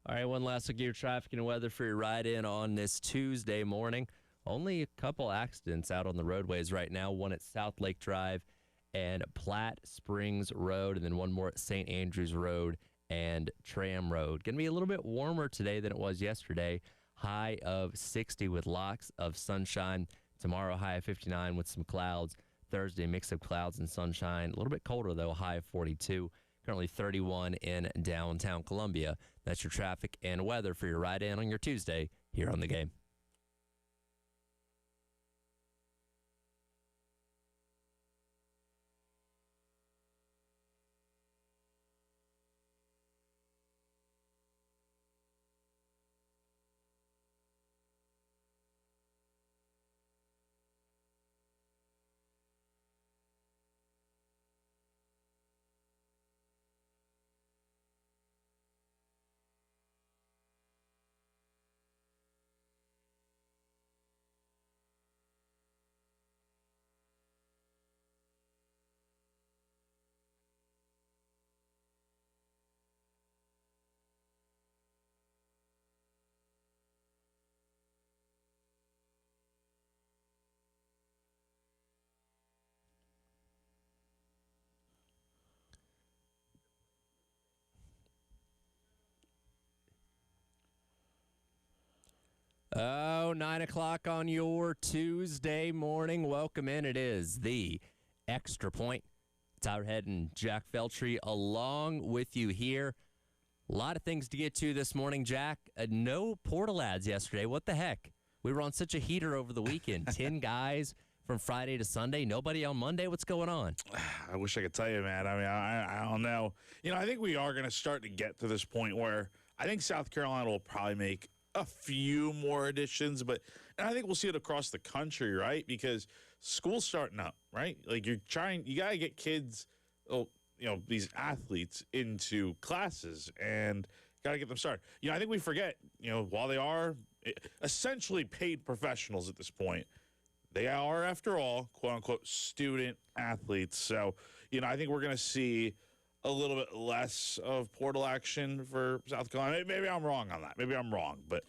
All right, one last look at your traffic and weather for your ride in on this Tuesday morning. Only a couple accidents out on the roadways right now. One at South Lake Drive and Platte Springs Road, and then one more at St. Andrews Road and Tram Road. Going to be a little bit warmer today than it was yesterday. High of 60 with lots of sunshine. Tomorrow, high of 59 with some clouds. Thursday, mix of clouds and sunshine. A little bit colder, though, high of 42. Currently 31 in downtown Columbia. That's your traffic and weather for your ride in on your Tuesday here on The Game. Oh, 9 o'clock on your Tuesday morning. Welcome in. It is the Extra Point. Tyler Head and Jack Feltry along with you here. A lot of things to get to this morning, Jack. No portal ads yesterday. What the heck? We were on such a heater over the weekend. 10 guys from Friday to Sunday. Nobody on Monday. What's going on? I wish I could tell you, man. I mean, I don't know. I think we are going to start to get to this point where I think South Carolina will probably make a few more additions, and I think we'll see it across the country, right? Because school's starting up, right? Like you got to get kids, these athletes into classes and got to get them started. I think we forget, while they are essentially paid professionals at this point, they are, after all, quote unquote, student athletes. So, I think we're going to see a little bit less of portal action for South Carolina. Maybe I'm wrong on that. Maybe I'm wrong. But,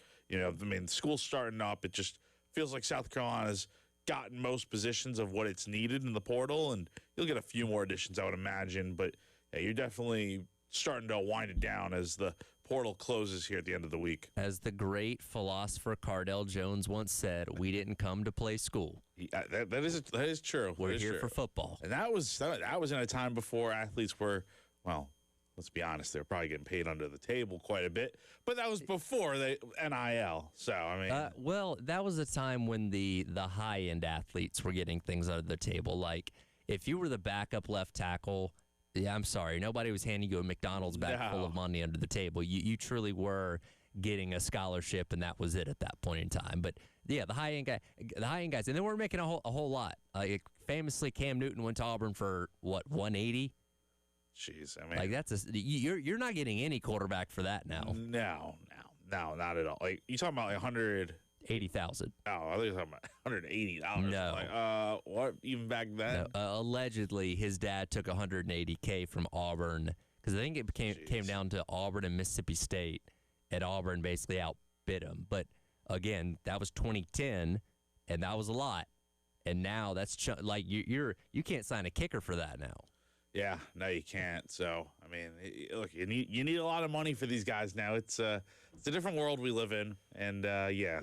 school's starting up. It just feels like South Carolina's gotten most positions of what it's needed in the portal, and you'll get a few more additions, I would imagine. But, yeah, you're definitely starting to wind it down as the portal closes here at the end of the week. As the great philosopher Cardell Jones once said, we didn't come to play school. Yeah, that is true. We're here for football. And that was in a time before athletes were, well, let's be honest, they were probably getting paid under the table quite a bit. But that was before the NIL. So, I mean. Well, that was a time when the high-end athletes were getting things under the table. Like, if you were the backup left tackle, yeah, I'm sorry, nobody was handing you a McDonald's bag full of money under the table. You truly were getting a scholarship, and that was it at that point in time. But, yeah, the high-end guys, and they weren't making a whole lot. Famously, Cam Newton went to Auburn for, what, 180? Jeez, I mean, like you're not getting any quarterback for that now. No, not at all. Like you talking about like 180,000. Oh, I thought you were talking about $180. No, like, what? Even back then? No, allegedly, his dad took $180K from Auburn because I think it came down to Auburn and Mississippi State, and Auburn basically outbid him. But again, that was 2010, and that was a lot. And now that's like you can't sign a kicker for that now. Yeah, no, you can't. So, I mean, look, you need a lot of money for these guys now. It's a different world we live in, and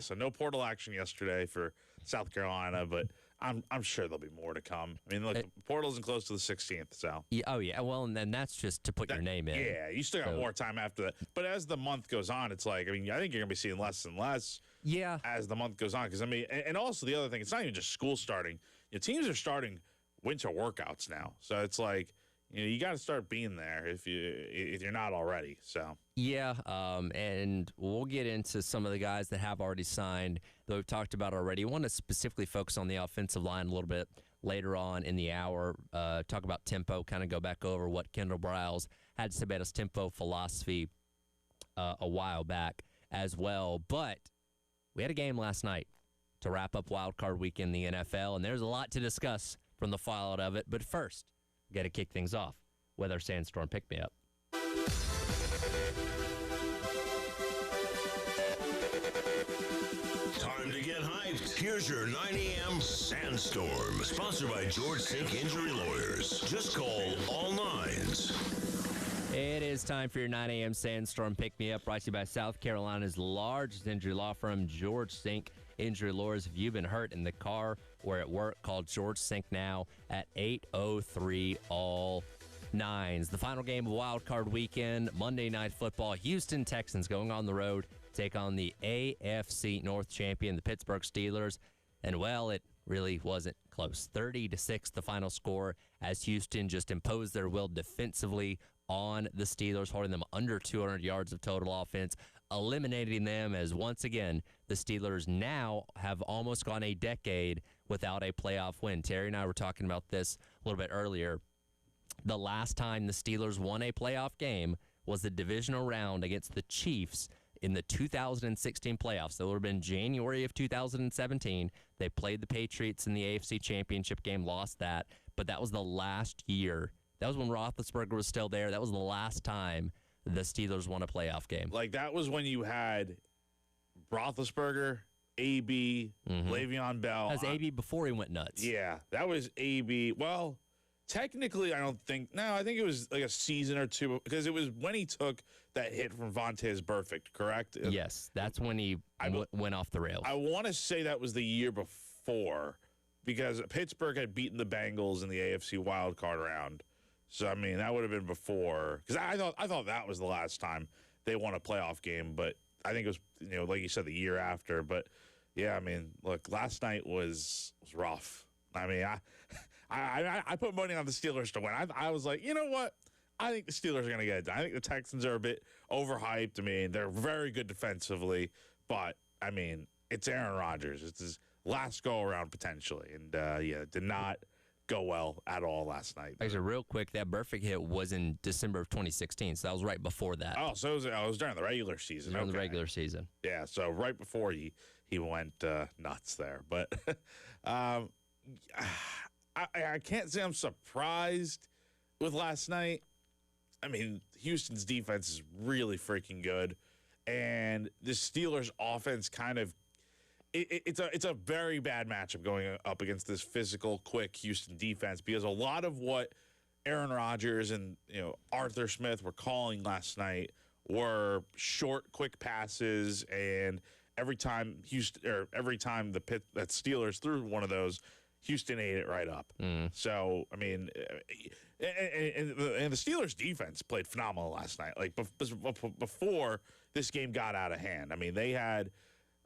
so no portal action yesterday for South Carolina, but I'm sure there'll be more to come. I mean, look, the portal isn't close to the 16th, so. Yeah, oh yeah, well, and then that's just to put your name in. Yeah, you still got more time after that. But as the month goes on, it's like, I think you're gonna be seeing less and less. Yeah. As the month goes on, because and also the other thing, it's not even just school starting. Teams are starting winter workouts now, so it's like. You got to start being there if you're not already. So yeah, and we'll get into some of the guys that have already signed that we've talked about already. I want to specifically focus on the offensive line a little bit later on in the hour. Talk about tempo, kind of go back over what Kendall Briles had to say about his tempo philosophy a while back as well. But we had a game last night to wrap up Wild Card Weekend in the NFL, and there's a lot to discuss from the fallout of it. But first, got to kick things off with our Sandstorm Pick-Me-Up. hyped? Here's your 9 a.m. Sandstorm, sponsored by George Sink Injury Lawyers. Just call all nines. It is time for your 9 a.m. Sandstorm Pick Me Up, brought to you by South Carolina's largest injury law firm, George Sink Injury Lawyers. If you've been hurt in the car or at work, call George Sink now at 803 all nines. The final game of Wild Card Weekend, Monday Night Football. Houston Texans going on the road, take on the AFC North champion, the Pittsburgh Steelers. And, well, it really wasn't close. 30-6 the final score as Houston just imposed their will defensively on the Steelers, holding them under 200 yards of total offense, eliminating them as, once again, the Steelers now have almost gone a decade without a playoff win. Terry and I were talking about this a little bit earlier. The last time the Steelers won a playoff game was the divisional round against the Chiefs in the 2016 playoffs. That would have been January of 2017. They played the Patriots in the AFC Championship game, lost that, but that was the last year. That was when Roethlisberger was still there. That was the last time the Steelers won a playoff game. Like, that was when you had Roethlisberger, AB, Le'Veon Bell. That was AB before he went nuts. Yeah, that was AB. Well, technically, I think it was like a season or two, because it was when he took that hit from Vontaze Burfict, correct? Yes, that's when he went off the rails. I want to say that was the year before, because Pittsburgh had beaten the Bengals in the AFC wildcard round. So, I mean, that would have been before, because I thought that was the last time they won a playoff game, but I think it was, like you said, the year after. But yeah, I mean, look, last night was rough. I mean, I put money on the Steelers to win. I was like, you know what? I think the Steelers are going to get it done. I think the Texans are a bit overhyped. I mean, they're very good defensively, but I mean, it's Aaron Rodgers. It's his last go around potentially, and yeah, did not go well at all last night. Actually, real quick, that Burfict hit was in December of 2016, so that was right before that. Oh, so it was during the regular season. During the regular season. Yeah, so right before he went nuts there. But I can't say I'm surprised with last night. I mean, Houston's defense is really freaking good, and the Steelers' offense kind of it's a very bad matchup going up against this physical, quick Houston defense, because a lot of what Aaron Rodgers and Arthur Smith were calling last night were short, quick passes, and every time the Steelers threw one of those, Houston ate it right up. So, I mean, and the Steelers' defense played phenomenal last night. Like, before this game got out of hand, I mean, they had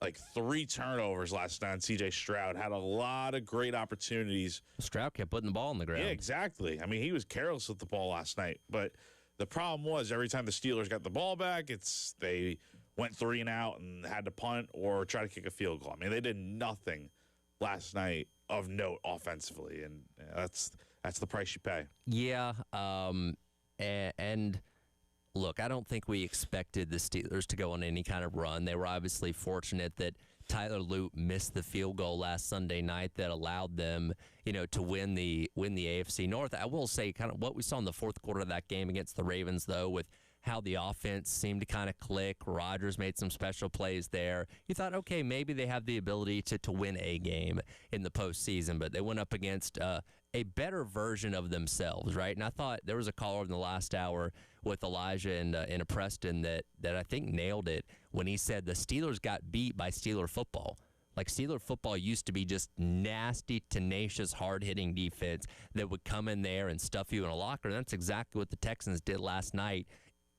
like 3 turnovers last night. C.J. Stroud had a lot of great opportunities. Stroud kept putting the ball on the ground. Yeah, exactly. I mean, he was careless with the ball last night. But the problem was, every time the Steelers got the ball back, they went 3 and out and had to punt or try to kick a field goal. I mean, they did nothing last night of note offensively, and that's the price you pay. Yeah, and look, I don't think we expected the Steelers to go on any kind of run. They were obviously fortunate that Tyler Lute missed the field goal last Sunday night that allowed them, to win the AFC North. I will say kind of what we saw in the fourth quarter of that game against the Ravens, though, with how the offense seemed to kind of click. Rodgers made some special plays there. You thought, okay, maybe they have the ability to win a game in the postseason, but they went up against a better version of themselves, right? And I thought there was a caller in the last hour with Elijah and Preston that I think nailed it when he said the Steelers got beat by Steeler football. Like, Steeler football used to be just nasty, tenacious, hard-hitting defense that would come in there and stuff you in a locker. And that's exactly what the Texans did last night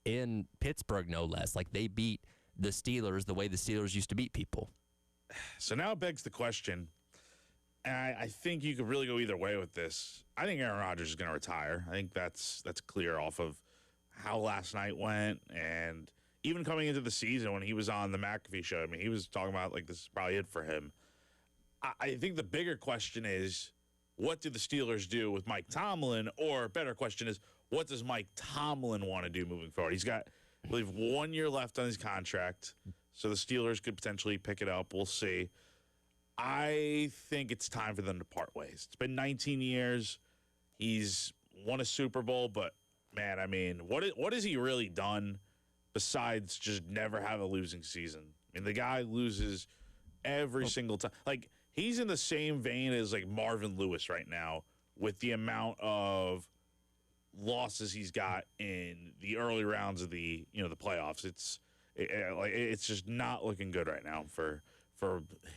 in Pittsburgh, no less. Like, they beat the Steelers the way the Steelers used to beat people. So now it begs the question, and I think you could really go either way with this. I think Aaron Rodgers is going to retire. I think that's clear off of how last night went, and even coming into the season when he was on the McAfee show. I mean, he was talking about, like, this is probably it for him. I think the bigger question is, what do the Steelers do with Mike Tomlin? Or a better question is, what does Mike Tomlin want to do moving forward? He's got, I believe, 1 year left on his contract, so the Steelers could potentially pick it up. We'll see. I think it's time for them to part ways. It's been 19 years. He's won a Super Bowl, but, man, I mean, what has he really done besides just never have a losing season? I mean, the guy loses every single time. Like, he's in the same vein as like Marvin Lewis right now with the amount of losses he's got in the early rounds of the playoffs. It's just not looking good right now for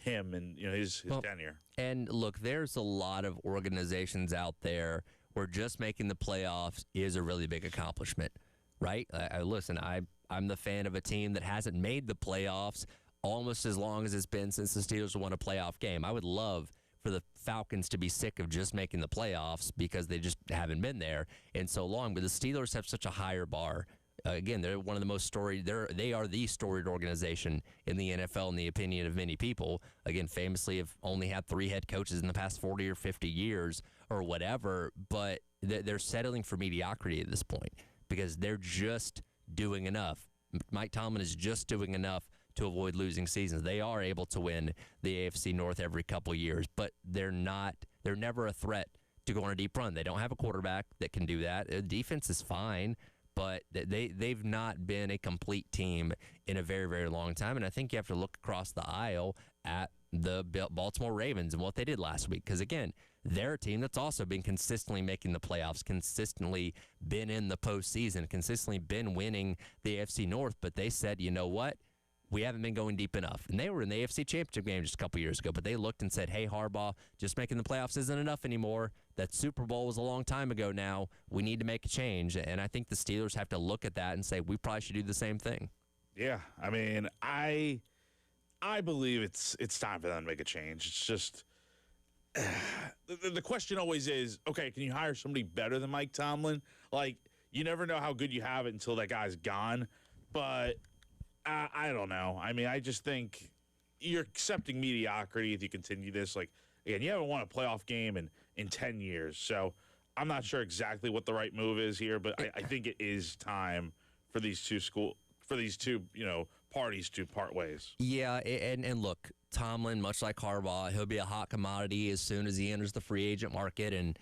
him and his tenure. And look, there's a lot of organizations out there where just making the playoffs is a really big accomplishment, right? Listen, I'm the fan of a team that hasn't made the playoffs almost as long as it's been since the Steelers won a playoff game. I would love for the Falcons to be sick of just making the playoffs because they just haven't been there in so long. But the Steelers have such a higher bar. Again, they're one of the most storied. They are the storied organization in the NFL, in the opinion of many people. Again, famously have only had 3 head coaches in the past 40 or 50 years or whatever. But they're settling for mediocrity at this point because they're just doing enough. Mike Tomlin is just doing enough to avoid losing seasons. They are able to win the AFC North every couple years, but they're never a threat to go on a deep run. They don't have a quarterback that can do that. Defense is fine, but they've not been a complete team in a very, very long time. And I think you have to look across the aisle at the Baltimore Ravens and what they did last week. Because, again, they're a team that's also been consistently making the playoffs, consistently been in the postseason, consistently been winning the AFC North. But they said, you know what? We haven't been going deep enough. And they were in the AFC Championship game just a couple years ago, but they looked and said, hey, Harbaugh, just making the playoffs isn't enough anymore. That Super Bowl was a long time ago now. We need to make a change. And I think the Steelers have to look at that and say, we probably should do the same thing. Yeah, I mean, I believe it's time for them to make a change. It's just the question always is, okay, can you hire somebody better than Mike Tomlin? Like, you never know how good you have it until that guy's gone. But I don't know. I mean, I just think you're accepting mediocrity if you continue this. Like, again, you haven't won a playoff game in 10 years. So I'm not sure exactly what the right move is here, but I think it is time for these two parties to part ways. Yeah, and look, Tomlin, much like Harbaugh, he'll be a hot commodity as soon as he enters the free agent market, and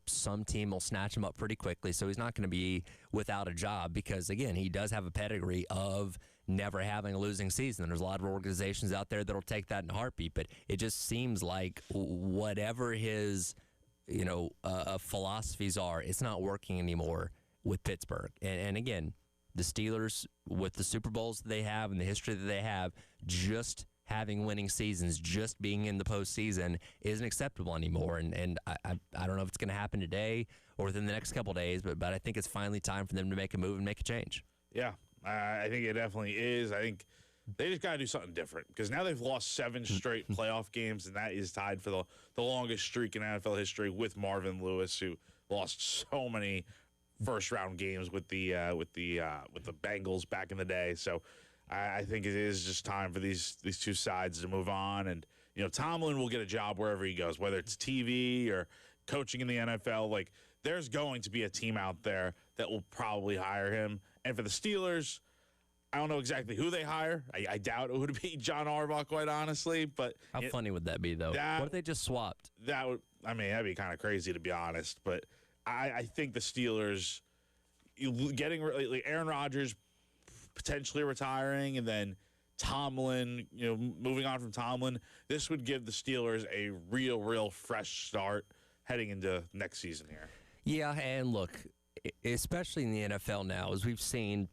some team will snatch him up pretty quickly. So he's not going to be without a job because, again, he does have a pedigree of never having a losing season. There's a lot of organizations out there that'll take that in a heartbeat, but it just seems like whatever his philosophies are, it's not working anymore with Pittsburgh. And again, the Steelers, with the Super Bowls that they have and the history that they have, just having winning seasons, just being in the postseason isn't acceptable anymore. And I don't know if it's going to happen today or within the next couple of days, but I think it's finally time for them to make a move and make a change. Yeah, I think it definitely is. I think they just got to do something different because now they've lost 7 straight playoff games, and that is tied for the longest streak in NFL history with Marvin Lewis, who lost so many first-round games with the Bengals back in the day. So I think it is just time for these two sides to move on. And, Tomlin will get a job wherever he goes, whether it's TV or coaching in the NFL. Like, there's going to be a team out there that will probably hire him. And for the Steelers, I don't know exactly who they hire. I doubt it would be John Harbaugh, quite honestly. But how funny would that be, though? What if they just swapped? That'd be kind of crazy, to be honest. But I think the Steelers getting like Aaron Rodgers potentially retiring, and then Tomlin, moving on from Tomlin, this would give the Steelers a real fresh start heading into next season here. Yeah, and look, especially in the NFL now, as we've seen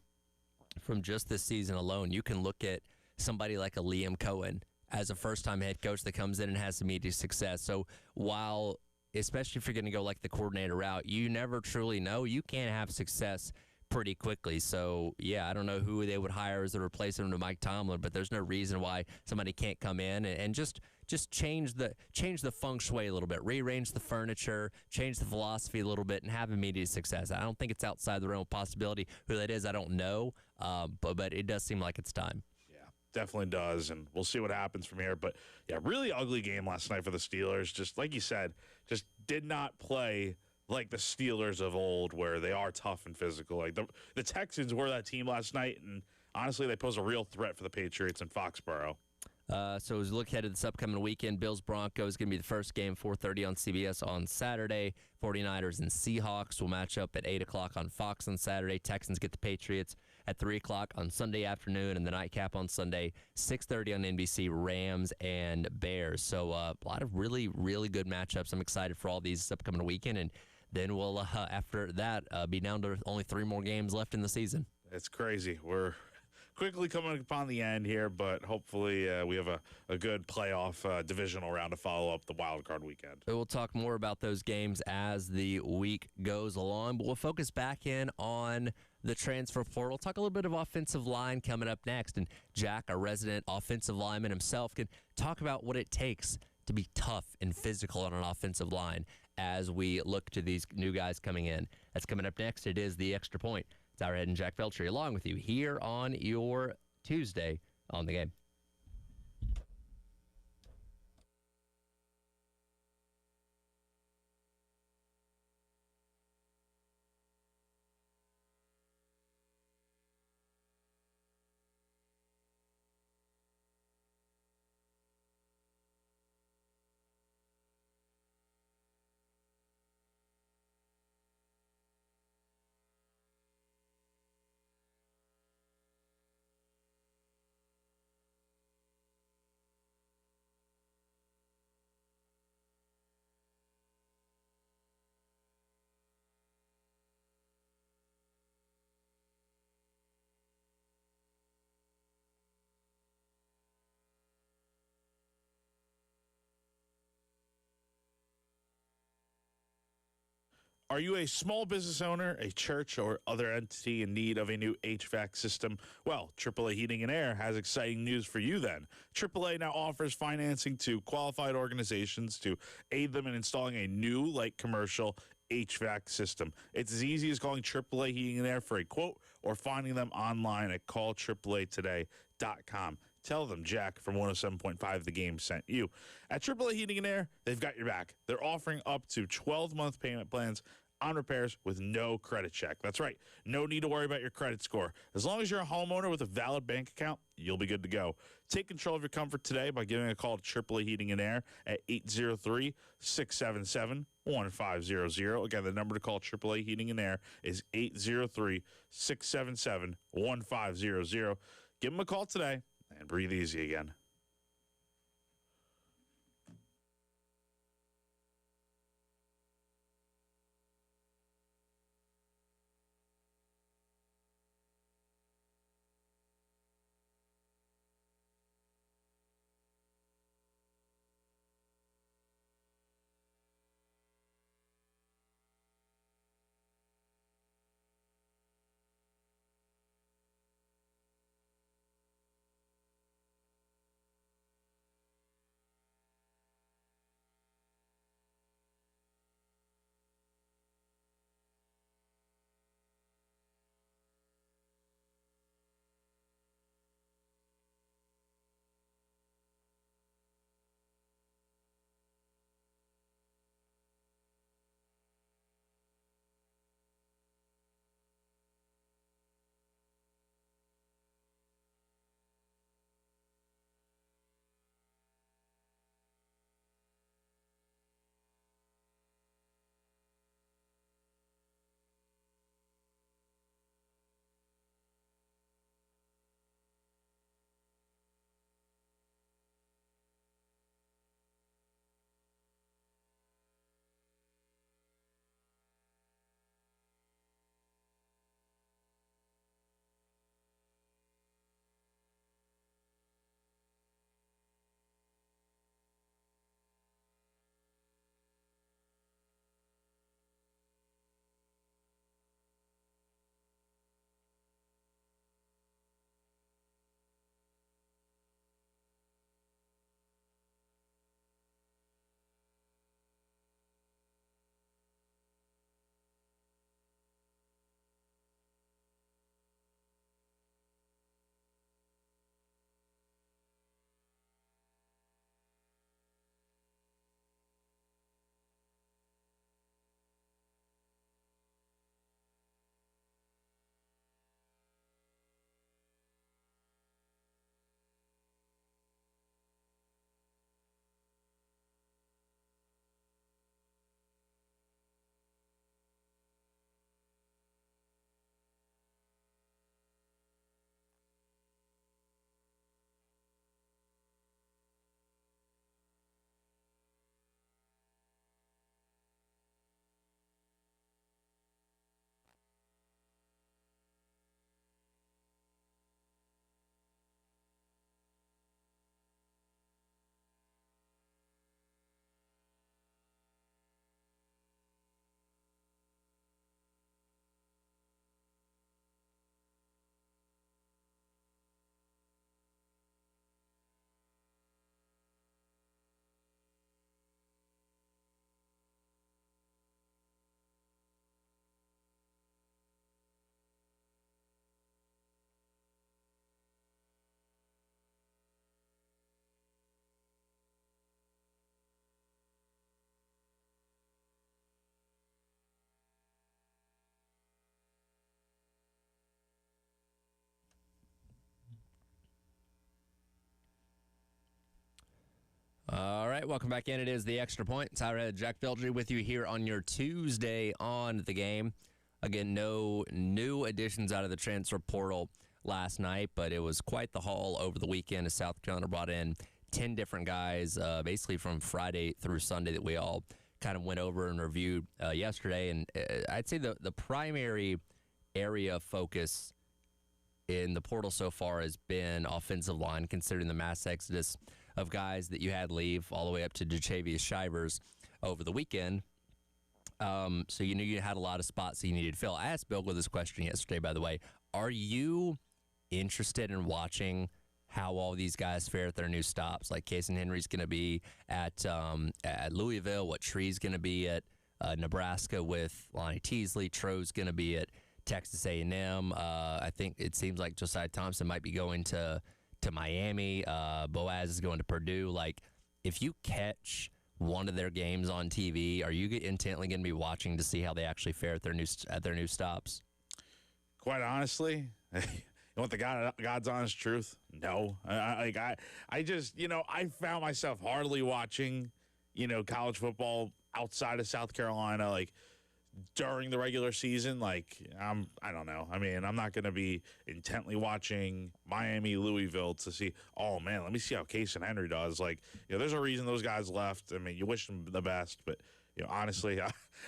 from just this season alone, you can look at somebody like a Liam Cohen as a first-time head coach that comes in and has immediate success. So while, especially if you're going to go like the coordinator route, you never truly know. You can have success pretty quickly. So, yeah, I don't know who they would hire as a replacement to Mike Tomlin, but there's no reason why somebody can't come in and just change the feng shui a little bit, rearrange the furniture, change the philosophy a little bit, and have immediate success. I don't think it's outside the realm of possibility. Who that is, I don't know, but it does seem like it's time. Yeah, definitely does, and we'll see what happens from here. But, yeah, really ugly game last night for the Steelers. Just like you said, just did not play like the Steelers of old, where they are tough and physical. Like the Texans were that team last night, and honestly, they pose a real threat for the Patriots in Foxborough. So as we look ahead to this upcoming weekend, Bills-Broncos going to be the first game, 4:30 on CBS on Saturday. 49ers and Seahawks will match up at 8 o'clock on Fox on Saturday. Texans get the Patriots at 3 o'clock on Sunday afternoon, and the nightcap on Sunday, 6:30 on NBC, Rams and Bears. So a lot of really, really good matchups. I'm excited for all these upcoming weekend, and then we'll, after that, be down to only 3 more games left in the season. It's crazy. We're quickly coming upon the end here, but hopefully we have a good playoff divisional round to follow up the wild card weekend. We'll talk more about those games as the week goes along, but we'll focus back in on the transfer portal. Talk a little bit of offensive line coming up next, and Jack, our resident offensive lineman himself, can talk about what it takes to be tough and physical on an offensive line as we look to these new guys coming in. That's coming up next. It is The Extra Point. It's our head and Jack Feltry along with you here on your Tuesday on the Game. Are you a small business owner, a church, or other entity in need of a new HVAC system? Well, AAA Heating and Air has exciting news for you then. AAA now offers financing to qualified organizations to aid them in installing a new light commercial HVAC system. It's as easy as calling AAA Heating and Air for a quote or finding them online at callAAAtoday.com. Tell them Jack from 107.5 The Game sent you. At AAA Heating and Air, they've got your back. They're offering up to 12-month payment plans on repairs with no credit check. That's right. No need to worry about your credit score. As long as you're a homeowner with a valid bank account, you'll be good to go. Take control of your comfort today by giving a call to AAA Heating and Air at 803-677-1500. Again, the number to call AAA Heating and Air is 803-677-1500. Give them a call today and breathe easy again. right, welcome back in. It is the Extra Point. Tyler Jack Belgy with you here on your Tuesday on the game. Again, no new additions out of the transfer portal last night, but it was quite the haul over the weekend as South Carolina brought in 10 different guys, basically from Friday through Sunday that we all kind of went over and reviewed yesterday. And I'd say the primary area of focus in the portal so far has been offensive line, considering the mass exodus of guys that you had leave all the way up to Jachavius Shivers over the weekend. So you knew you had a lot of spots that you needed to fill. I asked Bill this question yesterday, by the way. Are you interested in watching how all these guys fare at their new stops? Like Casey Henry's going to be at Louisville, what Tree's going to be at Nebraska with Lonnie Teasley. Tro's going to be at Texas A&M. I think it seems like Josiah Thompson might be going to Miami. Boaz is going to Purdue. Like, if you catch one of their games on TV, are you intently going to be watching to see how they actually fare at their new stops? Quite honestly, you want the God's honest truth? No. I just, I found myself hardly watching, college football outside of South Carolina, like, during the regular season. Like, I don't know. I mean, I'm not going to be intently watching Miami, Louisville to see, oh, man, let me see how Case and Henry does. Like, there's a reason those guys left. I mean, you wish them the best, but, honestly,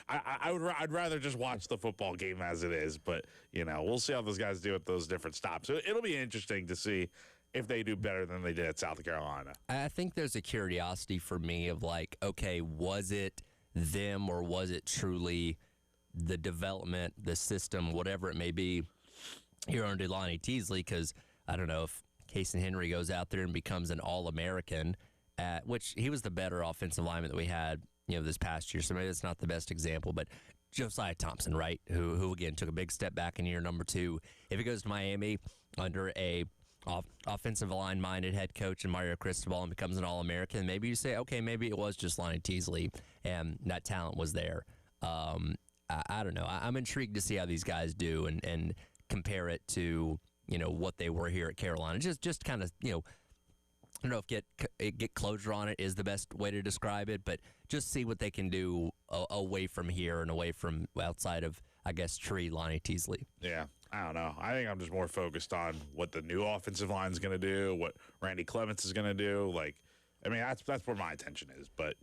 I'd rather just watch the football game as it is. But, we'll see how those guys do at those different stops. So it'll be interesting to see if they do better than they did at South Carolina. I think there's a curiosity for me of like, okay, was it them or was it truly the development, the system, whatever it may be, here under Lonnie Teasley? Because I don't know if Casey Henry goes out there and becomes an All-American, which he was the better offensive lineman that we had, this past year. So maybe that's not the best example, but Josiah Thompson, right, who again took a big step back in year number 2. If he goes to Miami under a offensive line-minded head coach and Mario Cristobal and becomes an All-American, maybe you say, okay, maybe it was just Lonnie Teasley and that talent was there. I don't know. I'm intrigued to see how these guys do and compare it to, what they were here at Carolina. Just kind of, I don't know if get closure on it is the best way to describe it, but just see what they can do away from here and away from outside of, I guess, Lonnie Teasley. Yeah. I don't know. I think I'm just more focused on what the new offensive line is going to do, what Randy Clements is going to do. Like, I mean, that's where my attention is. But,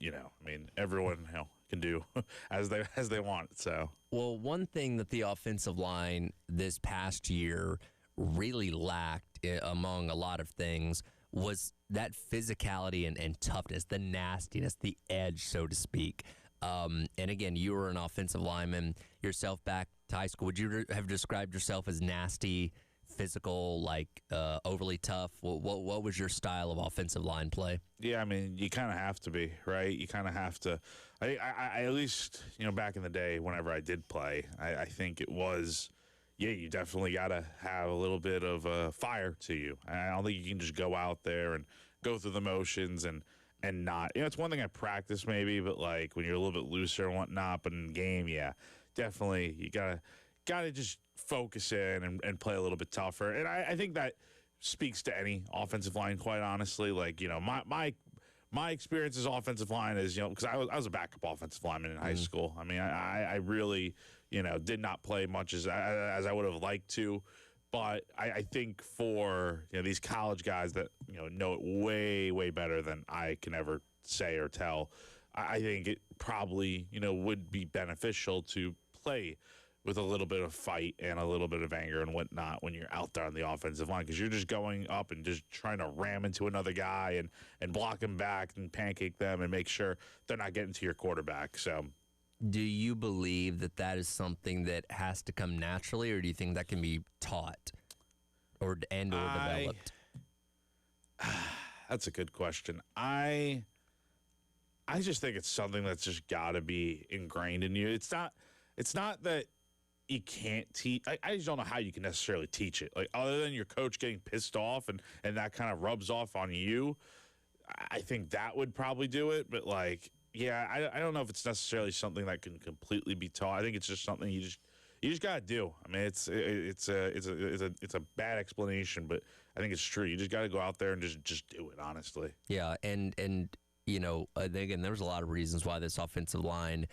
everyone can do as they want. So, well, one thing that the offensive line this past year really lacked among a lot of things was that physicality and toughness, the nastiness, the edge, so to speak. And again, you were an offensive lineman yourself back to high school. Would you have described yourself as nasty, physical, like overly tough? What was your style of offensive line play? Yeah, I mean, you kind of have to be, right? You kind of have to. I at least, back in the day, whenever I did play, I think it was, yeah, you definitely got to have a little bit of fire to you. I don't think you can just go out there and go through the motions and not. It's one thing I practice maybe, but like when you're a little bit looser and whatnot, but in game, yeah, definitely you gotta just focus in and play a little bit tougher. And I think that speaks to any offensive line, quite honestly. Like, my experience as offensive line is, because I was a backup offensive lineman in high school. I mean, I really, did not play much as I would have liked to. But I think for these college guys that know it way, way better than I can ever say or tell, I think it probably would be beneficial to play with a little bit of fight and a little bit of anger and whatnot when you're out there on the offensive line, because you're just going up and just trying to ram into another guy and block him back and pancake them and make sure they're not getting to your quarterback. So, do you believe that is something that has to come naturally, or do you think that can be taught or developed? That's a good question. I just think it's something that's just got to be ingrained in you. It's not that you can't teach. I just don't know how you can necessarily teach it. Like, other than your coach getting pissed off and that kind of rubs off on you, I think that would probably do it. But like, yeah, I don't know if it's necessarily something that can completely be taught. I think it's just something you just got to do. I mean, it's a bad explanation, but I think it's true. You just got to go out there and just do it, honestly. Yeah, and again, there was a lot of reasons why this offensive line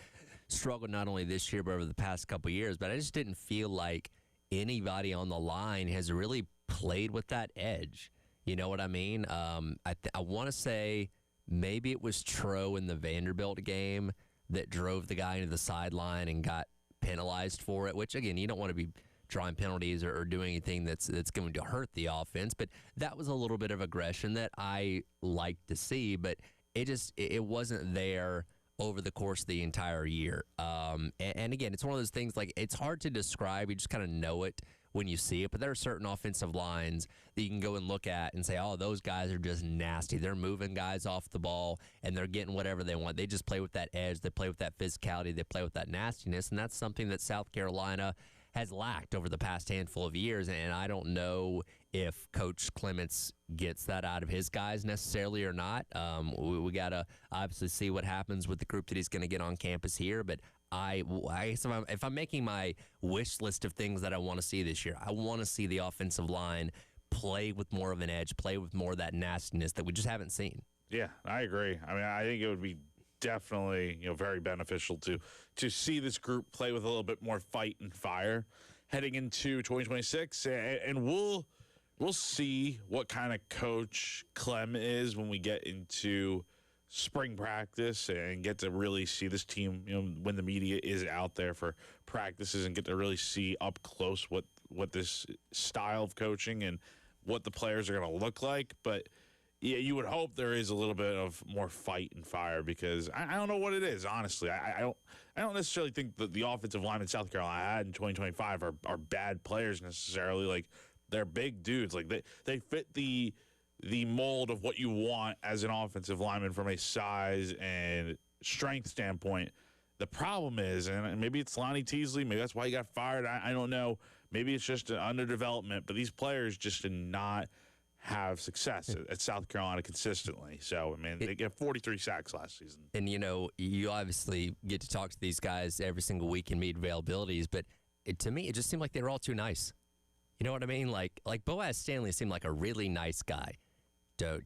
struggled not only this year but over the past couple of years. But I just didn't feel like anybody on the line has really played with that edge. You know what I mean? I want to say maybe it was Tro in the Vanderbilt game that drove the guy into the sideline and got penalized for it, which, again, you don't want to be drawing penalties or doing anything that's going to hurt the offense. But that was a little bit of aggression that I like to see, but it wasn't there over the course of the entire year. And again, it's one of those things, like, it's hard to describe. You just kind of know it when you see it. But there are certain offensive lines that you can go and look at and say, oh, those guys are just nasty. They're moving guys off the ball, and they're getting whatever they want. They just play with that edge. They play with that physicality. They play with that nastiness. And that's something that South Carolina has lacked over the past handful of years. And I don't know if Coach Clements gets that out of his guys necessarily or not. We got to obviously see what happens with the group that he's going to get on campus here. But I guess if I'm making my wish list of things that I want to see this year, I want to see the offensive line play with more of an edge, play with more of that nastiness that we just haven't seen. Yeah, I agree. I mean, I think it would be definitely, very beneficial to see this group play with a little bit more fight and fire heading into 2026, and we'll see what kind of coach Clem is when we get into spring practice and get to really see this team, when the media is out there for practices, and get to really see up close what this style of coaching and what the players are going to look like. But yeah, you would hope there is a little bit of more fight and fire, because I don't know what it is, honestly. I don't necessarily think that the offensive linemen South Carolina had in 2025 are bad players necessarily. Like, they're big dudes. Like, they fit the mold of what you want as an offensive lineman from a size and strength standpoint. The problem is, and maybe it's Lonnie Teasley, maybe that's why he got fired. I don't know. Maybe it's just an underdevelopment, but these players just did not have success at South Carolina consistently. So, I mean, they get 43 sacks last season. And, you obviously get to talk to these guys every single week and meet availabilities, but to me, it just seemed like they were all too nice. You know what I mean? Like Boaz Stanley seemed like a really nice guy.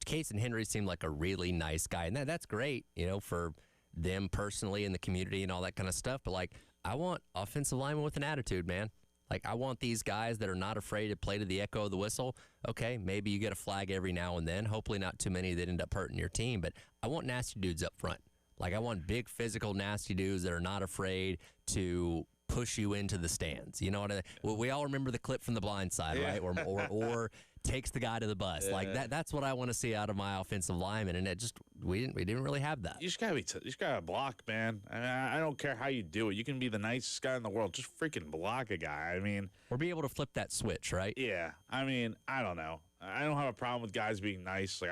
Case and Henry seemed like a really nice guy, and that's great, for them personally and the community and all that kind of stuff. But, like, I want offensive linemen with an attitude, man. Like, I want these guys that are not afraid to play to the echo of the whistle. Okay, maybe you get a flag every now and then. Hopefully not too many that end up hurting your team. But I want nasty dudes up front. Like, I want big, physical, nasty dudes that are not afraid to push you into the stands. You know what I mean? Well, we all remember the clip from The Blind Side, right? Or takes the guy to the bus. Yeah. Like, that's what I want to see out of my offensive lineman. And it just we didn't really have that. You just gotta block, man. I mean, I don't care how you do it. You can be the nicest guy in the world. Just freaking block a guy. I mean, or be able to flip that switch, right? Yeah. I mean, I don't know. I don't have a problem with guys being nice. Like,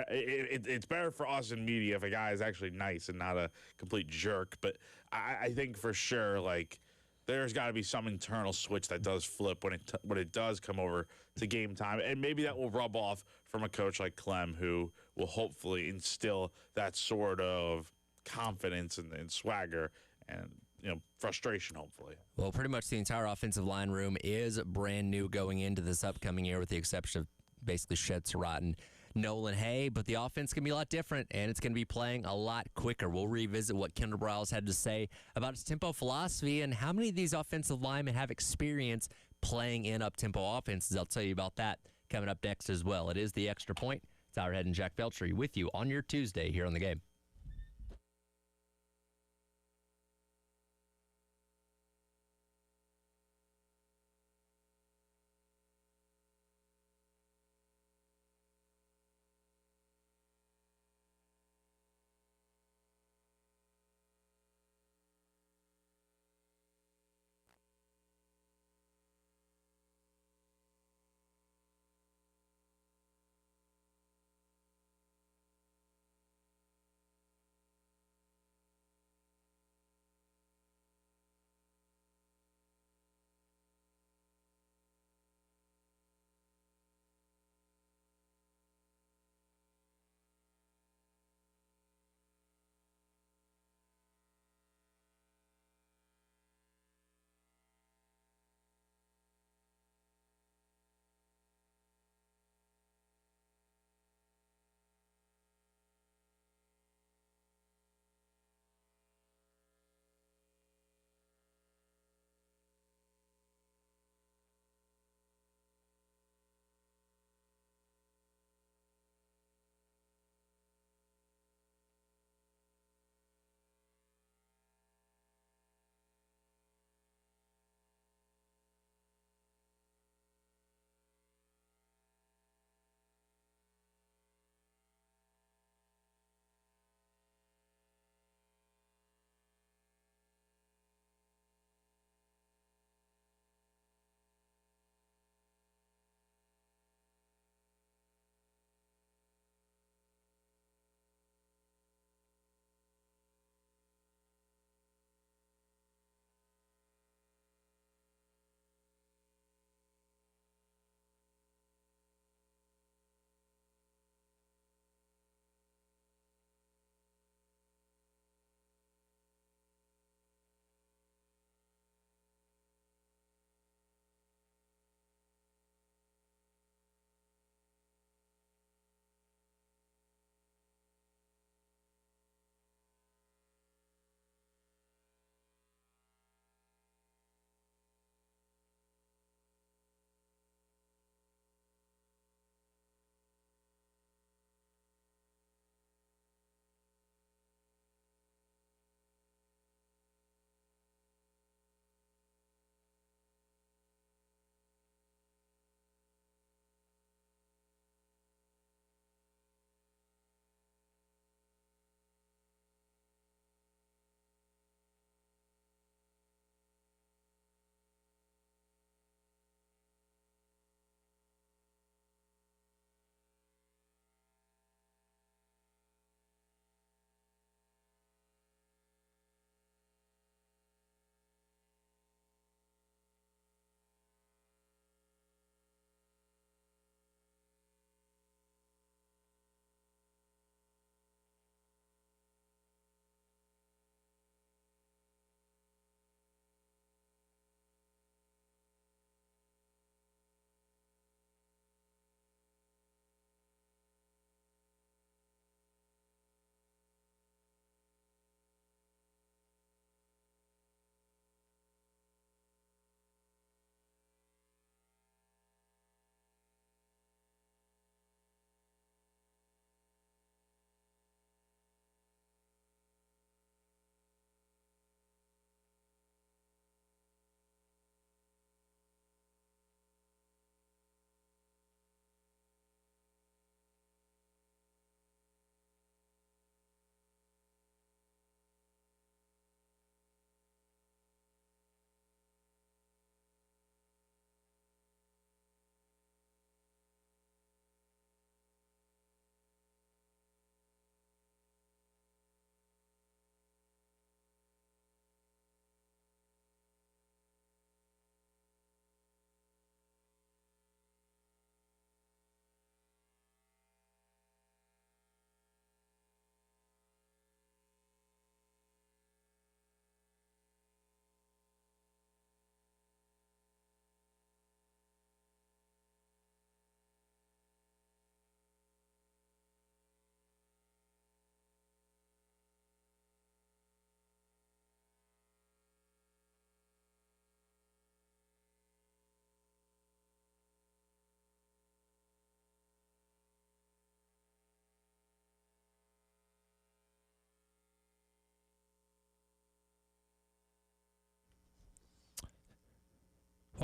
it's better for us in media if a guy is actually nice and not a complete jerk. But I think for sure, like, there's got to be some internal switch that does flip when it does come over to game time, and maybe that will rub off from a coach like Clem, who will hopefully instill that sort of confidence and swagger and frustration, hopefully. Well, pretty much the entire offensive line room is brand new going into this upcoming year, with the exception of basically Shed Surratt and Nolan Hay, but the offense can be a lot different, and it's going to be playing a lot quicker. We'll revisit what Kendall Briles had to say about his tempo philosophy and how many of these offensive linemen have experience playing in up-tempo offenses. I'll tell you about that coming up next as well. It is The Extra Point. Tyler Head and Jack Beltry with you on your Tuesday here on The Game.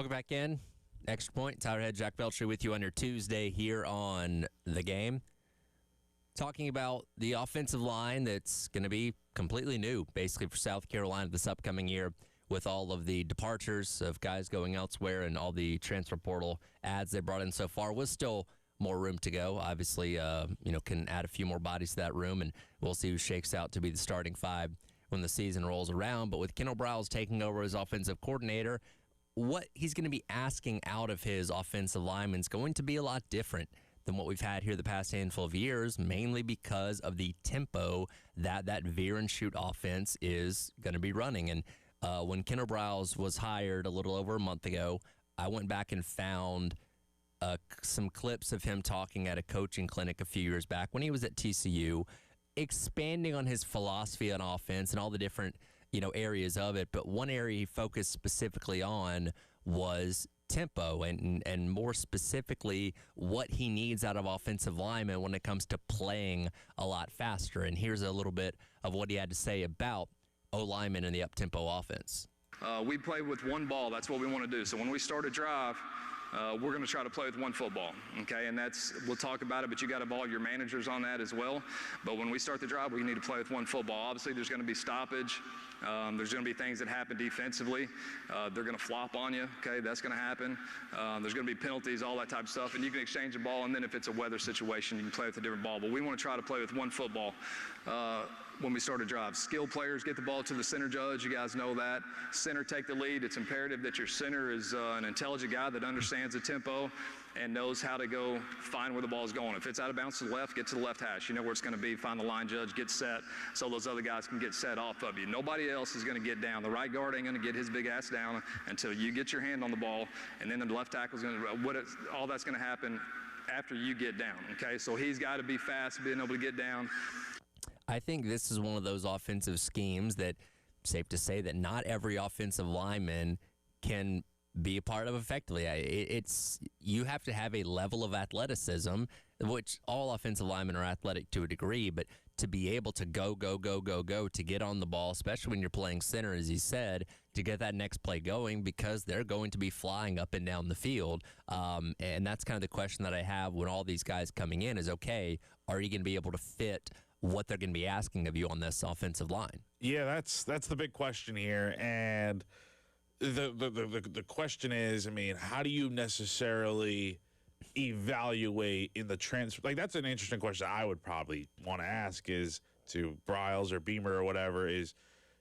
Welcome back in. Extra Point, Tyler Head, Jack Belcher with you on your Tuesday here on The Game. Talking about the offensive line that's going to be completely new, basically, for South Carolina this upcoming year with all of the departures of guys going elsewhere and all the transfer portal ads they brought in so far. Was still more room to go. Obviously, can add a few more bodies to that room, and we'll see who shakes out to be the starting five when the season rolls around. But with Kendall Briles taking over as offensive coordinator, what he's going to be asking out of his offensive linemen is going to be a lot different than what we've had here the past handful of years, mainly because of the tempo that veer and shoot offense is going to be running. And when Kendall Briles was hired a little over a month ago, I went back and found some clips of him talking at a coaching clinic a few years back when he was at TCU, expanding on his philosophy on offense and all the different areas of it. But one area he focused specifically on was tempo and more specifically what he needs out of offensive linemen when it comes to playing a lot faster. And here's a little bit of what he had to say about O-linemen in the up-tempo offense. We play with one ball. That's what we want to do. So when we start a drive, we're going to try to play with one football, okay? And we'll talk about it, but you got to involve your managers on that as well. But when we start the drive, we need to play with one football. Obviously, there's going to be stoppage. There's going to be things that happen defensively. They're going to flop on you, okay? That's going to happen. There's going to be penalties, all that type of stuff. And you can exchange the ball, and then if it's a weather situation, you can play with a different ball. But we want to try to play with one football when we start a drive. Skilled players get the ball to the center judge. You guys know that. Center take the lead. It's imperative that your center is an intelligent guy that understands the tempo and knows how to go find where the ball is going. If it's out of bounds to the left, get to the left hash. You know where it's going to be. Find the line judge, get set, so those other guys can get set off of you. Nobody else is going to get down. The right guard ain't going to get his big ass down until you get your hand on the ball, and then the left tackle is going to, all that's going to happen after you get down, okay? So he's got to be fast, being able to get down. I think this is one of those offensive schemes that, safe to say, that not every offensive lineman can be a part of effectively. You have to have a level of athleticism, which all offensive linemen are athletic to a degree, but to be able to go, to get on the ball, especially when you're playing center, as he said, to get that next play going, because they're going to be flying up and down the field. And that's kind of the question that I have when all these guys coming in is, okay, are you going to be able to fit what they're going to be asking of you on this offensive line? Yeah, that's the big question here. And the question is, I mean, how do you necessarily evaluate in the transfer? Like, that's an interesting question I would probably want to ask is to Briles or Beamer or whatever is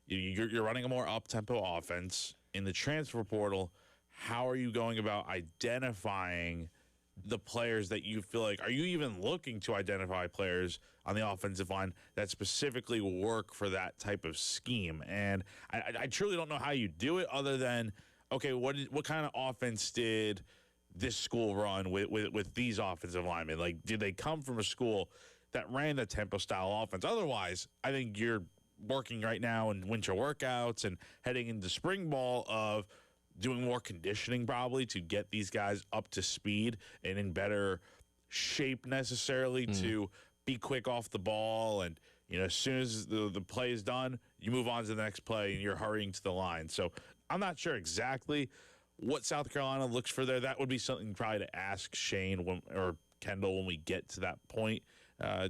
you're running a more up-tempo offense in the transfer portal. How are you going about identifying the players that you feel like, are you even looking to identify players on the offensive line that specifically work for that type of scheme? And I truly don't know how you do it other than, okay, what kind of offense did this school run with these offensive linemen? Like, did they come from a school that ran the tempo style offense? Otherwise, I think you're working right now in winter workouts and heading into spring ball of doing more conditioning probably to get these guys up to speed and in better shape necessarily to be quick off the ball. And, as soon as the play is done, you move on to the next play and you're hurrying to the line. So I'm not sure exactly what South Carolina looks for there. That would be something probably to ask Shane or Kendall when we get to that point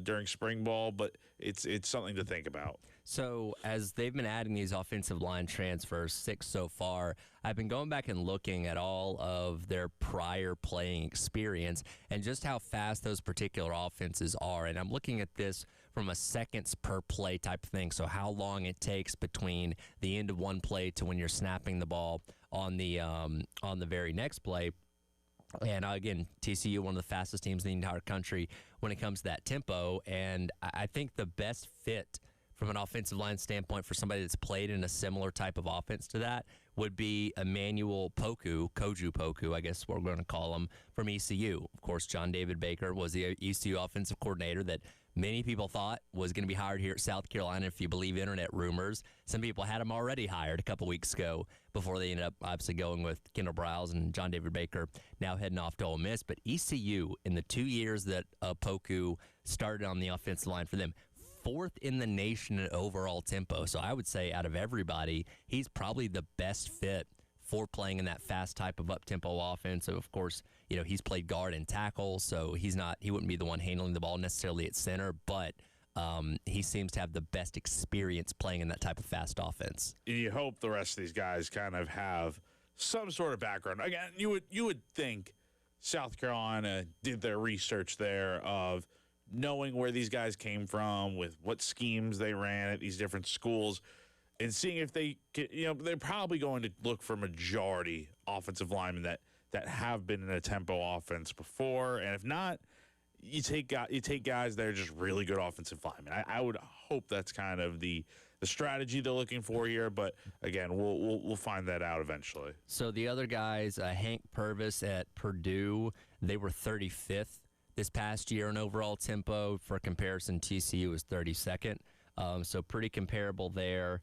during spring ball, but it's something to think about. So as they've been adding these offensive line transfers, 6 so far, I've been going back and looking at all of their prior playing experience and just how fast those particular offenses are. And I'm looking at this from a seconds per play type of thing. So how long it takes between the end of one play to when you're snapping the ball on the very next play. And again, TCU, one of the fastest teams in the entire country when it comes to that tempo. And I think the best fit from an offensive line standpoint for somebody that's played in a similar type of offense to that would be Emmanuel Koju Poku, I guess we're going to call him, from ECU. Of course, John David Baker was the ECU offensive coordinator that many people thought was going to be hired here at South Carolina, if you believe internet rumors. Some people had him already hired a couple weeks ago before they ended up obviously going with Kendall Briles and John David Baker now heading off to Ole Miss. But ECU, in the 2 years that Poku started on the offensive line for them, 4th in the nation in overall tempo. So I would say out of everybody, he's probably the best fit for playing in that fast type of up-tempo offense. So, of course, he's played guard and tackle, so he wouldn't be the one handling the ball necessarily at center, but he seems to have the best experience playing in that type of fast offense. You hope the rest of these guys kind of have some sort of background. Again, you would think South Carolina did their research there of knowing where these guys came from, with what schemes they ran at these different schools, and seeing if they can, they're probably going to look for majority offensive linemen that have been in a tempo offense before, and if not, you take guys that are just really good offensive linemen. I would hope that's kind of the strategy they're looking for here, but again, we'll find that out eventually. So the other guys, Hank Purvis at Purdue, they were 35th this past year in overall tempo. For comparison, TCU was 32nd, so pretty comparable there.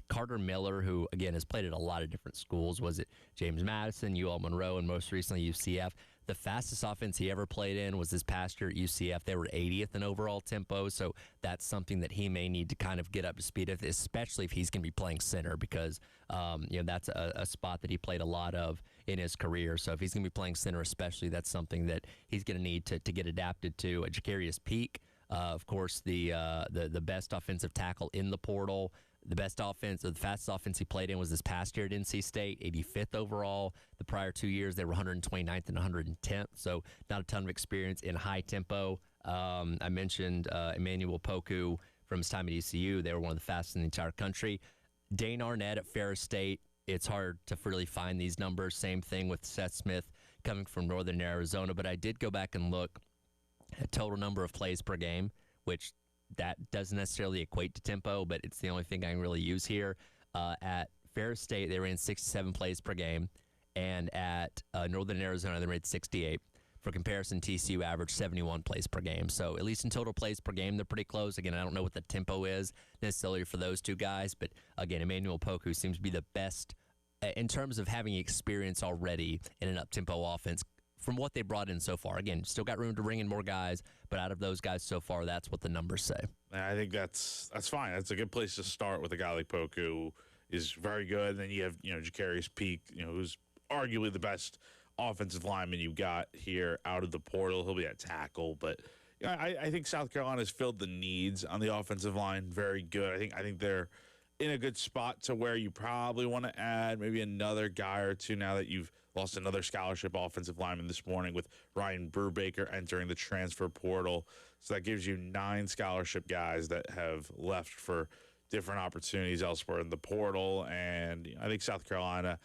Carter Miller, who, again, has played at a lot of different schools, was at James Madison, UL Monroe, and most recently UCF. The fastest offense he ever played in was this past year at UCF. They were 80th in overall tempo, so that's something that he may need to kind of get up to speed with, especially if he's going to be playing center, because that's a spot that he played a lot of in his career. So if he's going to be playing center especially, that's something that he's going to need to get adapted to. Jacarius Peak, of course, the best offensive tackle in the portal. The best offense, or the fastest offense he played in was this past year at NC State, 85th overall. The prior 2 years, they were 129th and 110th, so not a ton of experience in high tempo. I mentioned Emmanuel Poku from his time at ECU. They were one of the fastest in the entire country. Dane Arnett at Ferris State, it's hard to really find these numbers. Same thing with Seth Smith coming from Northern Arizona, but I did go back and look at total number of plays per game, which that doesn't necessarily equate to tempo, but it's the only thing I can really use here. At Ferris State, they ran 67 plays per game, and at Northern Arizona, they ran 68. For comparison, TCU averaged 71 plays per game. So at least in total plays per game, they're pretty close. Again, I don't know what the tempo is necessarily for those two guys, but again, Emmanuel Poku seems to be the best in terms of having experience already in an up-tempo offense from what they brought in so far. Again, still got room to bring in more guys, but out of those guys so far, that's what the numbers say. I think that's fine. That's a good place to start with a guy like Poku, who is very good. And then you have, Jacarius Peak, who's arguably the best offensive lineman you've got here out of the portal. He'll be at tackle, but I think South Carolina has filled the needs on the offensive line very good. I think they're in a good spot to where you probably want to add maybe another guy or two now that you've lost another scholarship offensive lineman this morning with Ryan Brubaker entering the transfer portal. So that gives you 9 scholarship guys that have left for different opportunities elsewhere in the portal. And I think South Carolina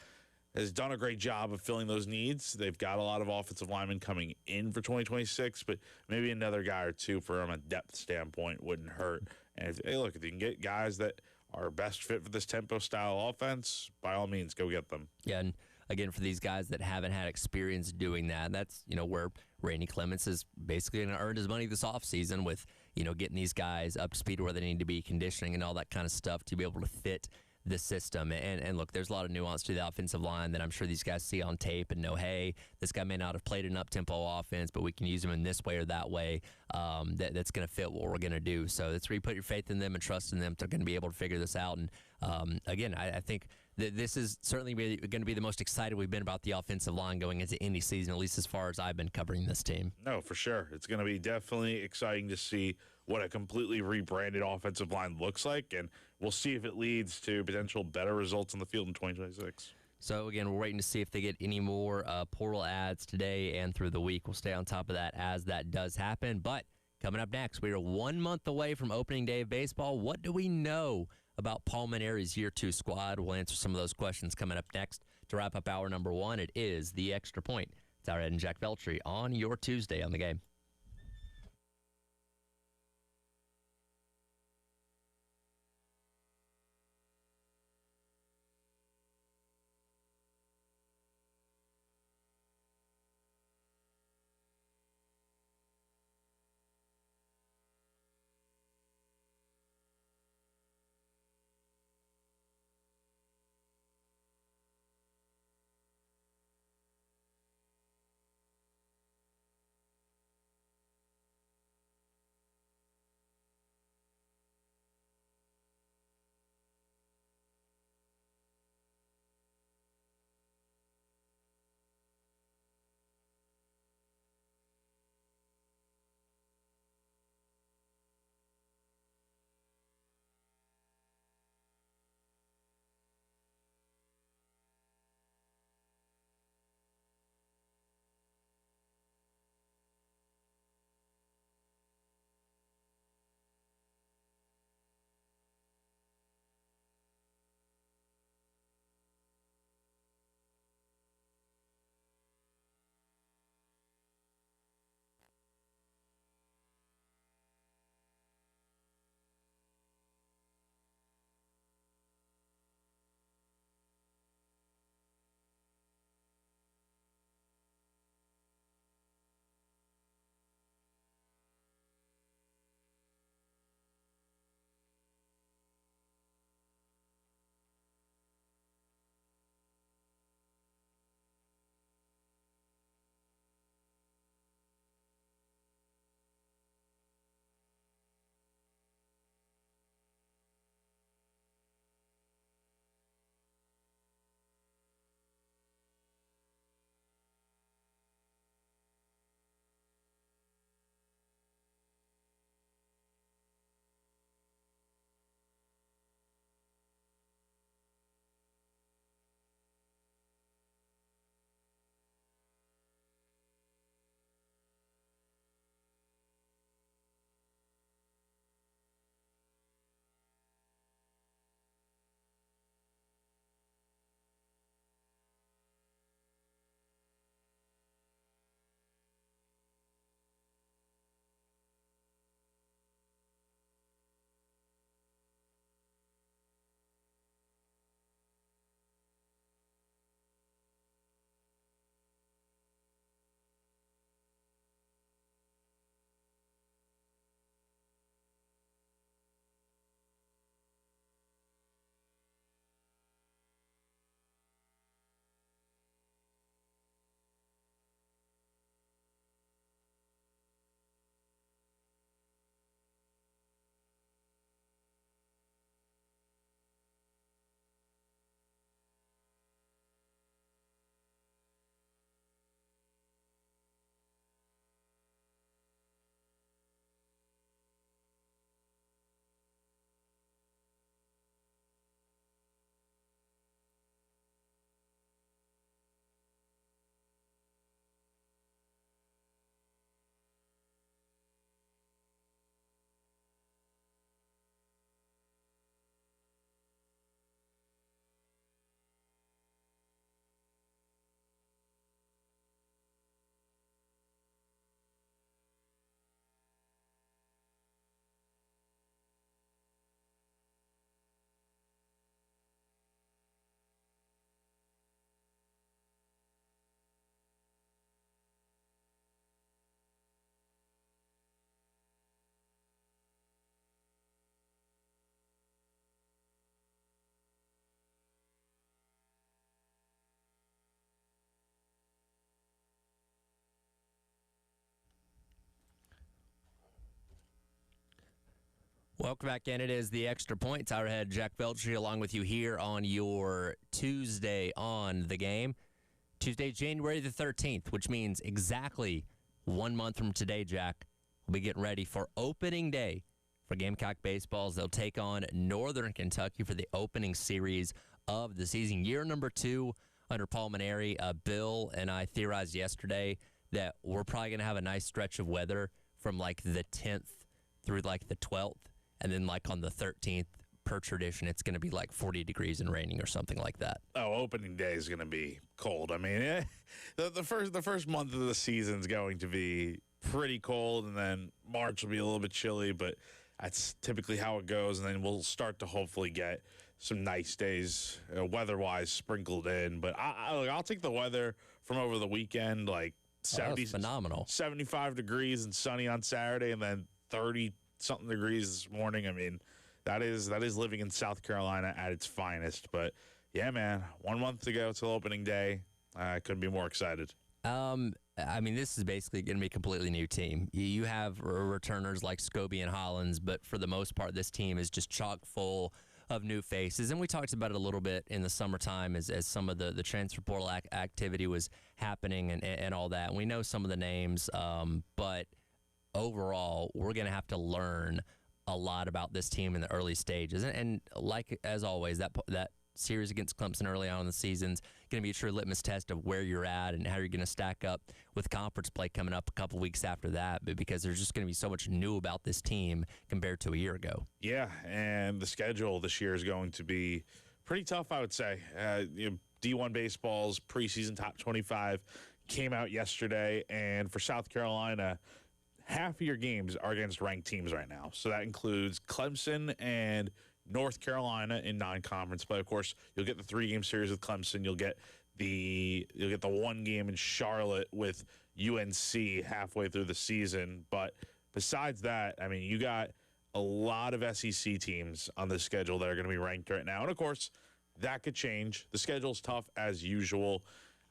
has done a great job of filling those needs. They've got a lot of offensive linemen coming in for 2026, but maybe another guy or two from a depth standpoint wouldn't hurt. And if you can get guys that are best fit for this tempo style offense, by all means, go get them. Yeah, and again, for these guys that haven't had experience doing that, that's, where Randy Clements is basically going to earn his money this offseason with, getting these guys up to speed where they need to be, conditioning and all that kind of stuff to be able to fit the system. And look, there's a lot of nuance to the offensive line that I'm sure these guys see on tape and know, hey, this guy may not have played an up-tempo offense, but we can use him in this way or that way. That's going to fit what we're going to do. So that's where you put your faith in them and trust in them. They're going to be able to figure this out. And again, I think that this is certainly going to be the most excited we've been about the offensive line going into any season, at least as far as I've been covering this team. No, for sure. It's going to be definitely exciting to see what a completely rebranded offensive line looks like, and we'll see if it leads to potential better results on the field in 2026. So, again, we're waiting to see if they get any more portal ads today and through the week. We'll stay on top of that as that does happen. But coming up next, we are 1 month away from opening day of baseball. What do we know about Paul Mainieri's Year 2 squad? We'll answer some of those questions coming up next. To wrap up hour number 1, it is The Extra Point. It's Howard and Jack Veltri on your Tuesday on the Game. Welcome back in. It is the Extra Point. Tyler Head, Jack Belcher, along with you here on your Tuesday on the game. Tuesday, January the 13th, which means exactly 1 month from today, Jack, we'll be getting ready for opening day for Gamecock Baseballs. They'll take on Northern Kentucky for the opening series of the season. Year number 2 under Paul Maneri. Bill and I theorized yesterday that we're probably going to have a nice stretch of weather from like the 10th through like the 12th. And then, like, on the 13th, per tradition, it's going to be like 40 degrees and raining or something like that. Oh, opening day is going to be cold. I mean, the first month of the season is going to be pretty cold, and then March will be a little bit chilly, but that's typically how it goes. And then we'll start to hopefully get some nice days, weather-wise, sprinkled in. But I'll take the weather from over the weekend, like 70, phenomenal. 75 degrees and sunny on Saturday, and then 30-something degrees this morning. I mean, that is living in South Carolina at its finest. But yeah, man, 1 month to go till opening day. I couldn't be more excited. I mean, this is basically going to be a completely new team. You have returners like Scobie and Hollins, but for the most part, this team is just chock full of new faces. And we talked about it a little bit in the summertime as some of the transfer portal activity was happening and all that. And we know some of the names, but overall, we're going to have to learn a lot about this team in the early stages. And like, as always, that series against Clemson early on in the season is going to be a true litmus test of where you're at and how you're going to stack up with conference play coming up a couple weeks after that, but because there's just going to be so much new about this team compared to a year ago. Yeah, and the schedule this year is going to be pretty tough, I would say. D1 Baseball's preseason top 25 came out yesterday, and for South Carolina, half of your games are against ranked teams right now. So that includes Clemson and North Carolina in non-conference play. Of course, you'll get the 3-game series with Clemson. You'll get the 1 game in Charlotte with UNC halfway through the season. But besides that, I mean, you got a lot of SEC teams on the schedule that are going to be ranked right now. And of course, that could change. The schedule's tough as usual.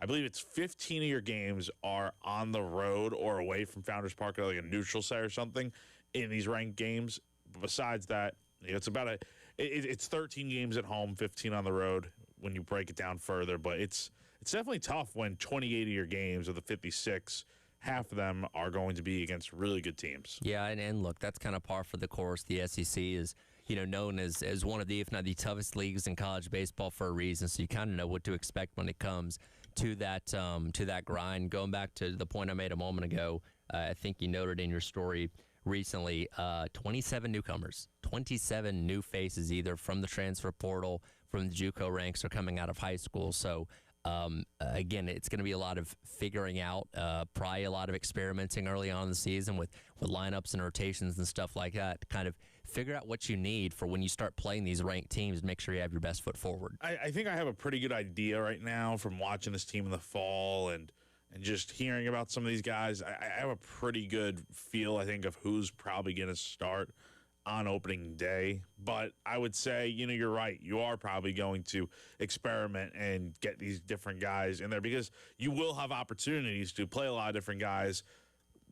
I believe it's 15 of your games are on the road or away from Founders Park, like a neutral site or something, in these ranked games. But besides that, it's about it's 13 games at home, 15 on the road when you break it down further. But it's definitely tough when 28 of your games of the 56, half of them are going to be against really good teams. Yeah, and look, that's kind of par for the course. The SEC is known as one of the, if not the toughest leagues in college baseball for a reason. So you kind of know what to expect when it comes to that grind. Going back to the point I made a moment ago, I think you noted in your story recently, 27 newcomers, 27 new faces, either from the transfer portal, from the JUCO ranks, or coming out of high school. So again, it's going to be a lot of figuring out, probably a lot of experimenting early on in the season with lineups and rotations and stuff like that to kind of figure out what you need for when you start playing these ranked teams and make sure you have your best foot forward. I think I have a pretty good idea right now from watching this team in the fall and just hearing about some of these guys. I have a pretty good feel, I think, of who's probably going to start on opening day. But I would say, you're right. You are probably going to experiment and get these different guys in there because you will have opportunities to play a lot of different guys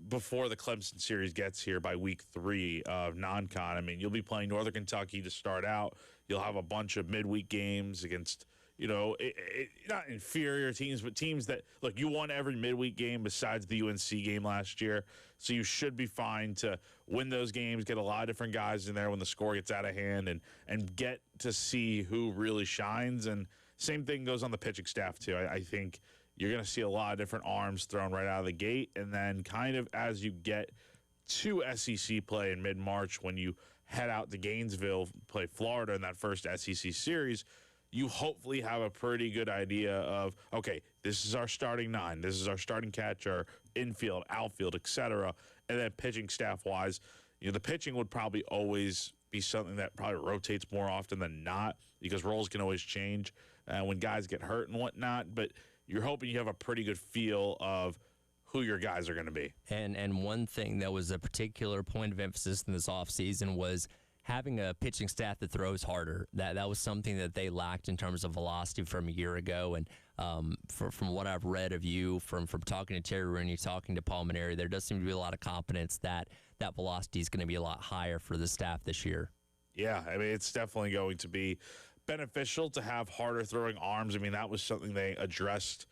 before the Clemson series gets here by week 3 of non-con. I mean, you'll be playing Northern Kentucky to start out. You'll have a bunch of midweek games against, not inferior teams, but teams that, look, you won every midweek game besides the UNC game last year. So you should be fine to win those games, get a lot of different guys in there when the score gets out of hand and get to see who really shines. And same thing goes on the pitching staff, too. I think you're going to see a lot of different arms thrown right out of the gate. And then kind of as you get to SEC play in mid-March, when you head out to Gainesville, play Florida in that first SEC series, you hopefully have a pretty good idea of, okay, this is our starting 9, this is our starting catcher, infield, outfield, etc. And then pitching staff-wise, the pitching would probably always be something that probably rotates more often than not because roles can always change when guys get hurt and whatnot. But you're hoping you have a pretty good feel of who your guys are going to be. And one thing that was a particular point of emphasis in this offseason was having a pitching staff that throws harder. That was something that they lacked in terms of velocity from a year ago. And From what I've read of you, from talking to Terry Rooney, talking to Paul Maneri, there does seem to be a lot of confidence that that velocity is going to be a lot higher for the staff this year. Yeah, I mean, it's definitely going to be beneficial to have harder throwing arms. I mean, that was something they addressed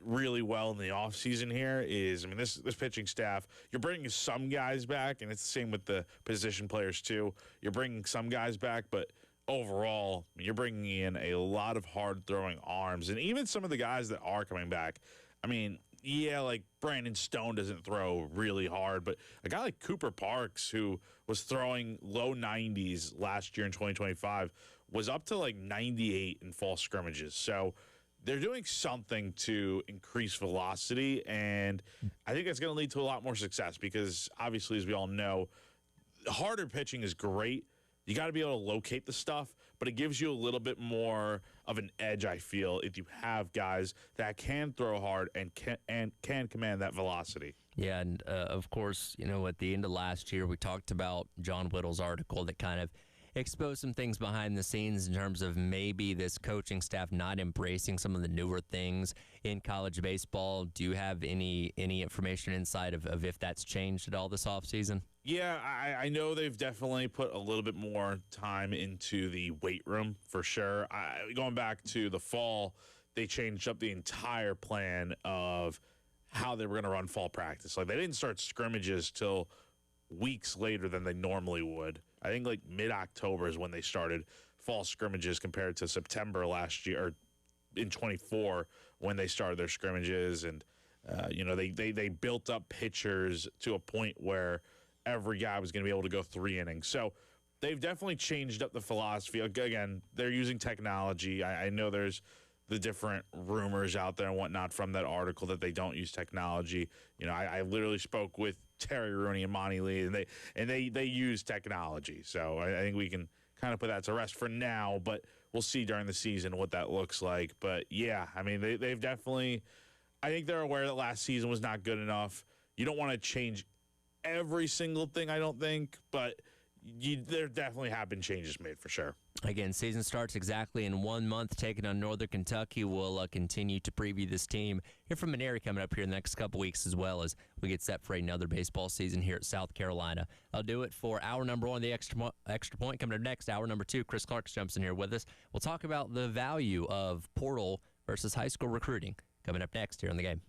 really well in the offseason here is, I mean, this pitching staff, you're bringing some guys back, and it's the same with the position players too. You're bringing some guys back, but overall, you're bringing in a lot of hard-throwing arms. And even some of the guys that are coming back, I mean, yeah, like Brandon Stone doesn't throw really hard, but a guy like Cooper Parks, who was throwing low 90s last year in 2025, was up to like 98 in fall scrimmages. So they're doing something to increase velocity, and I think that's going to lead to a lot more success because, obviously, as we all know, harder pitching is great. You got to be able to locate the stuff, but it gives you a little bit more of an edge, I feel, if you have guys that can throw hard and can command that velocity. Yeah, and of course, you know, at the end of last year, we talked about John Whittle's article that kind of exposed some things behind the scenes in terms of maybe this coaching staff not embracing some of the newer things in college baseball. Do you have any information inside of if that's changed at all this offseason? Yeah, I know they've definitely put a little bit more time into the weight room for sure. Going back to the fall, they changed up the entire plan of how they were going to run fall practice. Like, they didn't start scrimmages till weeks later than they normally would. I think like mid-October is when they started fall scrimmages compared to September last year, or in 24 when they started their scrimmages. And, you know, they built up pitchers to a point where every guy was going to be able to go 3 innings. So they've definitely changed up the philosophy. Again, they're using technology. I know there's the different rumors out there and whatnot from that article that they don't use technology. You know, I literally spoke with Terry Rooney and Monty Lee, and they use technology. So I think we can kind of put that to rest for now, but we'll see during the season what that looks like. But yeah, I mean, they've definitely, I think they're aware that last season was not good enough. You don't want to change every single thing, I don't think, but there definitely have been changes made for sure. Again, season starts exactly in 1 month, taking on Northern Kentucky. We'll continue to preview this team. Hear from Maneri coming up here in the next couple weeks, as well as we get set for another baseball season here at South Carolina. I'll do it for hour number 1, the extra point. Coming up next, hour number 2, Chris Clark jumps in here with us. We'll talk about the value of portal versus high school recruiting. Coming up next here on The Game.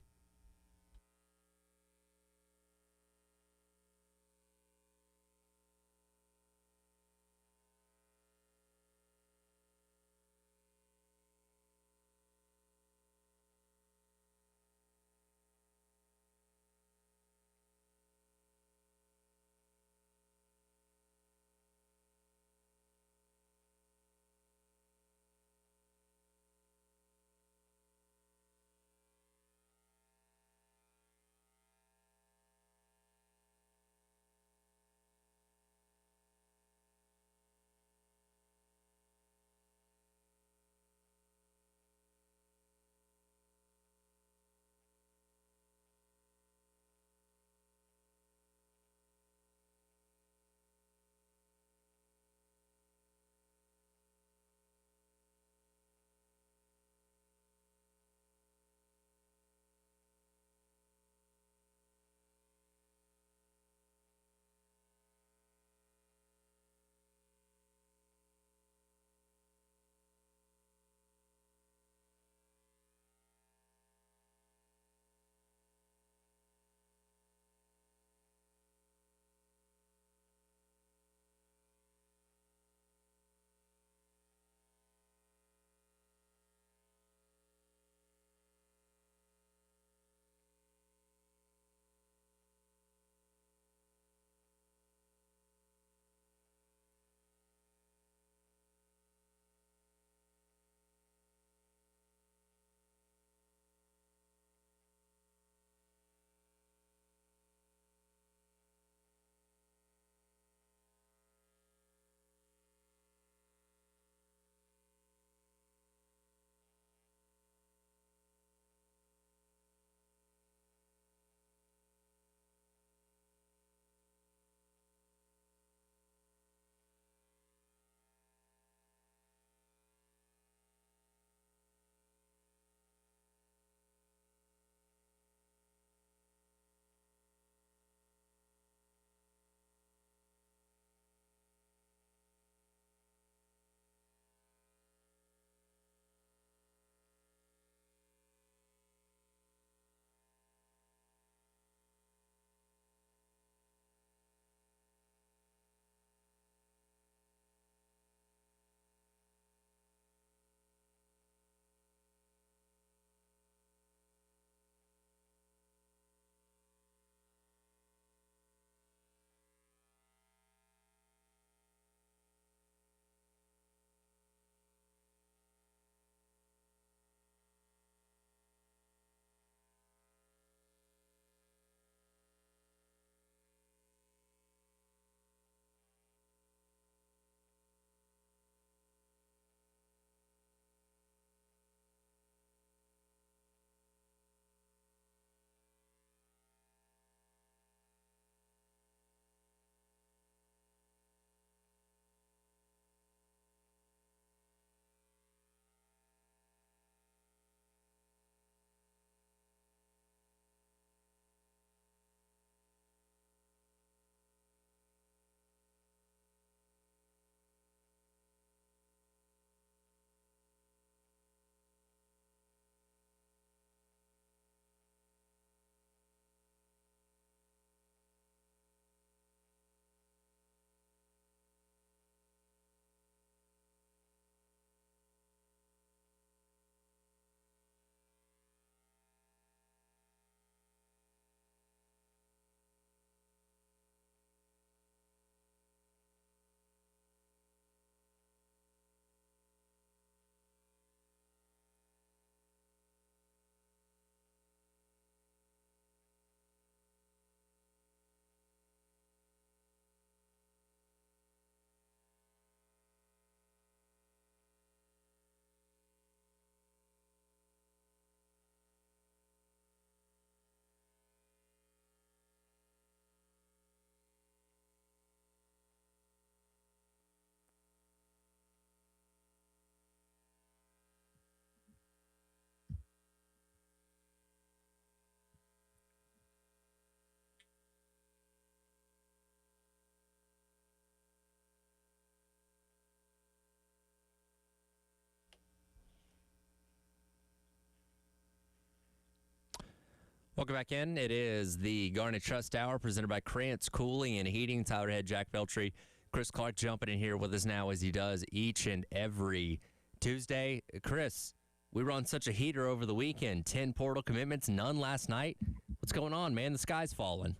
Welcome back in. It is the Garnet Trust Hour presented by Krantz Cooling and Heating. Tyler Head, Jack Veltri, Chris Clark jumping in here with us now as he does each and every Tuesday. Chris, we were on such a heater over the weekend. 10 portal commitments, none last night. What's going on, man? The sky's falling.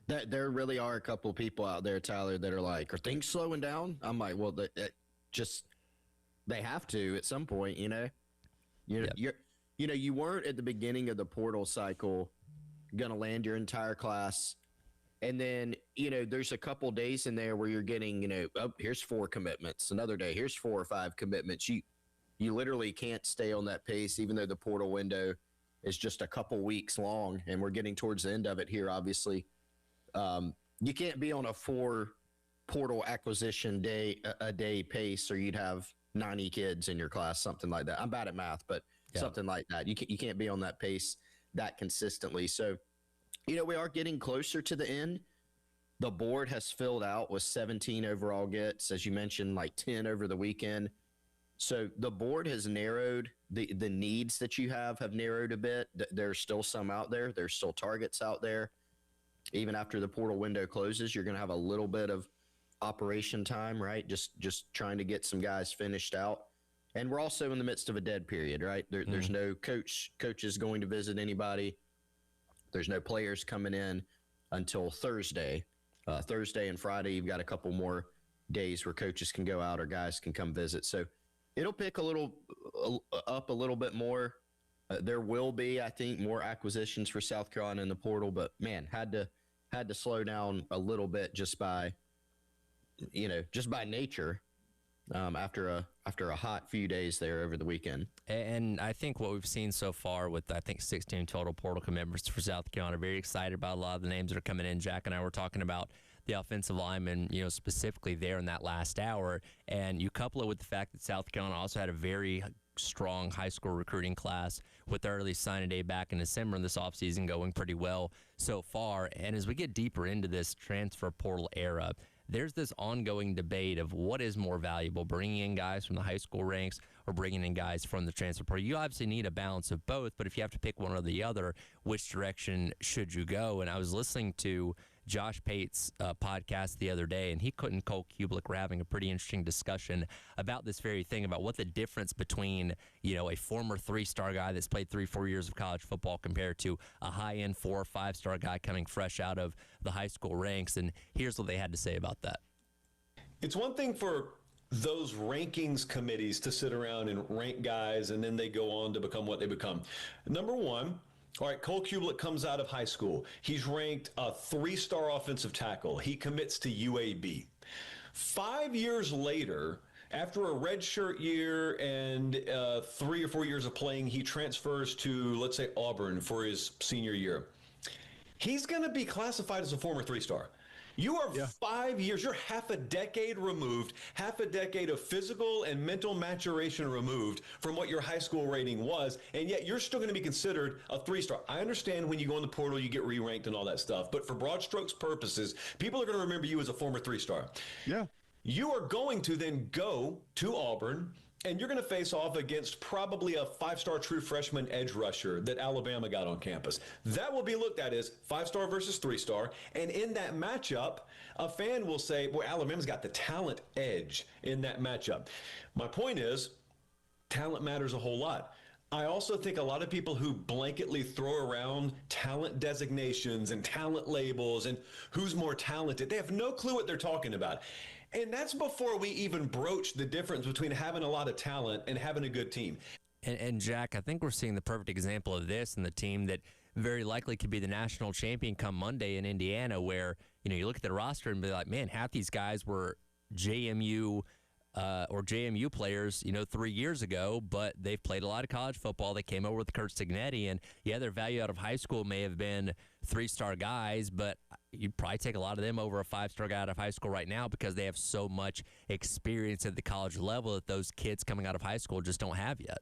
There really are a couple of people out there, Tyler, that are like, are things slowing down? I'm like, well, they have to at some point, you know? You weren't at the beginning of the portal cycle going to land your entire class. And then, there's a couple days in there where you're getting, oh, here's 4 commitments. Another day, here's 4 or 5 commitments. You literally can't stay on that pace, even though the portal window is just a couple weeks long. And we're getting towards the end of it here, obviously. You can't be on a 4 portal acquisition a day pace, or you'd have 90 kids in your class, something like that. I'm bad at math, but something like that. You can't be on that pace that consistently. So, we are getting closer to the end. The board has filled out with 17 overall gets, as you mentioned, like 10 over the weekend. So the board has narrowed, the needs that you have narrowed a bit. There's still some out there. There's still targets out there. Even after the portal window closes, you're going to have a little bit of operation time, right? Just trying to get some guys finished out. And we're also in the midst of a dead period, right? There's no coaches going to visit anybody. There's no players coming in until Thursday. Thursday and Friday, you've got a couple more days where coaches can go out or guys can come visit. So it'll pick up a little bit more. There will be, I think, more acquisitions for South Carolina in the portal, but man, had to slow down a little bit just by nature. After a hot few days there over the weekend. And I think what we've seen so far with, 16 total portal commitments for South Carolina, very excited about a lot of the names that are coming in. Jack and I were talking about the offensive linemen, specifically there in that last hour. And you couple it with the fact that South Carolina also had a very strong high school recruiting class with the early signing day back in December, and this offseason going pretty well so far. And as we get deeper into this transfer portal era, there's this ongoing debate of what is more valuable, bringing in guys from the high school ranks or bringing in guys from the transfer portal. You obviously need a balance of both, but if you have to pick one or the other, which direction should you go? And I was listening to Josh Pate's podcast the other day, and he and Cole Kublik were having a pretty interesting discussion about this very thing, about what the difference between, a former 3-star guy that's played 3-4 years of college football compared to a high-end 4 or 5-star guy coming fresh out of the high school ranks. And here's what they had to say about that. It's one thing for those rankings committees to sit around and rank guys, and then they go on to become what they become. Number one, all right, Cole Kublik comes out of high school. He's ranked a 3-star offensive tackle. He commits to UAB. 5 years later, after a redshirt year and 3 or 4 years of playing, he transfers to, let's say, Auburn for his senior year. He's going to be classified as a former 3-star. You are 5 years, you're half a decade removed, half a decade of physical and mental maturation removed from what your high school rating was, and yet you're still going to be considered a 3-star. I understand when you go in the portal, you get re-ranked and all that stuff, but for broad strokes purposes, people are going to remember you as a former 3-star. Yeah. You are going to then go to Auburn, and you're going to face off against probably a 5-star true freshman edge rusher that Alabama got on campus. That will be looked at as 5-star versus 3-star. And in that matchup, a fan will say, boy, Alabama's got the talent edge in that matchup. My point is, talent matters a whole lot. I also think a lot of people who blanketly throw around talent designations and talent labels and who's more talented, they have no clue what they're talking about. And that's before we even broach the difference between having a lot of talent and having a good team. And Jack, I think we're seeing the perfect example of this in the team that very likely could be the national champion come Monday in Indiana, where, you look at the roster and be like, man, half these guys were JMU players, 3 years ago, but they've played a lot of college football. They came over with Kurt Cignetti, and their value out of high school may have been 3-star guys, but you'd probably take a lot of them over a 5-star guy out of high school right now because they have so much experience at the college level that those kids coming out of high school just don't have yet.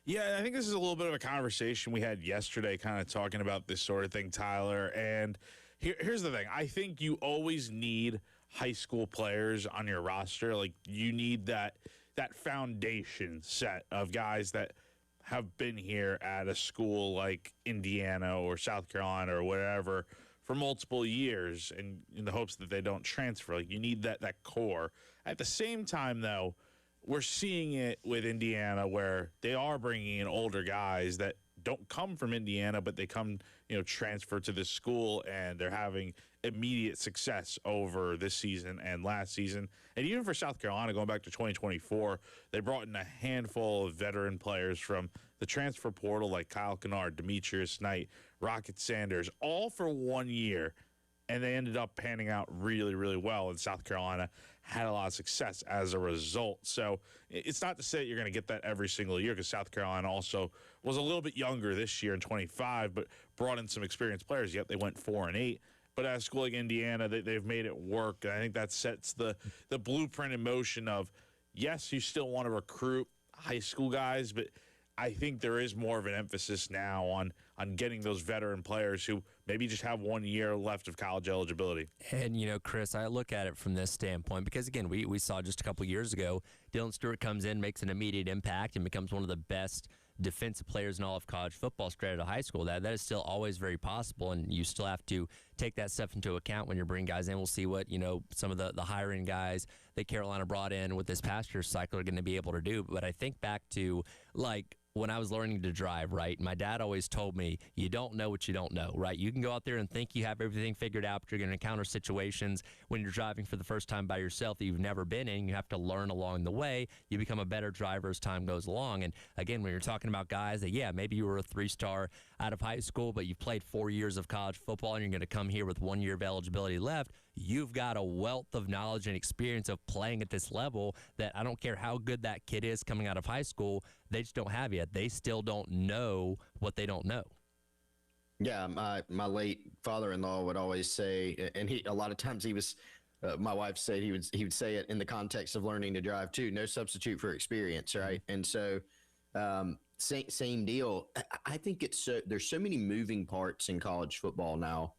Yeah, I think this is a little bit of a conversation we had yesterday, kind of talking about this sort of thing, Tyler. And here's the thing. I think you always need high school players on your roster. Like, you need that foundation set of guys that have been here at a school like Indiana or South Carolina or whatever for multiple years, and in the hopes that they don't transfer. Like, you need that core. At the same time, though, we're seeing it with Indiana where they are bringing in older guys that don't come from Indiana, but they come, transfer to this school, and they're having immediate success over this season and last season. And even for South Carolina, going back to 2024, they brought in a handful of veteran players from the transfer portal, like Kyle Kennard, Demetrius Knight, Rocket Sanders, all for 1 year. And they ended up panning out really, really well. And South Carolina had a lot of success as a result. So it's not to say that you're going to get that every single year, because South Carolina also was a little bit younger this year in 25, but brought in some experienced players. Yet they went 4-8. But at a school like Indiana, they've made it work. And I think that sets the blueprint in motion of, yes, you still want to recruit high school guys, but I think there is more of an emphasis now on getting those veteran players who maybe just have 1 year left of college eligibility. And, Chris, I look at it from this standpoint because, again, we saw just a couple years ago, Dylan Stewart comes in, makes an immediate impact, and becomes one of the best defensive players in all of college football straight out of high school. That is still always very possible, and you still have to take that stuff into account when you're bringing guys in. We'll see what, some of the hiring guys that Carolina brought in with this past year's cycle are going to be able to do. But I think back to, when I was learning to drive, right, my dad always told me, you don't know what you don't know, right? You can go out there and think you have everything figured out, but you're going to encounter situations when you're driving for the first time by yourself that you've never been in. You have to learn along the way. You become a better driver as time goes along. And again, when you're talking about guys that, maybe you were a 3-star out of high school, but you've played 4 years of college football and you're going to come here with 1 year of eligibility left, you've got a wealth of knowledge and experience of playing at this level that I don't care how good that kid is coming out of high school, they just don't have yet. They still don't know what they don't know. Yeah, my late father-in-law would always say, and a lot of times he was, my wife said he would say it in the context of learning to drive too. No substitute for experience, right? And so, same deal. I think there's so many moving parts in college football now.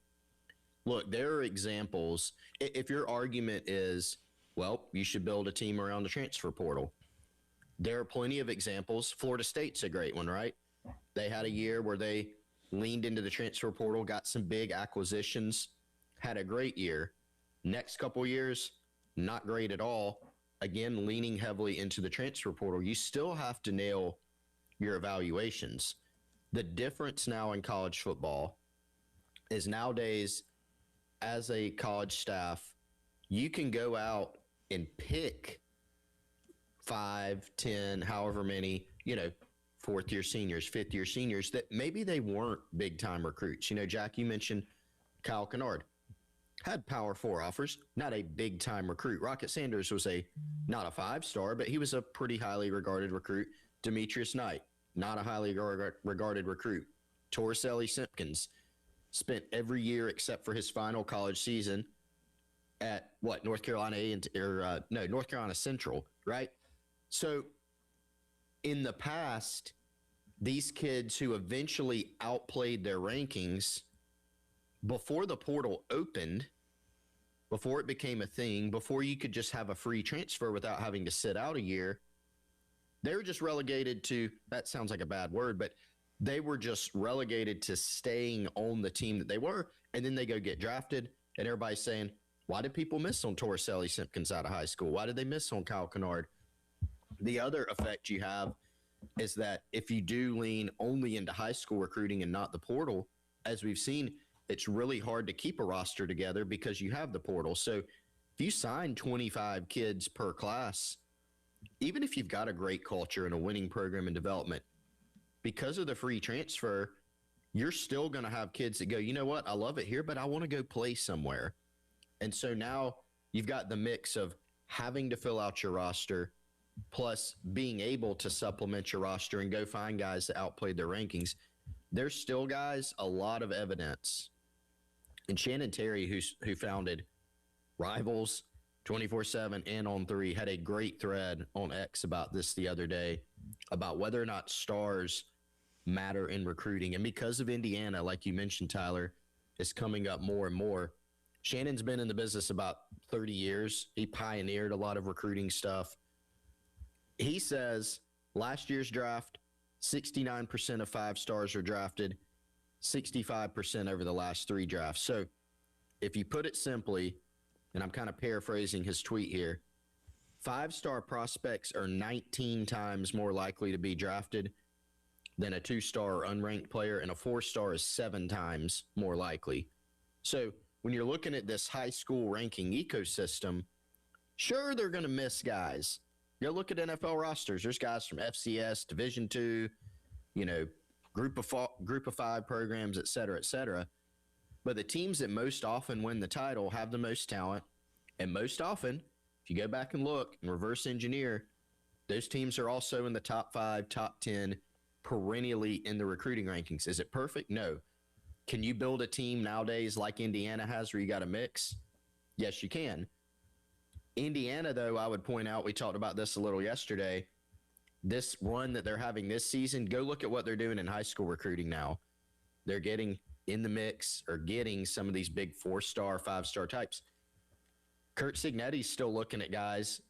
Look, there are examples. If your argument is, well, you should build a team around the transfer portal, there are plenty of examples. Florida State's a great one, right? They had a year where they leaned into the transfer portal, got some big acquisitions, had a great year. Next couple years, not great at all. Again, leaning heavily into the transfer portal. You still have to nail your evaluations. The difference now in college football is nowadays, as a college staff, you can go out and pick 5, 10, however many, fourth-year seniors, fifth-year seniors that maybe they weren't big-time recruits. Jack, you mentioned Kyle Kennard. Had Power 4 offers, not a big-time recruit. Rocket Sanders was not a 5-star, but he was a pretty highly regarded recruit. Demetrius Knight, not a highly regarded recruit. Torricelli Simpkins spent every year except for his final college season at North Carolina North Carolina Central, right? So in the past, these kids who eventually outplayed their rankings before the portal opened, before it became a thing, before you could just have a free transfer without having to sit out a year, they were just relegated to, that sounds like a bad word, but they were just relegated to staying on the team that they were, and then they go get drafted, and everybody's saying, why did people miss on Torricelli Simpkins out of high school? Why did they miss on Kyle Kennard? The other effect you have is that if you do lean only into high school recruiting and not the portal, as we've seen, it's really hard to keep a roster together because you have the portal. So if you sign 25 kids per class, even if you've got a great culture and a winning program and development, because of the free transfer, you're still going to have kids that go, you know what, I love it here, but I want to go play somewhere. And so now you've got the mix of having to fill out your roster plus being able to supplement your roster and go find guys that outplayed their rankings. There's still, guys, a lot of evidence. And Shannon Terry, who founded Rivals 24/7 and On3, had a great thread on X about this the other day, about whether or not stars matter in recruiting. And because of Indiana, like you mentioned, Tyler, is coming up more and more. Shannon's been in the business about 30 years. He pioneered a lot of recruiting stuff. He says last year's draft, 69% of 5-stars are drafted, 65% over the last 3 drafts. So if you put it simply, and I'm kind of paraphrasing his tweet here, 5-star prospects are 19 times more likely to be drafted than a 2-star or unranked player, and a 4-star is 7 times more likely. So when you're looking at this high school ranking ecosystem, sure, they're going to miss guys. Go look at NFL rosters. There's guys from FCS, Division II, group of 5 programs, et cetera, et cetera. But the teams that most often win the title have the most talent. And most often, if you go back and look and reverse engineer, those teams are also in the top 5, top 10, perennially in the recruiting rankings. Is it perfect? No. Can you build a team nowadays like Indiana has where you got a mix? Yes, you can. Indiana, though, I would point out, we talked about this a little yesterday, this run that they're having this season, go look at what they're doing in high school recruiting now. They're getting in the mix or getting some of these big 4-star, 5-star types. Kurt Cignetti's still looking at guys,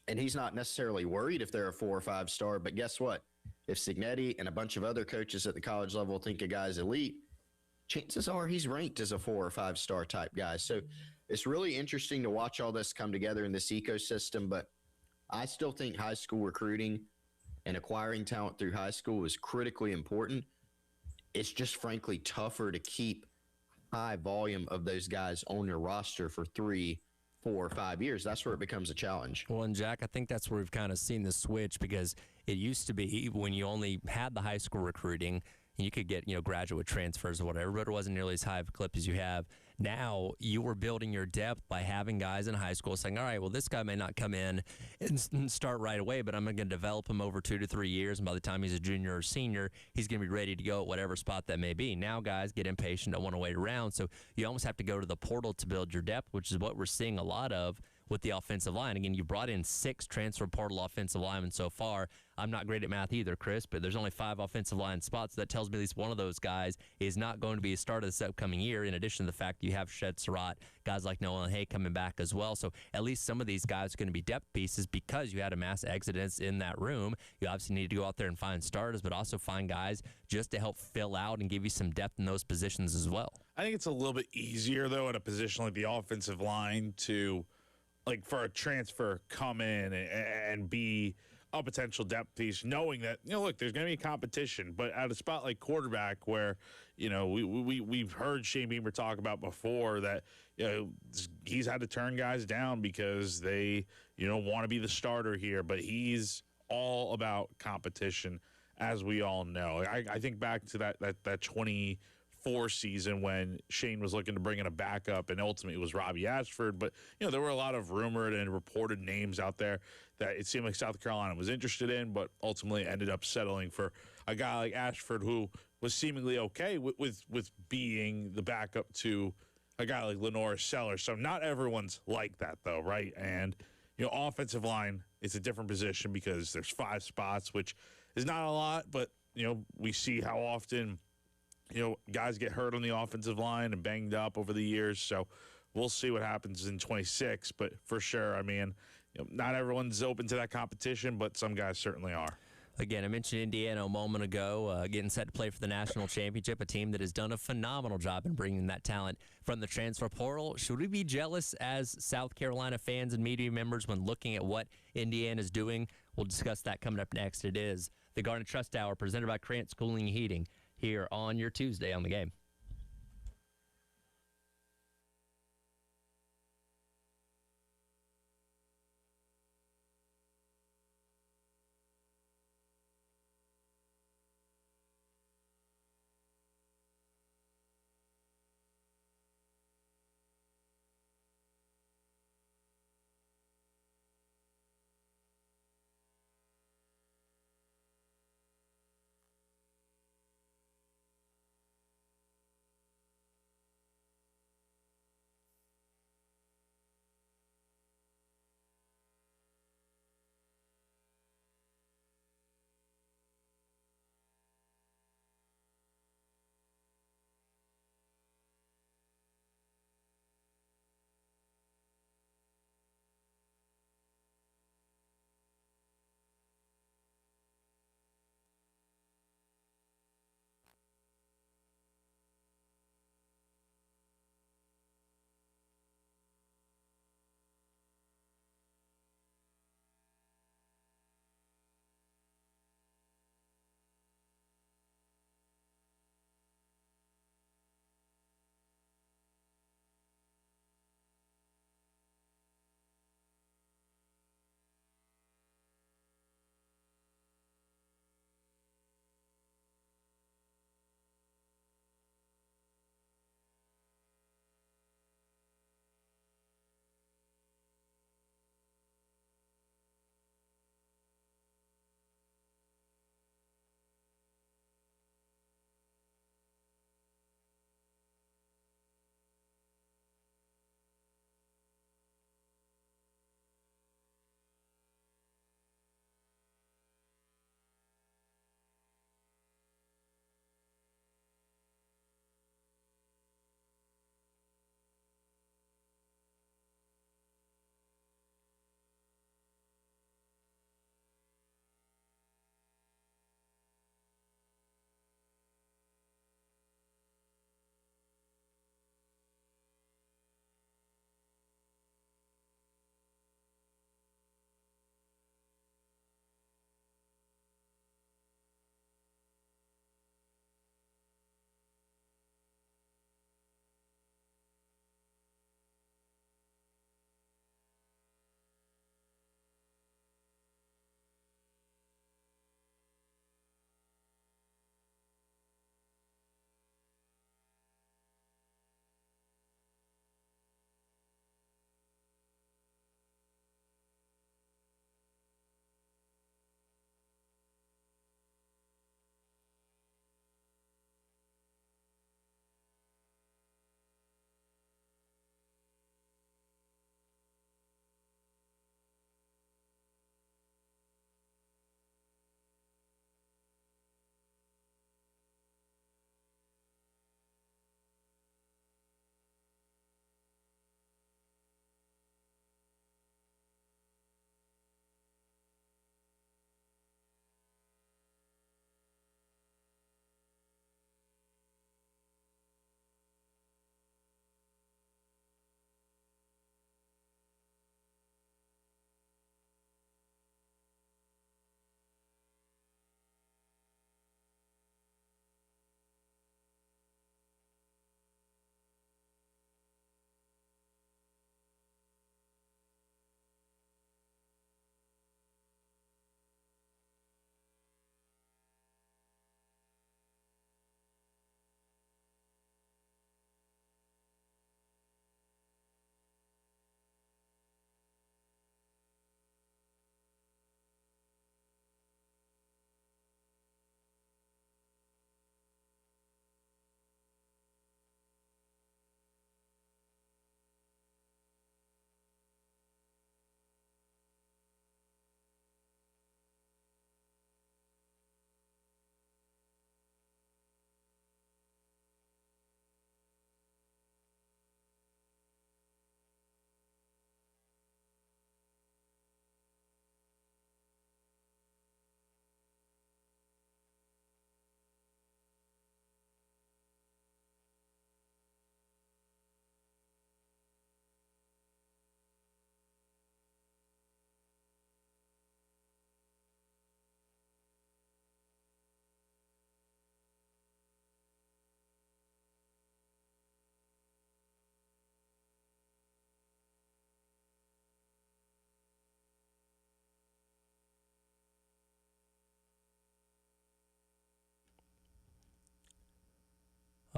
and he's not necessarily worried if they're a 4 or 5-star, but guess what? If Cignetti and a bunch of other coaches at the college level think a guy's elite, chances are he's ranked as a 4 or 5-star type guy. So it's really interesting to watch all this come together in this ecosystem, but I still think high school recruiting and acquiring talent through high school is critically important. It's just frankly tougher to keep high volume of those guys on your roster for 3, 4, or 5 years. That's where it becomes a challenge. Well, and Jack, I think that's where we've kind of seen the switch, because it used to be when you only had the high school recruiting, and you could get, graduate transfers or whatever, but it wasn't nearly as high of a clip as you have. Now you were building your depth by having guys in high school saying, all right, well, this guy may not come in and start right away, but I'm going to develop him over 2 to 3 years. And by the time he's a junior or senior, he's going to be ready to go at whatever spot that may be. Now guys get impatient, don't want to wait around. So you almost have to go to the portal to build your depth, which is what we're seeing a lot of with the offensive line. Again, you brought in 6 transfer portal offensive linemen so far. I'm not great at math either, Chris, but there's only 5 offensive line spots. That tells me at least one of those guys is not going to be a starter this upcoming year, in addition to the fact you have Shed Surratt, guys like Nolan Hay coming back as well. So at least some of these guys are going to be depth pieces because you had a mass exodus in that room. You obviously need to go out there and find starters, but also find guys just to help fill out and give you some depth in those positions as well. I think it's a little bit easier, though, at a position like the offensive line to, like, for a transfer, come in and be a potential depth piece, knowing that, look, there's going to be competition. But at a spot like quarterback where, we've heard Shane Beamer talk about before that, he's had to turn guys down because they, want to be the starter here. But he's all about competition, as we all know. I think back to that 24 season when Shane was looking to bring in a backup, and ultimately it was Robbie Ashford. But, there were a lot of rumored and reported names out there that it seemed like South Carolina was interested in, but ultimately ended up settling for a guy like Ashford, who was seemingly okay with being the backup to a guy like Lenore Sellers. So not everyone's like that, though, right? And, offensive line is a different position because there's 5 spots, which is not a lot, but, we see how often guys get hurt on the offensive line and banged up over the years. So we'll see what happens in 26. But for sure, I mean, not everyone's open to that competition, but some guys certainly are. Again, I mentioned Indiana a moment ago, getting set to play for the national championship, a team that has done a phenomenal job in bringing that talent from the transfer portal. Should we be jealous as South Carolina fans and media members when looking at what Indiana's doing? We'll discuss that coming up next. It is the Garnet Trust Hour presented by Krantz Cooling and Heating here on your Tuesday on the Game.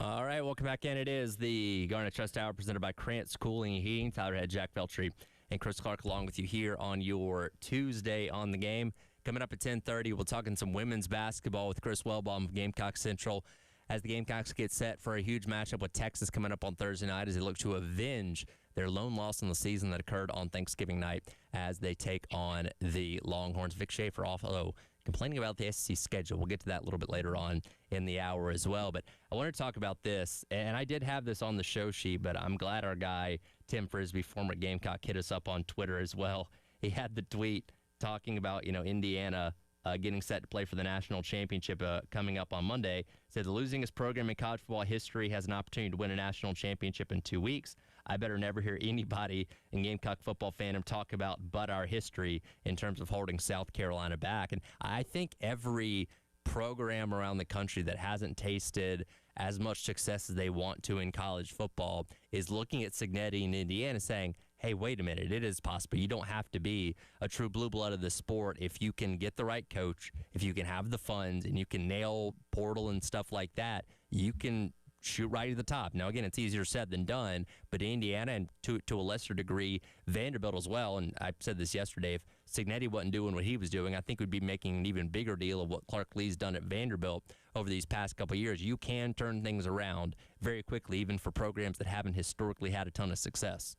All right, welcome back in. It is the Garnet Trust Hour presented by Krantz Cooling and Heating. Tyler Head, Jack Feltry, and Chris Clark along with you here on your Tuesday on the Game. Coming up at 10:30, we'll talking some women's basketball with Chris Wellbaum of Gamecock Central as the Gamecocks get set for a huge matchup with Texas coming up on Thursday night as they look to avenge their lone loss in the season that occurred on Thanksgiving night as they take on the Longhorns. Vic Schaefer also complaining about the SEC schedule. We'll get to that a little bit later on in the hour as well. But I want to talk about this, and I did have this on the show sheet, but I'm glad our guy, Tim Frisbee, former Gamecock, hit us up on Twitter as well. He had the tweet talking about, Indiana getting set to play for the national championship coming up on Monday. Said the losingest program in college football history has an opportunity to win a national championship in 2 weeks. I better never hear anybody in Gamecock football fandom talk about but our history in terms of holding South Carolina back. And I think every program around the country that hasn't tasted as much success as they want to in college football is looking at Cignetti and Indiana saying, hey, wait a minute, it is possible. You don't have to be a true blue blood of the sport if you can get the right coach, if you can have the funds, and you can nail portal and stuff like that, you can shoot right to the top. Now, again, it's easier said than done, but Indiana and to a lesser degree, Vanderbilt as well, and I said this yesterday, if Cignetti wasn't doing what he was doing, I think we'd be making an even bigger deal of what Clark Lee's done at Vanderbilt over these past couple of years. You can turn things around very quickly, even for programs that haven't historically had a ton of success.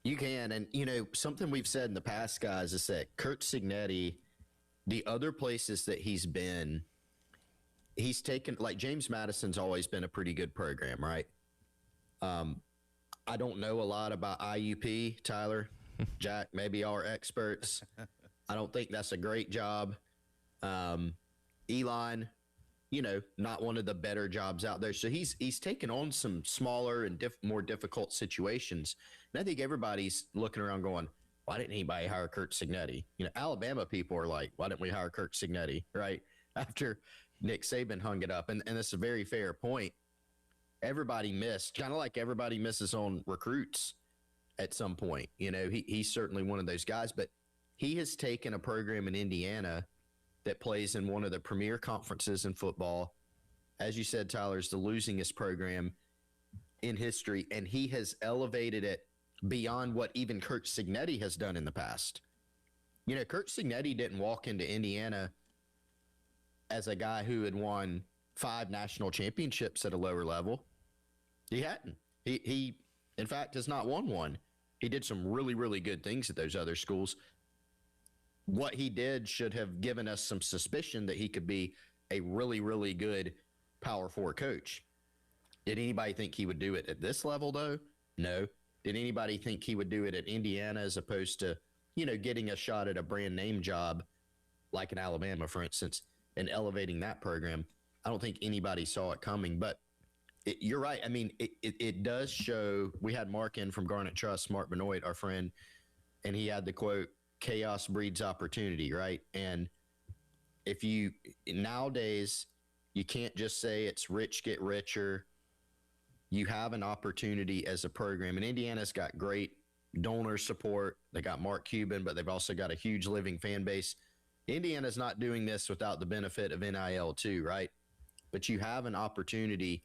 You can, and something we've said in the past, guys, is that Curt Cignetti, the other places that he's been, he's taken, like James Madison's always been a pretty good program, right? I don't know a lot about IUP, Tyler, Jack, maybe our experts. I don't think that's a great job. Elon, not one of the better jobs out there. So he's taken on some smaller and more difficult situations. And I think everybody's looking around going, why didn't anybody hire Curt Cignetti? Alabama people are like, why didn't we hire Curt Cignetti, right? After Nick Saban hung it up. And that's a very fair point. Everybody missed, kind of like everybody misses on recruits at some point. He's certainly one of those guys, but he has taken a program in Indiana that plays in one of the premier conferences in football. As you said, Tyler's the losingest program in history, and he has elevated it beyond what even Curt Cignetti has done in the past. Curt Cignetti didn't walk into Indiana as a guy who had won 5 national championships at a lower level. He hadn't. He in fact, has not won one. He did some really, really good things at those other schools. What he did should have given us some suspicion that he could be a really, really good Power 4 coach. Did anybody think he would do it at this level, though? No. Did anybody think he would do it at Indiana as opposed to, getting a shot at a brand name job like in Alabama, for instance, and elevating that program? I don't think anybody saw it coming, but you're right. I mean, it does show. We had Mark in from Garnet Trust, Mark Benoit, our friend, and he had the quote, chaos breeds opportunity, right? And nowadays, you can't just say it's rich get richer. You have an opportunity as a program, and Indiana's got great donor support. They got Mark Cuban, but they've also got a huge living fan base. Indiana's not doing this without the benefit of NIL too, right? But you have an opportunity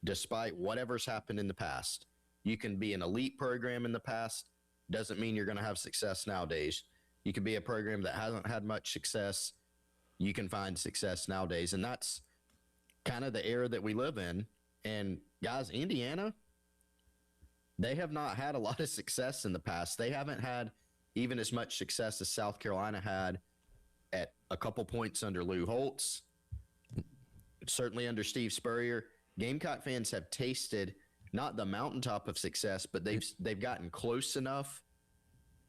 despite whatever's happened in the past. You can be an elite program in the past. Doesn't mean you're going to have success nowadays. You could be a program that hasn't had much success. You can find success nowadays. And that's kind of the era that we live in. And guys, Indiana, they have not had a lot of success in the past. They haven't had even as much success as South Carolina had at a couple points under Lou Holtz, certainly under Steve Spurrier. Gamecock fans have tasted not the mountaintop of success, but they've gotten close enough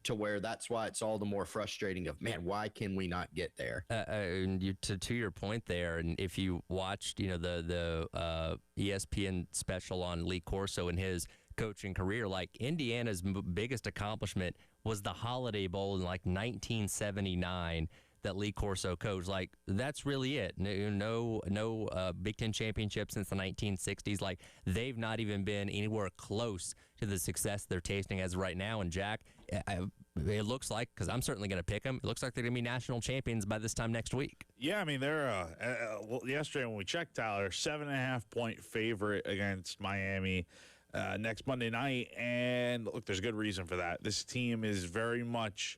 to where that's why it's all the more frustrating of, man, why can we not get there? And to your point there, and if you watched, the ESPN special on Lee Corso and his coaching career, like Indiana's biggest accomplishment was the Holiday Bowl in like 1979. that Lee Corso coached. Like, that's really it. No Big Ten championship since the 1960s. Like, they've not even been anywhere close to the success they're tasting as of right now. And Jack, it looks like, because I'm certainly going to pick them, it looks like they're going to be national champions by this time next week. Yeah, I mean, they're yesterday when we checked, Tyler, 7.5-point favorite against Miami next Monday night. And look, there's good reason for that. This team is very much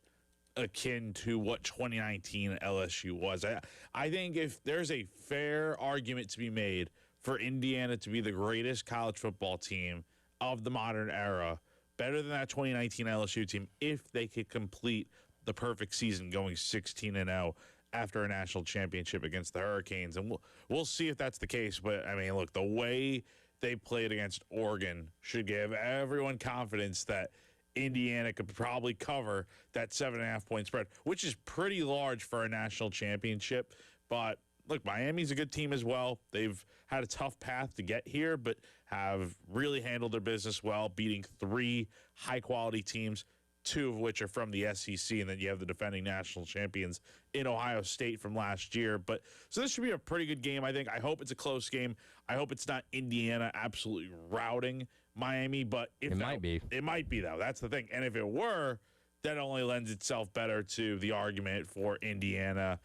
akin to what 2019 LSU was. I think if there's a fair argument to be made for Indiana to be the greatest college football team of the modern era, better than that 2019 LSU team, if they could complete the perfect season going 16-0 after a national championship against the Hurricanes. And we'll see if that's the case. But, I mean, look, the way they played against Oregon should give everyone confidence that Indiana could probably cover that 7.5-point spread, which is pretty large for a national championship. But look, Miami's a good team as well. They've had a tough path to get here, but have really handled their business well, beating 3 high-quality teams, 2 of which are from the SEC, and then you have the defending national champions in Ohio State from last year. But so this should be a pretty good game, I think. I hope it's a close game. I hope it's not Indiana absolutely routing Miami, but if it might be. It might be, though. That's the thing. And if it were, that only lends itself better to the argument for Indiana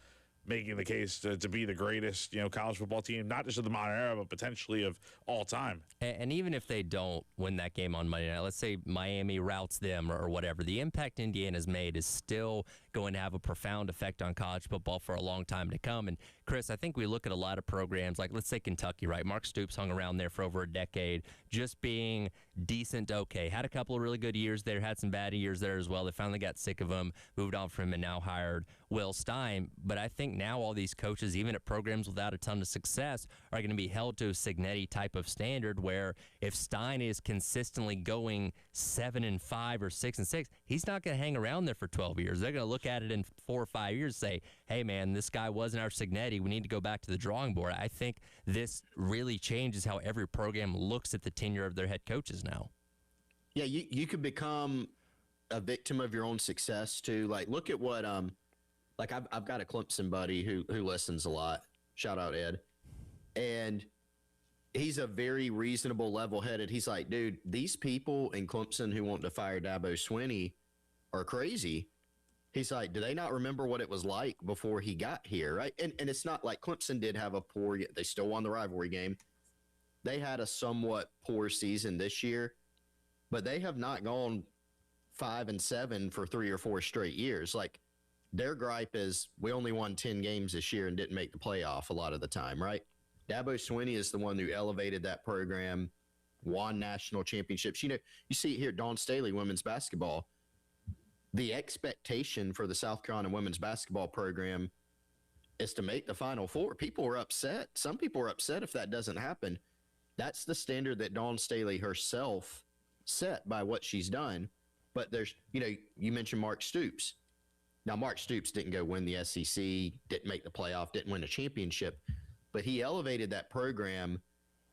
making the case to be the greatest, college football team, not just of the modern era, but potentially of all time. And even if they don't win that game on Monday night, let's say Miami routs them or whatever, the impact Indiana's made is still going to have a profound effect on college football for a long time to come. And Chris, I think we look at a lot of programs like, let's say Kentucky, right? Mark Stoops hung around there for over a decade, just being decent to okay. Had a couple of really good years there, had some bad years there as well. They finally got sick of him, moved on from him, and now hired Will Stein. But I think now all these coaches, even at programs without a ton of success, are going to be held to a Cignetti type of standard where if Stein is consistently going 7-5 or 6-6, he's not going to hang around there for 12 years. They're going to look at it in 4 or 5 years and say, hey, man, this guy wasn't our Cignetti. We need to go back to the drawing board. I think this really changes how every program looks at the tenure of their head coaches now. Yeah, you could become a victim of your own success too. Like, look at what like I've got a Clemson buddy who listens a lot. Shout out Ed, and he's a very reasonable, level-headed. He's like, dude, these people in Clemson who want to fire Dabo Swinney are crazy. He's like, do they not remember what it was like before he got here, right? And it's not like Clemson did have a poor. They still won the rivalry game. They had a somewhat poor season this year, but they have not gone 5-7 for 3 or 4 straight years. Like, their gripe is we only won 10 games this year and didn't make the playoff a lot of the time, right? Dabo Swinney is the one who elevated that program, won national championships. You see it here, Dawn Staley, women's basketball. The expectation for the South Carolina women's basketball program is to make the Final Four. People are upset. Some people are upset if that doesn't happen. That's the standard that Dawn Staley herself set by what she's done. But there's, you mentioned Mark Stoops. Now, Mark Stoops didn't go win the SEC, didn't make the playoff, didn't win a championship, but he elevated that program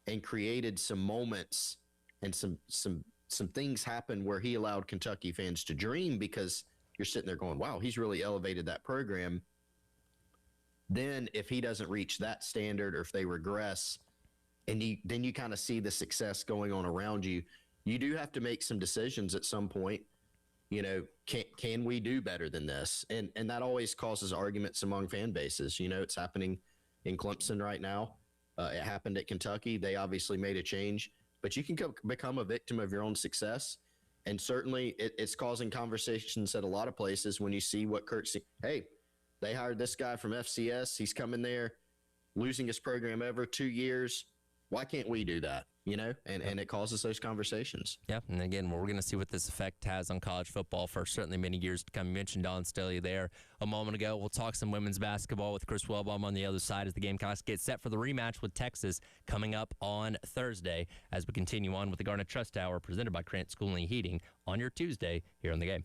and created some moments and some things happened where he allowed Kentucky fans to dream, because you're sitting there going, wow, he's really elevated that program. Then if he doesn't reach that standard, or if they regress, and then you kind of see the success going on around you, you do have to make some decisions at some point. Can we do better than this? And that always causes arguments among fan bases. It's happening in Clemson right now. It happened at Kentucky. They obviously made a change, but you can become a victim of your own success. And certainly it's causing conversations at a lot of places when you see what hey, they hired this guy from FCS. He's coming there, losing his program ever 2 years. Why can't we do that? And it causes those conversations. Yeah, and again, we're going to see what this effect has on college football for certainly many years to come. You mentioned Dawn Staley there a moment ago. We'll talk some women's basketball with Chris Wellbaum on the other side as the Gamecocks get set for the rematch with Texas coming up on Thursday as we continue on with the Garnet Trust Hour presented by Krant Schooling and Heating on your Tuesday here on The Game.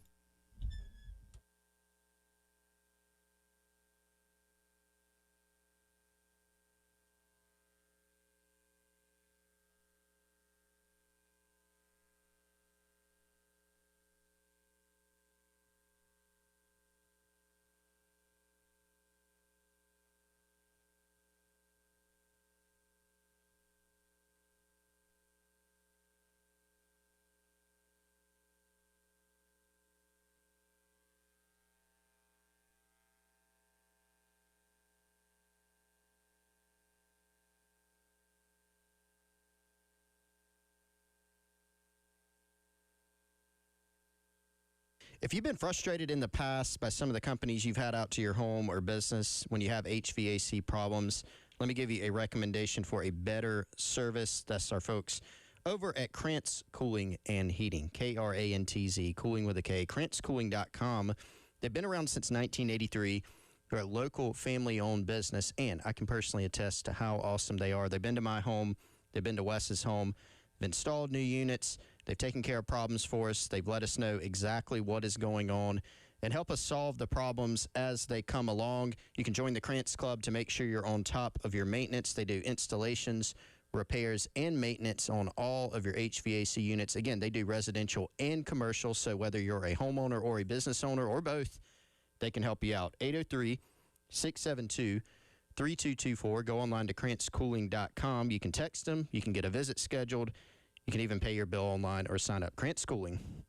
If you've been frustrated in the past by some of the companies you've had out to your home or business when you have HVAC problems, let me give you a recommendation for a better service. That's our folks over at Krantz Cooling and Heating, Krantz, cooling with a K, KrantzCooling.com. They've been around since 1983. They're a local family-owned business, and I can personally attest to how awesome they are. They've been to my home. They've been to Wes's home. They've installed new units. They've taken care of problems for us. They've let us know exactly what is going on and help us solve the problems as they come along. You can join the Krantz Club to make sure you're on top of your maintenance. They do installations, repairs, and maintenance on all of your HVAC units. Again, they do residential and commercial, so whether you're a homeowner or a business owner or both, they can help you out. 803-672-3224. Go online to KrantzCooling.com. You can text them. You can get a visit scheduled. You can even pay your bill online or sign up. Krantz Cooling.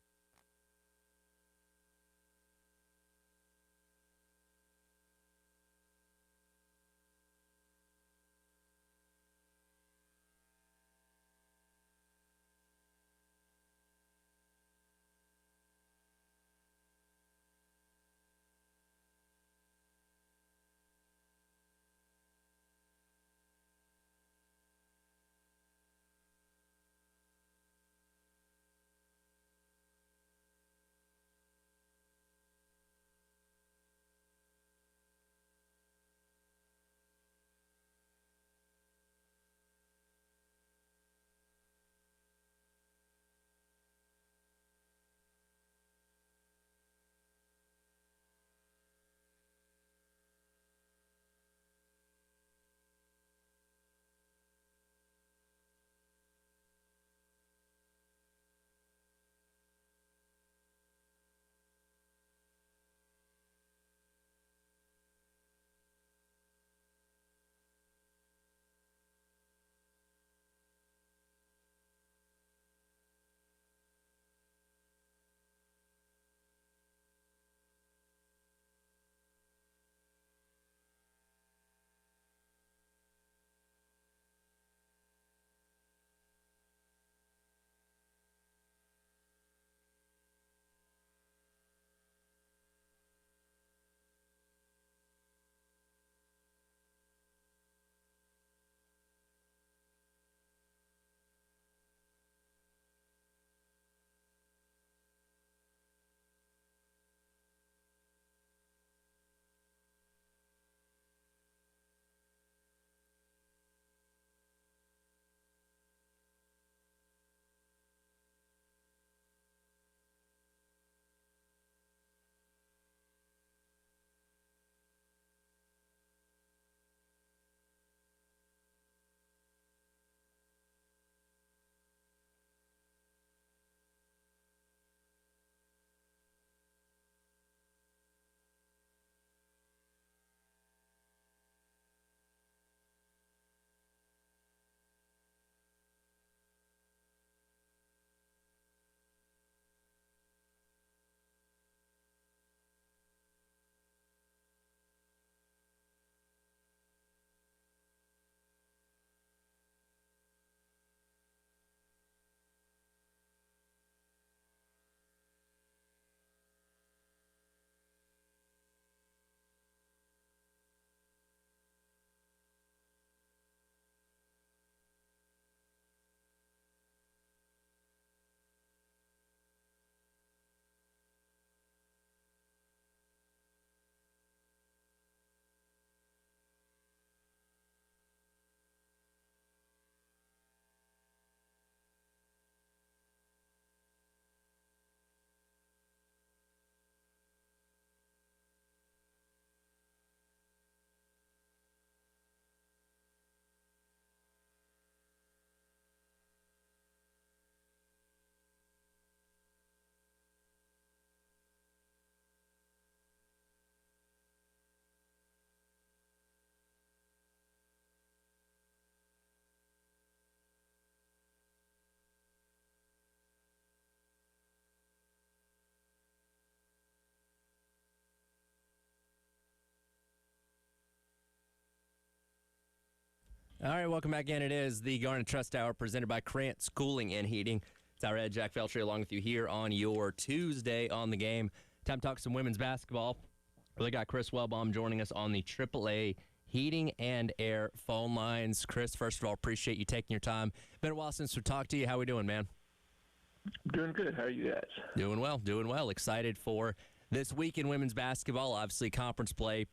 All right, welcome back in. It is the Garnet Trust Hour presented by Krantz Cooling and Heating. It's Tyler Ed, Jack Feltry along with you here on your Tuesday on the Game. Time to talk some women's basketball. We got Chris Wellbaum joining us on the AAA Heating and Air phone lines. Chris, first of all, appreciate you taking your time. Been a while since we talked to you. How we doing, man? Doing good. How are you guys? Doing well. Excited for this week in women's basketball. Obviously, conference play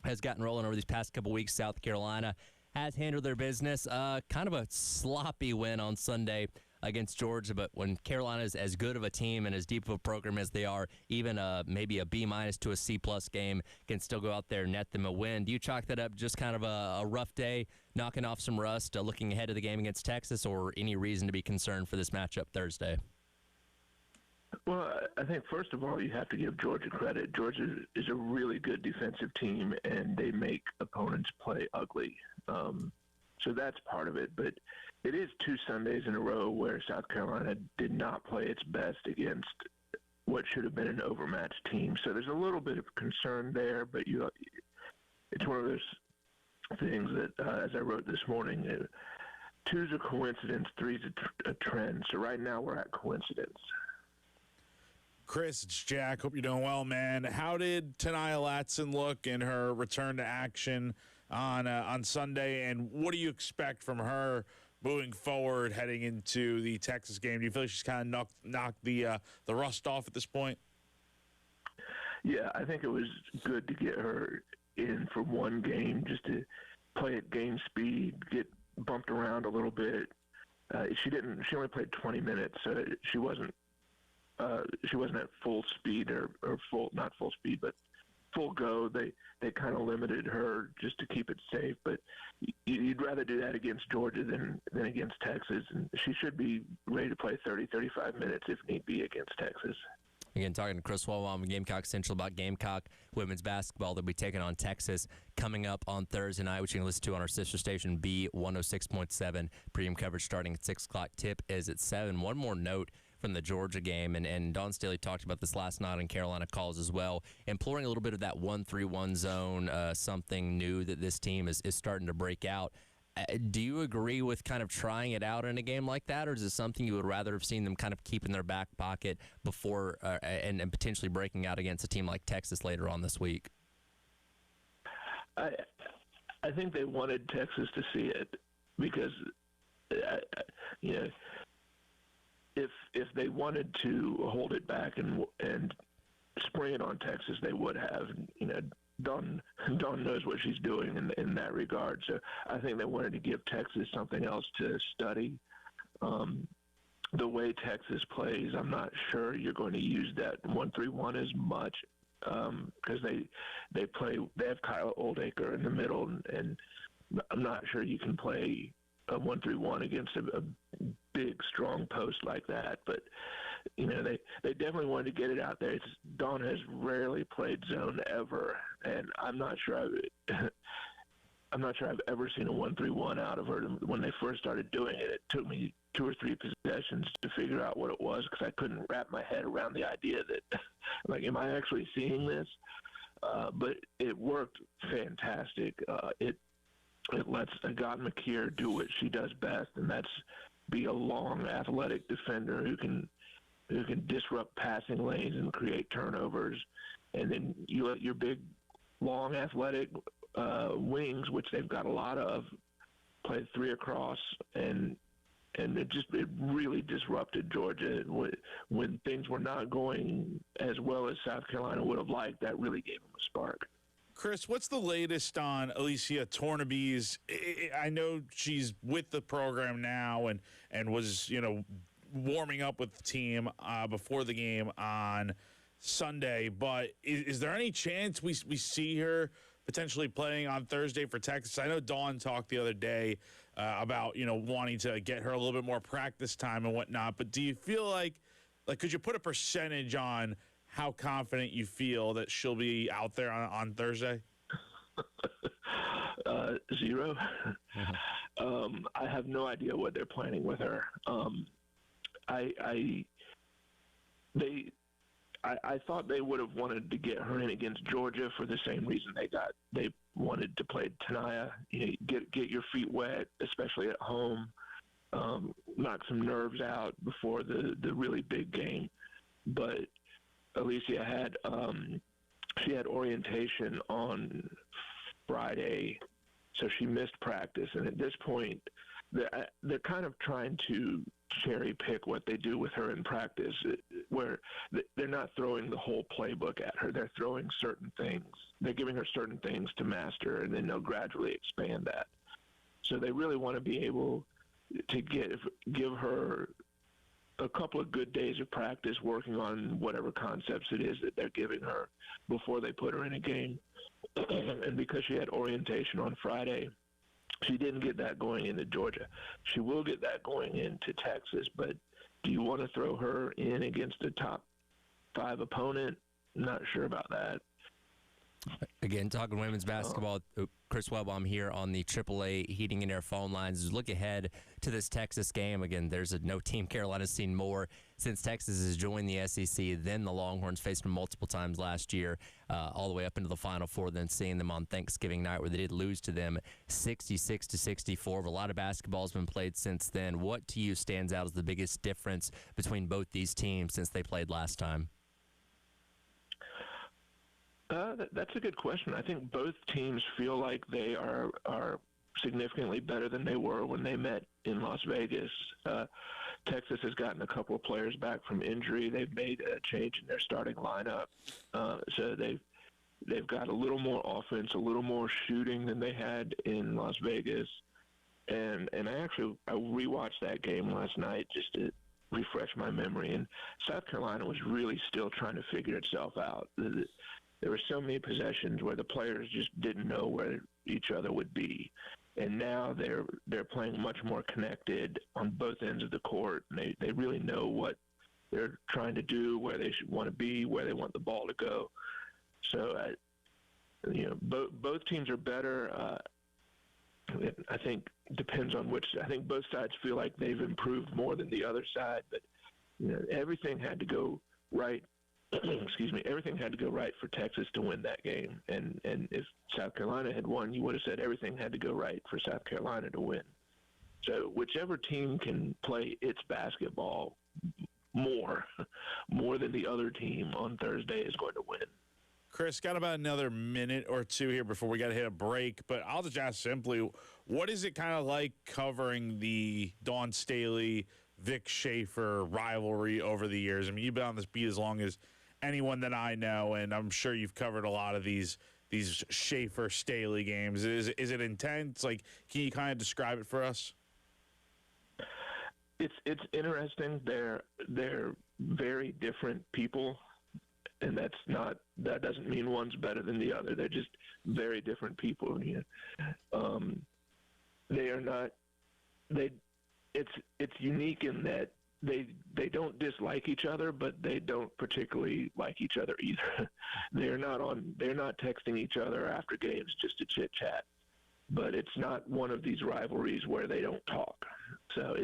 has gotten rolling over these past couple weeks. South Carolina has handled their business. Kind of a sloppy win on Sunday against Georgia, but when Carolina is as good of a team and as deep of a program as they are, even maybe a B- to a C+ game can still go out there and net them a win. Do you chalk that up just kind of a rough day, knocking off some rust, looking ahead of the game against Texas, or any reason to be concerned for this matchup Thursday? Well, I think first of all, you have to give Georgia credit. Georgia is a really good defensive team, and they make opponents play ugly. So that's part of it. But it is 2 Sundays in a row where South Carolina did not play its best against what should have been an overmatched team. So there's a little bit of concern there, but it's one of those things that, as I wrote this morning, 2's a coincidence, 3's a trend. So right now we're at coincidence. Chris, it's Jack. Hope you're doing well, man. How did Taniyah Latson look in her return to action on Sunday, and what do you expect from her moving forward heading into the Texas game? Do you feel like she's kind of knocked the rust off at this point? Yeah, I think it was good to get her in for one game just to play at game speed, get bumped around a little bit. She only played 20 minutes, so she wasn't at full speed or not full speed, but full go. They kind of limited her just to keep it safe, but you'd rather do that against Georgia than against Texas, and she should be ready to play 30, 35 minutes if need be against Texas. Again, talking to Chris Wellbaum, Gamecock Central, about Gamecock women's basketball. They'll be taking on Texas coming up on Thursday night, which you can listen to on our sister station, B106.7. Premium coverage starting at 6 o'clock. Tip is at 7. One more note from the Georgia game, and Dawn Staley talked about this last night on Carolina Calls as well, imploring a little bit of that 1-3-1 zone, something new that this team is starting to break out. Do you agree with kind of trying it out in a game like that, or is it something you would rather have seen them kind of keep in their back pocket before and potentially breaking out against a team like Texas later on this week? I think they wanted Texas to see it because, if they wanted to hold it back and spring it on Texas, they would have. Dawn knows what she's doing in that regard. So I think they wanted to give Texas something else to study. The way Texas plays, I'm not sure you're going to use that 1-3-1 as much because they have Kyle Oldacre in the middle, and I'm not sure you can play a 1-3-1 against a big, strong post like that. But they definitely wanted to get it out there. Dawn has rarely played zone ever, and I'm not sure I've ever seen a 1-3-1 out of her. When they first started doing it, it took me 2 or 3 possessions to figure out what it was because I couldn't wrap my head around the idea that, am I actually seeing this? But it worked fantastic. It lets Agatha McKeer do what she does best, and that's be a long, athletic defender who can disrupt passing lanes and create turnovers. And then you let your big, long, athletic wings, which they've got a lot of, play 3 across, and it really disrupted Georgia when things were not going as well as South Carolina would have liked. That really gave them a spark. Chris, what's the latest on Alicia Tornaby's? I know she's with the program now and was, warming up with the team before the game on Sunday, but is there any chance we see her potentially playing on Thursday for Texas? I know Dawn talked the other day about, wanting to get her a little bit more practice time and whatnot, but do you feel like could you put a percentage on how confident you feel that she'll be out there on Thursday? 0. I have no idea what they're planning with her. I thought they would have wanted to get her in against Georgia for the same reason they wanted to play Taniyah. Get your feet wet, especially at home. knock some nerves out before the really big game. But Alicia had she had orientation on Friday, so she missed practice. And at this point, they're kind of trying to cherry pick what they do with her in practice, where they're not throwing the whole playbook at her. They're throwing certain things. They're giving her certain things to master, and then they'll gradually expand that. So they really want to be able to give her a couple of good days of practice working on whatever concepts it is that they're giving her before they put her in a game. And because she had orientation on Friday, she didn't get that going into Georgia. She will get that going into Texas, but do you want to throw her in against a top 5 opponent? Not sure about that. Again, talking women's basketball, Chris Wellbaum here on the AAA Heating and Air phone lines. Look ahead to this Texas game. Again, there's no team Carolina's seen more since Texas has joined the SEC than the Longhorns. Faced them multiple times last year, all the way up into the Final Four, then seeing them on Thanksgiving night where they did lose to them 66-64. A lot of basketball has been played since then. What to you stands out as the biggest difference between both these teams since they played last time? That's a good question. I think both teams feel like they are significantly better than they were when they met in Las Vegas. Texas has gotten a couple of players back from injury. They've made a change in their starting lineup, so they've got a little more offense, a little more shooting than they had in Las Vegas. And I rewatched that game last night just to refresh my memory. And South Carolina was really still trying to figure itself out. There were so many possessions where the players just didn't know where each other would be. And now they're playing much more connected on both ends of the court. And they really know what they're trying to do, where they should want to be, where they want the ball to go. So, both teams are better. I think it depends on which. I think both sides feel like they've improved more than the other side, but everything had to go right. Excuse me. Everything had to go right for Texas to win that game, and if South Carolina had won, you would have said everything had to go right for South Carolina to win. So whichever team can play its basketball more than the other team on Thursday is going to win. Chris, got about another minute or two here before we got to hit a break, but I'll just ask simply, what is it kind of like covering the Dawn Staley, Vic Schaefer rivalry over the years? I mean, you've been on this beat as long as anyone that I know, and I'm sure you've covered a lot of these Schaefer-Staley games. Is it intense? Like, can you kind of describe it for us? It's interesting. They're very different people, and that doesn't mean one's better than the other. They're just very different people. They are not. It's unique in that they don't dislike each other, but they don't particularly like each other either. They're not texting each other after games just to chit chat. But it's not one of these rivalries where they don't talk. So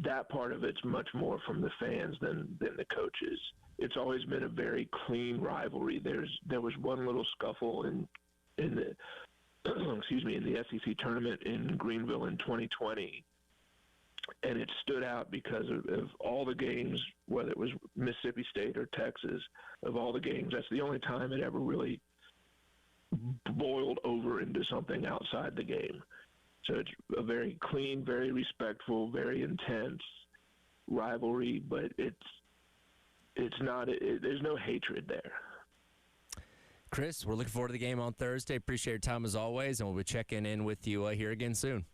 that part of it's much more from the fans than the coaches. It's always been a very clean rivalry. There was one little scuffle in the in the SEC tournament in Greenville in 2020, and it stood out because of all the games, whether it was Mississippi State or Texas, of all the games, that's the only time it ever really boiled over into something outside the game. So it's a very clean, very respectful, very intense rivalry, but it's not. There's no hatred there. Chris, we're looking forward to the game on Thursday. Appreciate your time as always, and we'll be checking in with you here again soon.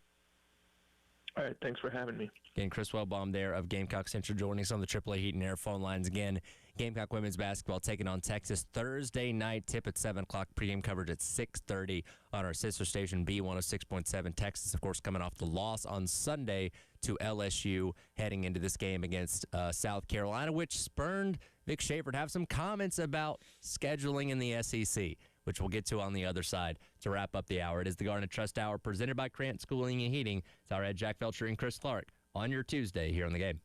All right, thanks for having me. Again, Chris Wellbaum there of Gamecock Central joining us on the AAA Heat and Air phone lines. Again, Gamecock women's basketball taking on Texas Thursday night, tip at 7 o'clock, pregame coverage at 6:30 on our sister station B106.7. Texas, of course, coming off the loss on Sunday to LSU, heading into this game against South Carolina, which spurned Vic Schaefer to have some comments about scheduling in the SEC, which we'll get to on the other side to wrap up the hour. It is the Garnet Trust Hour presented by Crant Schooling and Heating. It's our head Jack Felcher and Chris Clark on your Tuesday here on the game.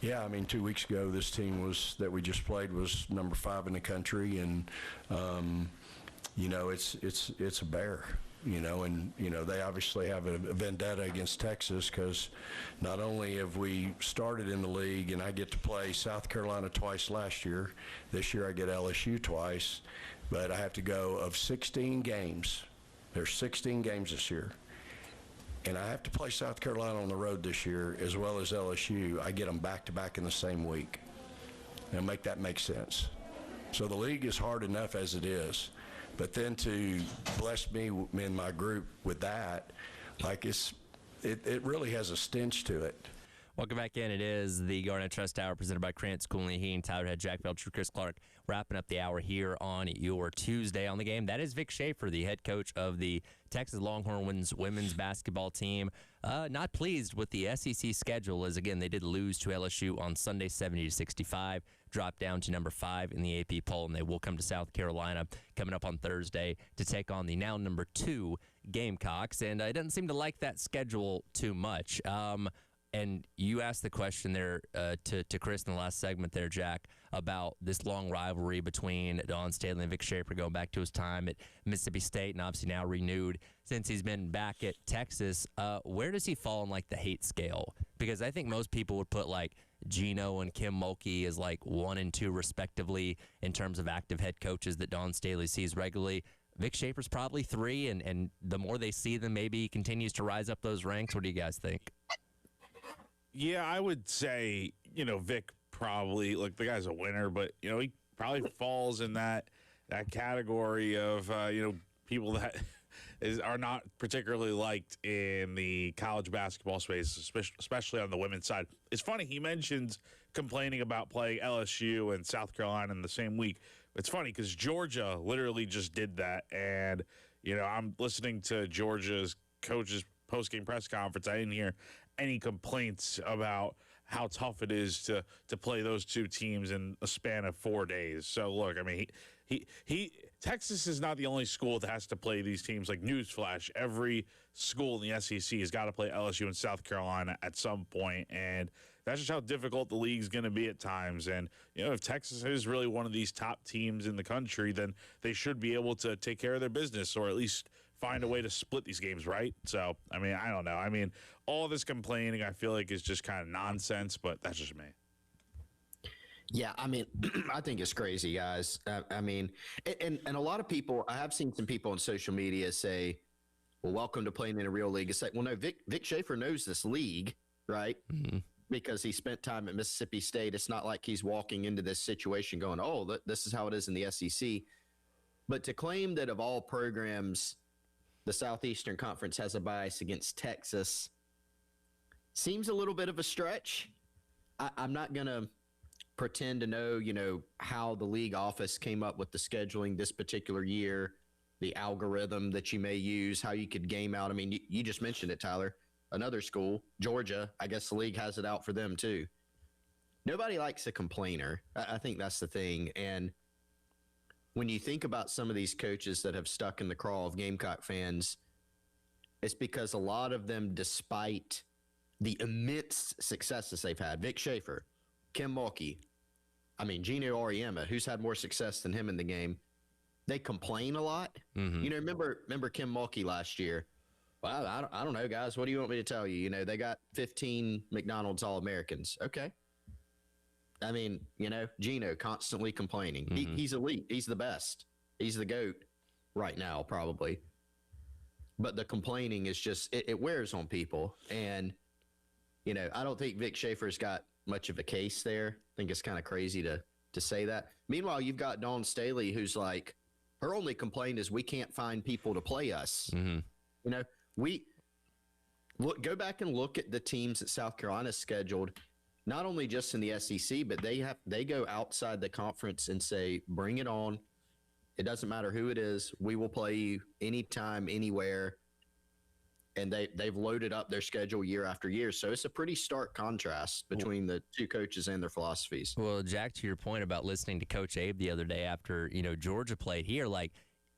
Yeah, I mean, 2 weeks ago, this team that we just played was number 5 in the country, and it's a bear. And they obviously have a vendetta against Texas because not only have we started in the league, and I get to play South Carolina twice last year. This year I get LSU twice, but I have to go of 16 games. There's 16 games this year. And I have to play South Carolina on the road this year as well as LSU. I get them back-to-back in the same week. And make that make sense. So the league is hard enough as it is. But then to bless me and my group with that, like it really has a stench to it. Welcome back in. It is the Garnet Trust Hour presented by Krantz, Cooley, Heen, Tyler Head, Jack Belcher, Chris Clark. Wrapping up the hour here on your Tuesday on the game. That is Vic Schaefer, the head coach of the Texas Longhorns women's basketball team. Not pleased with the SEC schedule as, again, they did lose to LSU on Sunday 70-65, dropped down to number 5 in the AP poll, and they will come to South Carolina coming up on Thursday to take on the now number 2 Gamecocks. And it doesn't seem to like that schedule too much. And you asked the question there to Chris in the last segment there, Jack, about this long rivalry between Dawn Staley and Vic Schaefer going back to his time at Mississippi State and obviously now renewed since he's been back at Texas. Where does he fall on, like, the hate scale? Because I think most people would put, like, Gino and Kim Mulkey as, like, 1 and 2 respectively in terms of active head coaches that Dawn Staley sees regularly. Vic Schaefer's probably 3, and the more they see them, maybe he continues to rise up those ranks. What do you guys think? Yeah, I would say, Vic probably, look, the guy's a winner, but, he probably falls in that category of, people that are not particularly liked in the college basketball space, especially on the women's side. It's funny, he mentions complaining about playing LSU and South Carolina in the same week. It's funny because Georgia literally just did that, and, I'm listening to Georgia's coach's post-game press conference. I didn't hear any complaints about how tough it is to play those two teams in a span of 4 days. So look, I mean, Texas is not the only school that has to play these teams. Like, newsflash, every school in the SEC has got to play LSU and South Carolina at some point, and that's just how difficult the league's going to be at times. And if Texas is really one of these top teams in the country, then they should be able to take care of their business, or at least find a way to split these games, right? So, I mean, I don't know. I mean, all this complaining, I feel like, is just kind of nonsense, but that's just me. Yeah, I mean, I think it's crazy, guys. I mean, and a lot of people, I have seen some people on social media say, well, welcome to playing in a real league. It's like, well, no, Vic Schaefer knows this league, right? Mm-hmm. Because he spent time at Mississippi State. It's not like he's walking into this situation going, oh, this is how it is in the SEC. But to claim that of all programs, the Southeastern Conference has a bias against Texas seems a little bit of a stretch. I'm not going to pretend to know, how the league office came up with the scheduling this particular year, the algorithm that you may use, how you could game out. I mean, you just mentioned it, Tyler. Another school, Georgia, I guess the league has it out for them too. Nobody likes a complainer. I think that's the thing. And when you think about some of these coaches that have stuck in the craw of Gamecock fans, it's because a lot of them, despite the immense successes they've had, Vic Schaefer, Kim Mulkey, I mean, Gino Auriemma, who's had more success than him in the game, they complain a lot. Mm-hmm. Remember Kim Mulkey last year? Well, I don't know, guys. What do you want me to tell you? They got 15 McDonald's All-Americans. Okay. I mean, Gino constantly complaining. Mm-hmm. He's elite. He's the best. He's the GOAT right now, probably. But the complaining is just, it wears on people. And, I don't think Vic Schaefer's got much of a case there. I think it's kind of crazy to say that. Meanwhile, you've got Dawn Staley, who's like, her only complaint is we can't find people to play us. Mm-hmm. Go back and look at the teams that South Carolina scheduled, not only just in the SEC, but they go outside the conference and say, bring it on. It doesn't matter who it is. We will play you anytime, anywhere. And they've loaded up their schedule year after year. So it's a pretty stark contrast between the two coaches and their philosophies. Well, Jack, to your point about listening to Coach Abe the other day after, Georgia played here, like,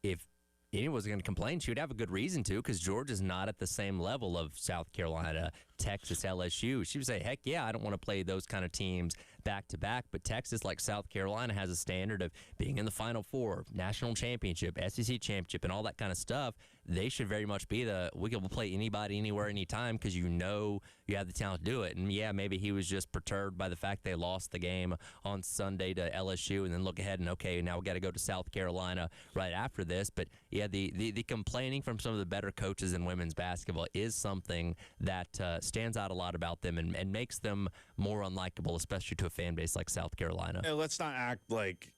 if anyone was going to complain, she would have a good reason to, because Georgia's not at the same level of South Carolina, Texas, LSU. She would say, heck yeah, I don't want to play those kind of teams back to back. But Texas, like South Carolina, has a standard of being in the Final Four, national championship, SEC championship, and all that kind of stuff. They should very much be we can play anybody, anywhere, anytime, because you know you have the talent to do it. And yeah, maybe he was just perturbed by the fact they lost the game on Sunday to LSU, and then look ahead and okay, now we got to go to South Carolina right after this. But yeah, the complaining from some of the better coaches in women's basketball is something that stands out a lot about them and makes them more unlikable, especially to a fan base like South Carolina. And let's not act like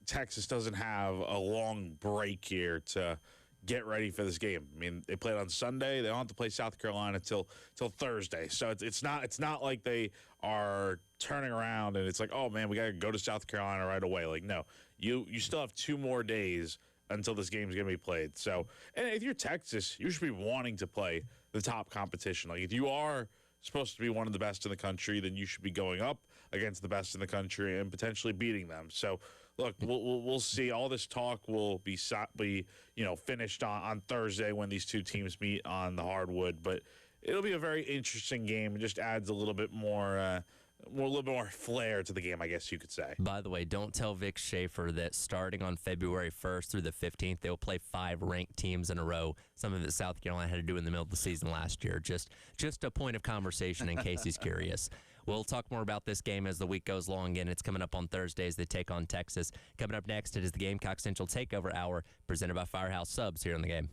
Texas doesn't have a long break here to get ready for this game. I mean, they played on Sunday. They don't have to play South Carolina till Thursday. So it's not like they are turning around and it's like, oh man, we got to go to South Carolina right away. Like, no, you still have 2 more days until this game is going to be played. So, and if you're Texas, you should be wanting to play the top competition. Like, if you are supposed to be one of the best in the country, then you should be going up against the best in the country and potentially beating them. So, look, we'll see. All this talk will be finished on Thursday when these two teams meet on the hardwood. But it'll be a very interesting game. It just adds a little bit more, a little bit more flair to the game, I guess you could say. By the way, don't tell Vic Schaefer that starting on February 1st through the 15th, they'll play 5 ranked teams in a row, something that South Carolina had to do in the middle of the season last year. Just a point of conversation in case he's curious. We'll talk more about this game as the week goes along. Again, it's coming up on Thursdays. They take on Texas. Coming up next, it is the Gamecock Central Takeover Hour presented by Firehouse Subs here on the game.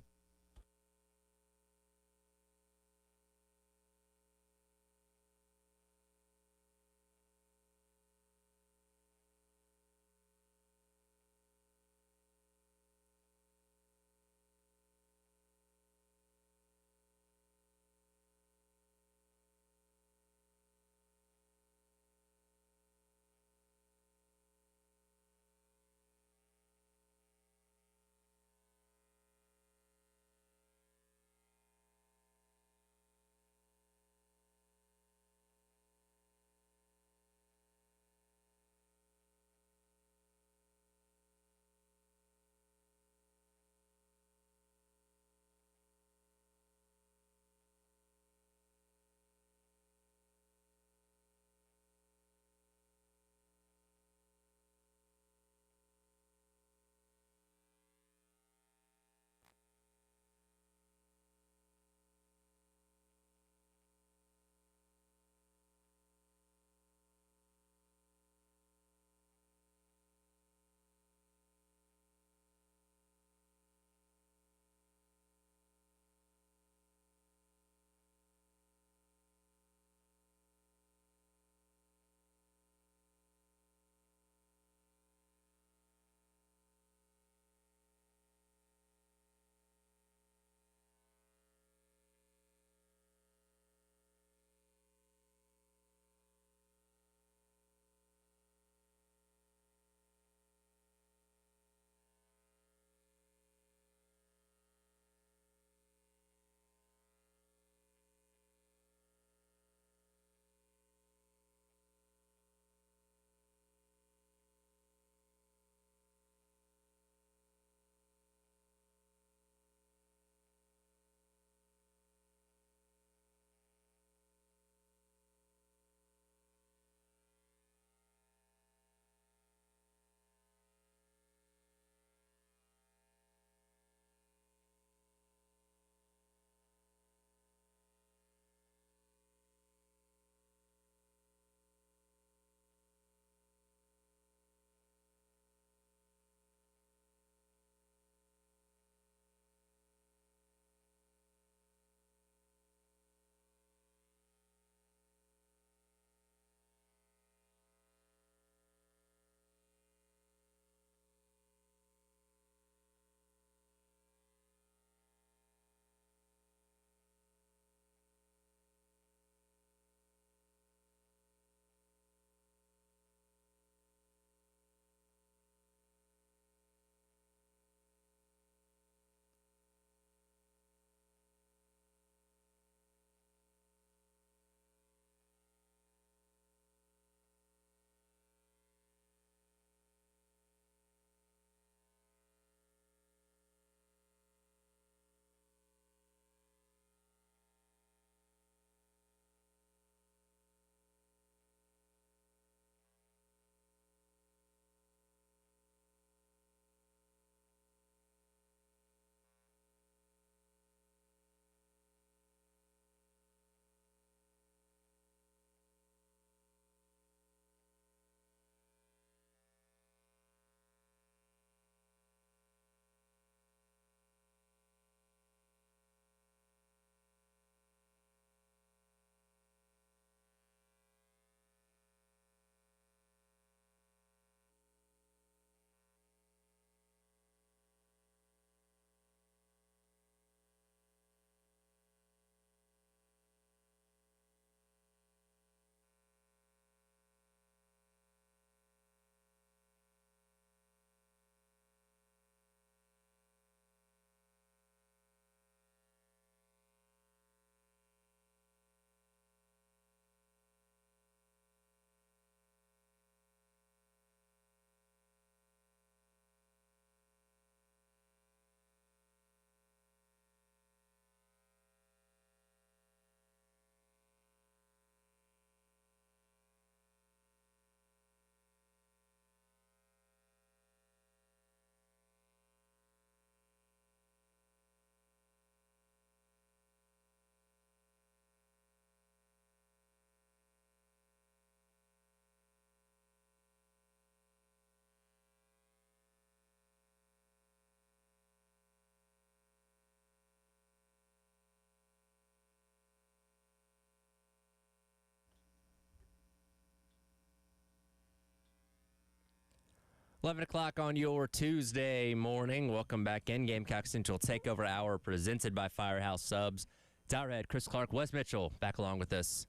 11 o'clock on your Tuesday morning. Welcome back in. Gamecock Central Takeover Hour presented by Firehouse Subs. Tyler Head, Chris Clark, Wes Mitchell back along with us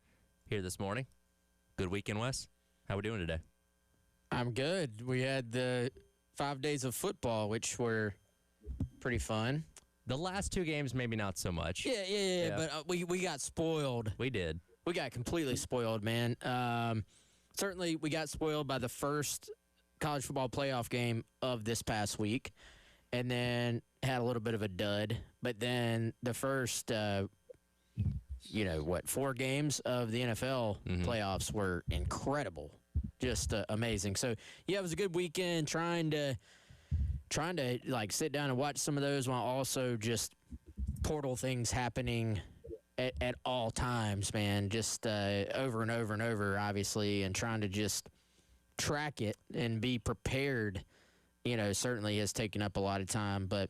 here this morning. Good weekend, Wes. How we doing today? I'm good. We had the 5 days of football, which were pretty fun. The last 2 games, maybe not so much. Yeah. But we got spoiled. We did. We got completely spoiled, man. Certainly, we got spoiled by the first college football playoff game of this past week, and then had a little bit of a dud. But then the first, 4 games of the NFL playoffs were incredible, just amazing. So yeah, it was a good weekend. Trying to like sit down and watch some of those while also just portal things happening at all times, man. Just over and over and over, obviously, and trying to just track it and be prepared, certainly has taken up a lot of time. But,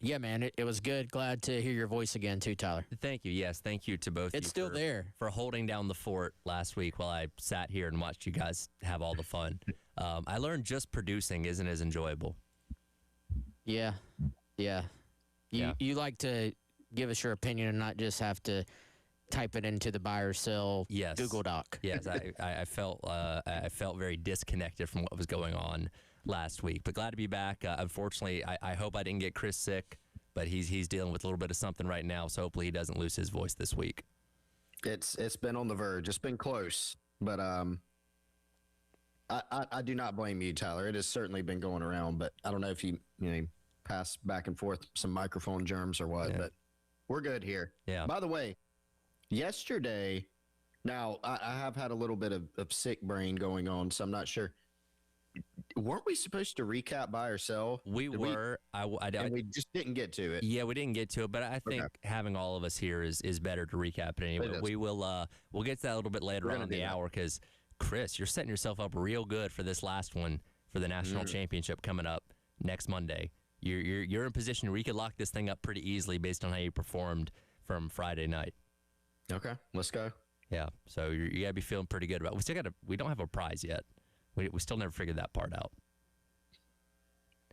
yeah, man, it was good. Glad to hear your voice again, too, Tyler. Thank you. Yes, thank you to both It's you still there. for holding down the fort last week while I sat here and watched you guys have all the fun. I learned just producing isn't as enjoyable. Yeah. You like to give us your opinion and not just have to type it into the buy or sell Google Doc. Yes, I felt very disconnected from what was going on last week, but glad to be back. Unfortunately, I hope I didn't get Chris sick, but he's dealing with a little bit of something right now, so hopefully he doesn't lose his voice this week. It's been on the verge. It's been close, but I do not blame you, Tyler. It has certainly been going around, but I don't know if you pass back and forth some microphone germs or what, but we're good here. Yeah. By the way, yesterday, now I have had a little bit of sick brain going on, so I'm not sure. Weren't we supposed to recap buy or sell? We were. And we just didn't get to it. Yeah, we didn't get to it, but I think having all of us here is better to recap it anyway. We'll get to that a little bit later on in the hour because, Chris, you're setting yourself up real good for this last one for the national championship coming up next Monday. You're in position where you could lock this thing up pretty easily based on how you performed from Friday night. Okay, let's go. Yeah, so you got to be feeling pretty good about it. We don't have a prize yet. We still never figured that part out.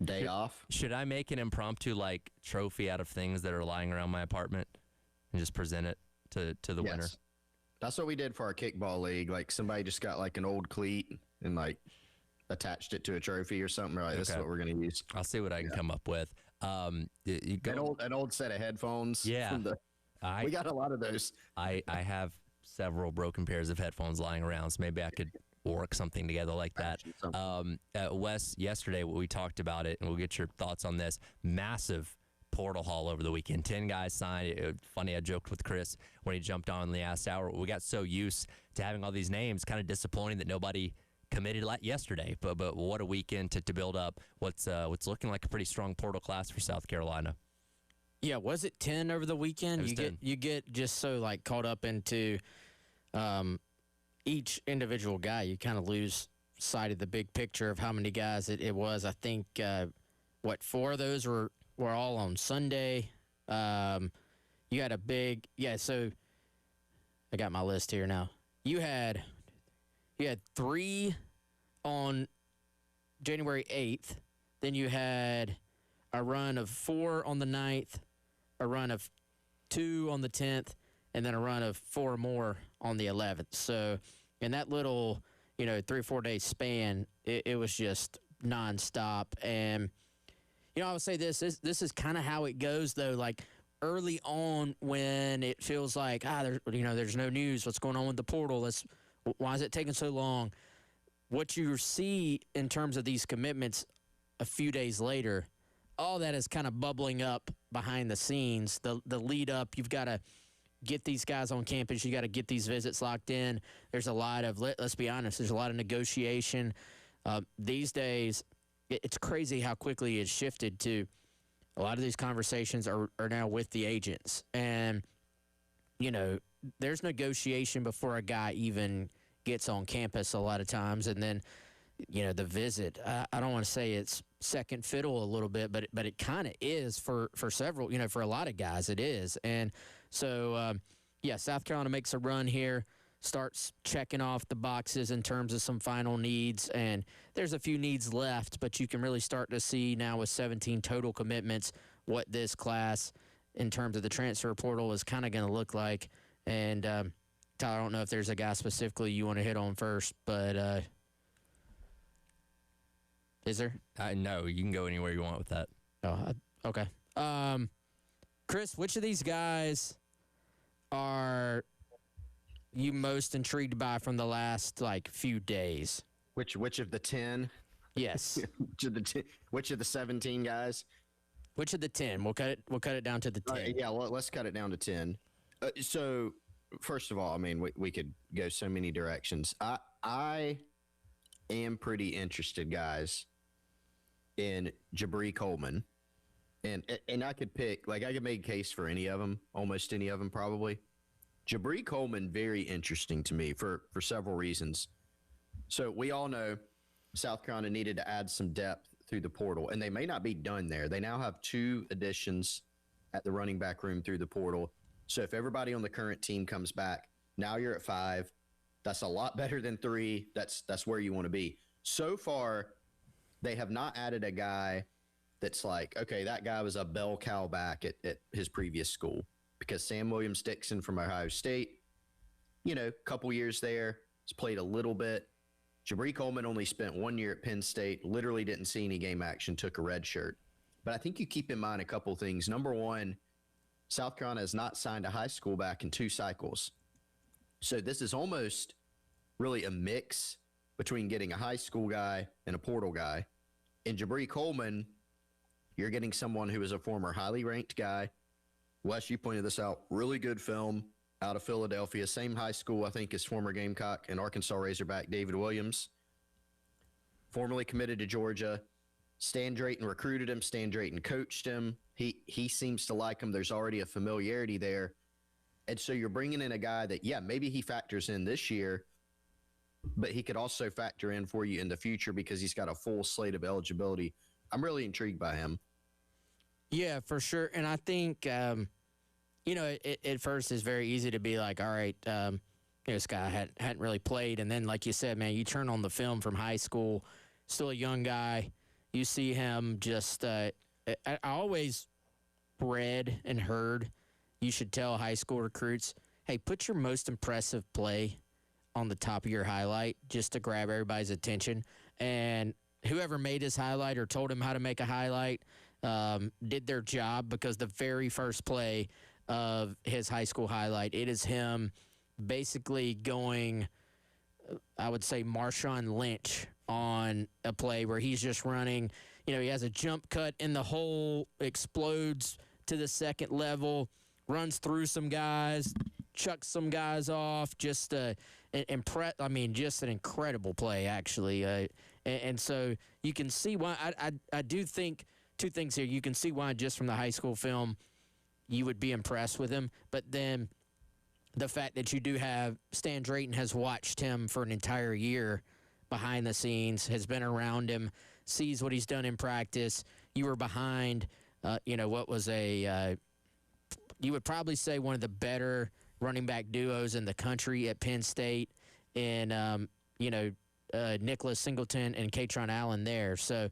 Day off? Should I make an impromptu, trophy out of things that are lying around my apartment and just present it to the winner? That's what we did for our kickball league. Like, somebody just got, an old cleat and, attached it to a trophy or something. Right, this is what we're going to use. I'll see what I can come up with. An old set of headphones. Yeah. We got a lot of those. I have several broken pairs of headphones lying around, so maybe I could work something together like that. Wes, yesterday we talked about it, and we'll get your thoughts on this. Massive portal haul over the weekend. 10 guys signed. Funny, I joked with Chris when he jumped on in the last hour. We got so used to having all these names, kind of disappointing that nobody committed yesterday. But what a weekend to build up what's looking like a pretty strong portal class for South Carolina. Yeah, was it 10 over the weekend? You get just so caught up into each individual guy, you kind of lose sight of the big picture of how many guys it was. I think 4 of those were all on Sunday. You had a big so I got my list here now. You had 3 on January 8th. Then you had a run of 4 on the 9th, a run of 2 on the 10th, and then a run of 4 more on the 11th. So in that little, 3 or 4 day span, it was just nonstop. And, I would say this is kind of how it goes, though. Early on when it feels like, there's no news. What's going on with the portal? Why is it taking so long? What you see in terms of these commitments a few days later, all that is kind of bubbling up behind the scenes. The lead up, you've got to get these guys on campus. You got to get these visits locked in. There's a lot of, let's be honest, there's a lot of negotiation. These days, it's crazy how quickly it's shifted to a lot of these conversations are now with the agents. And, there's negotiation before a guy even gets on campus a lot of times. And then, the visit, I don't want to say it's second fiddle a little bit, but it kind of is for several, for a lot of guys it is. And so, South Carolina makes a run here. starts checking off the boxes in terms of some final needs. And there's a few needs left, but you can really start to see now with 17 total commitments what this class in terms of the transfer portal is kind of going to look like. And Tyler, I don't know if there's a guy specifically you want to hit on first, but is there? No, you can go anywhere you want with that. Oh, okay. Chris, which of these guys are you most intrigued by from the last few days? Which of the 10? Yes. Which of the 17 guys? Which of the 10? We'll cut it down to the 10. Yeah, let's cut it down to 10. So, first of all, I mean, we could go so many directions. I am pretty interested, guys, in Jabri Coleman. And I could pick, I could make a case for any of them, almost any of them probably. Jabri Coleman, very interesting to me for several reasons. So we all know South Carolina needed to add some depth through the portal, and they may not be done there. They now have 2 additions at the running back room through the portal. So if everybody on the current team comes back, now you're at 5. That's a lot better than 3. That's where you want to be. So far, they have not added a guy that's okay, that guy was a bell cow back at his previous school, because Sam Williams-Dixon from Ohio State, couple years there, has played a little bit. Jabri Coleman only spent 1 year at Penn State, literally didn't see any game action, took a red shirt. But I think you keep in mind a couple things. Number one, South Carolina has not signed a high school back in 2 cycles. So this is almost really a mix between getting a high school guy and a portal guy. In Jabri Coleman, you're getting someone who is a former highly ranked guy. Wes, you pointed this out. Really good film out of Philadelphia. Same high school, I think, as former Gamecock and Arkansas Razorback David Williams. Formerly committed to Georgia. Stan Drayton recruited him. Stan Drayton coached him. He seems to like him. There's already a familiarity there. And so you're bringing in a guy that, maybe he factors in this year, but he could also factor in for you in the future because he's got a full slate of eligibility. I'm really intrigued by him. Yeah, for sure. And I think, at first it's very easy to be like, all right, this guy hadn't really played. And then, like you said, man, you turn on the film from high school, still a young guy. You see him just I always read and heard you should tell high school recruits, hey, put your most impressive play on the top of your highlight just to grab everybody's attention. And whoever made his highlight or told him how to make a highlight did their job, because the very first play of his high school highlight, it is him basically going, I would say, Marshawn Lynch on a play where he's just running. He has a jump cut in the hole, explodes to the second level, runs through some guys, chucks some guys off. Just just an incredible play, actually. And so you can see why I do think 2 things here. You can see why just from the high school film you would be impressed with him, but then the fact that you do have Stan Drayton has watched him for an entire year behind the scenes, has been around him, sees what he's done in practice. You were behind, what was you would probably say one of the better running back duos in the country at Penn State, and Nicholas Singleton and Katron Allen there. So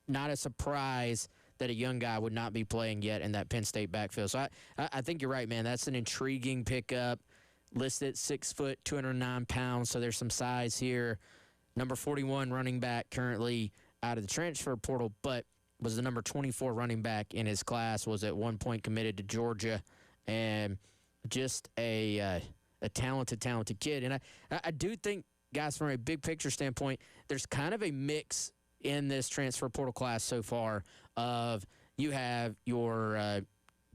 not a surprise that a young guy would not be playing yet in that Penn State backfield. So I think you're right, man. That's an intriguing pickup. Listed at 6 foot, 209 pounds, so there's some size here. Number 41 running back currently out of the transfer portal, but was the number 24 running back in his class, was at one point committed to Georgia, and just a talented kid. And I do think, guys, from a big picture standpoint, there's kind of a mix in this transfer portal class so far of you have your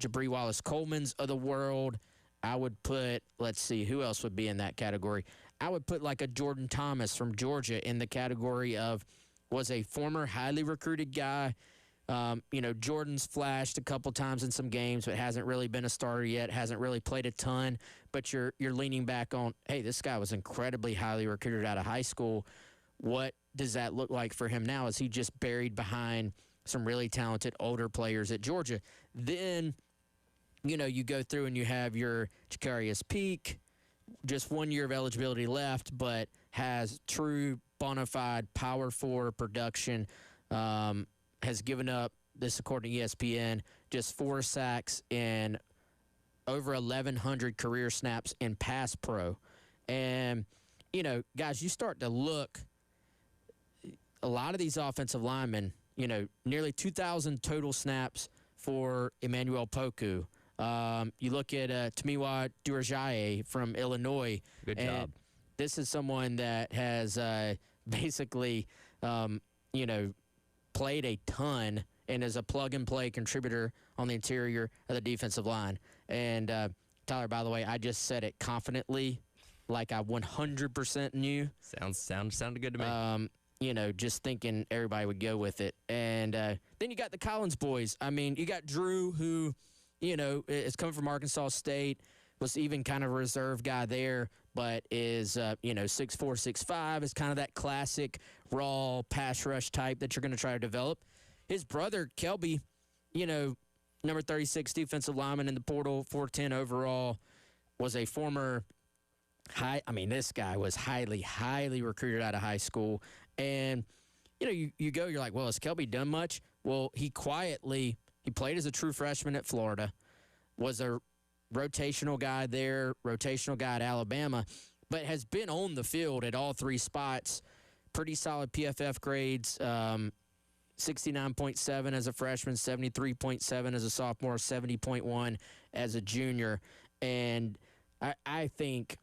Jabri Wallace-Colemans of the world. I would put, let's see, who else would be in that category? I would put like a Jordan Thomas from Georgia in the category of was a former highly recruited guy. Jordan's flashed a couple times in some games, but hasn't really been a starter yet, hasn't really played a ton. But you're leaning back on, hey, this guy was incredibly highly recruited out of high school. What does that look like for him now? Is he just buried behind some really talented older players at Georgia? Then, you go through and you have your Jacarius Peak, just 1 year of eligibility left, but has true bona fide power forward production. Has given up, this according to ESPN, just 4 sacks and over 1,100 career snaps in pass pro. And, you know, guys, you start to look, a lot of these offensive linemen, you know, nearly 2,000 total snaps for Emmanuel Poku. You look at Tamiwa Durajaye from Illinois. Good job. This is someone that has basically, you know, played a ton and is a plug-and-play contributor on the interior of the defensive line. And, Tyler, by the way, I just said it confidently, like I 100% knew. Sounded good to me. You know, just thinking everybody would go with it. And then you got the Collins boys. I mean, you got Drew, who, you know, is coming from Arkansas State, was even kind of a reserve guy there, but is, you know, 6'4", 6'5", is kind of that classic raw pass rush type that you're going to try to develop. His brother, Kelby, you know, number 36 defensive lineman in the portal, 410 overall, was a former this guy was highly recruited out of high school. And, you know, you go, you're like, well, has Kelby done much? Well, he played as a true freshman at Florida, was a rotational guy there, rotational guy at Alabama, but has been on the field at all 3 spots. Pretty solid PFF grades, 69.7 as a freshman, 73.7 as a sophomore, 70.1 as a junior. And I think,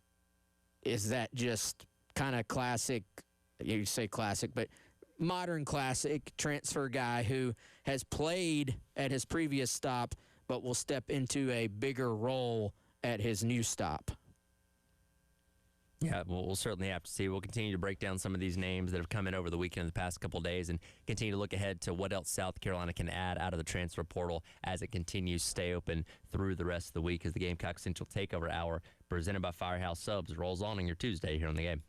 is that just kind of classic, you say classic, but modern classic transfer guy who has played at his previous stop but will step into a bigger role at his new stop. Yeah, we'll certainly have to see. We'll continue to break down some of these names that have come in over the weekend, the past couple of days, and continue to look ahead to what else South Carolina can add out of the transfer portal as it continues to stay open through the rest of the week as the Gamecock Central Takeover Hour, presented by Firehouse Subs, rolls on your Tuesday here on The Game.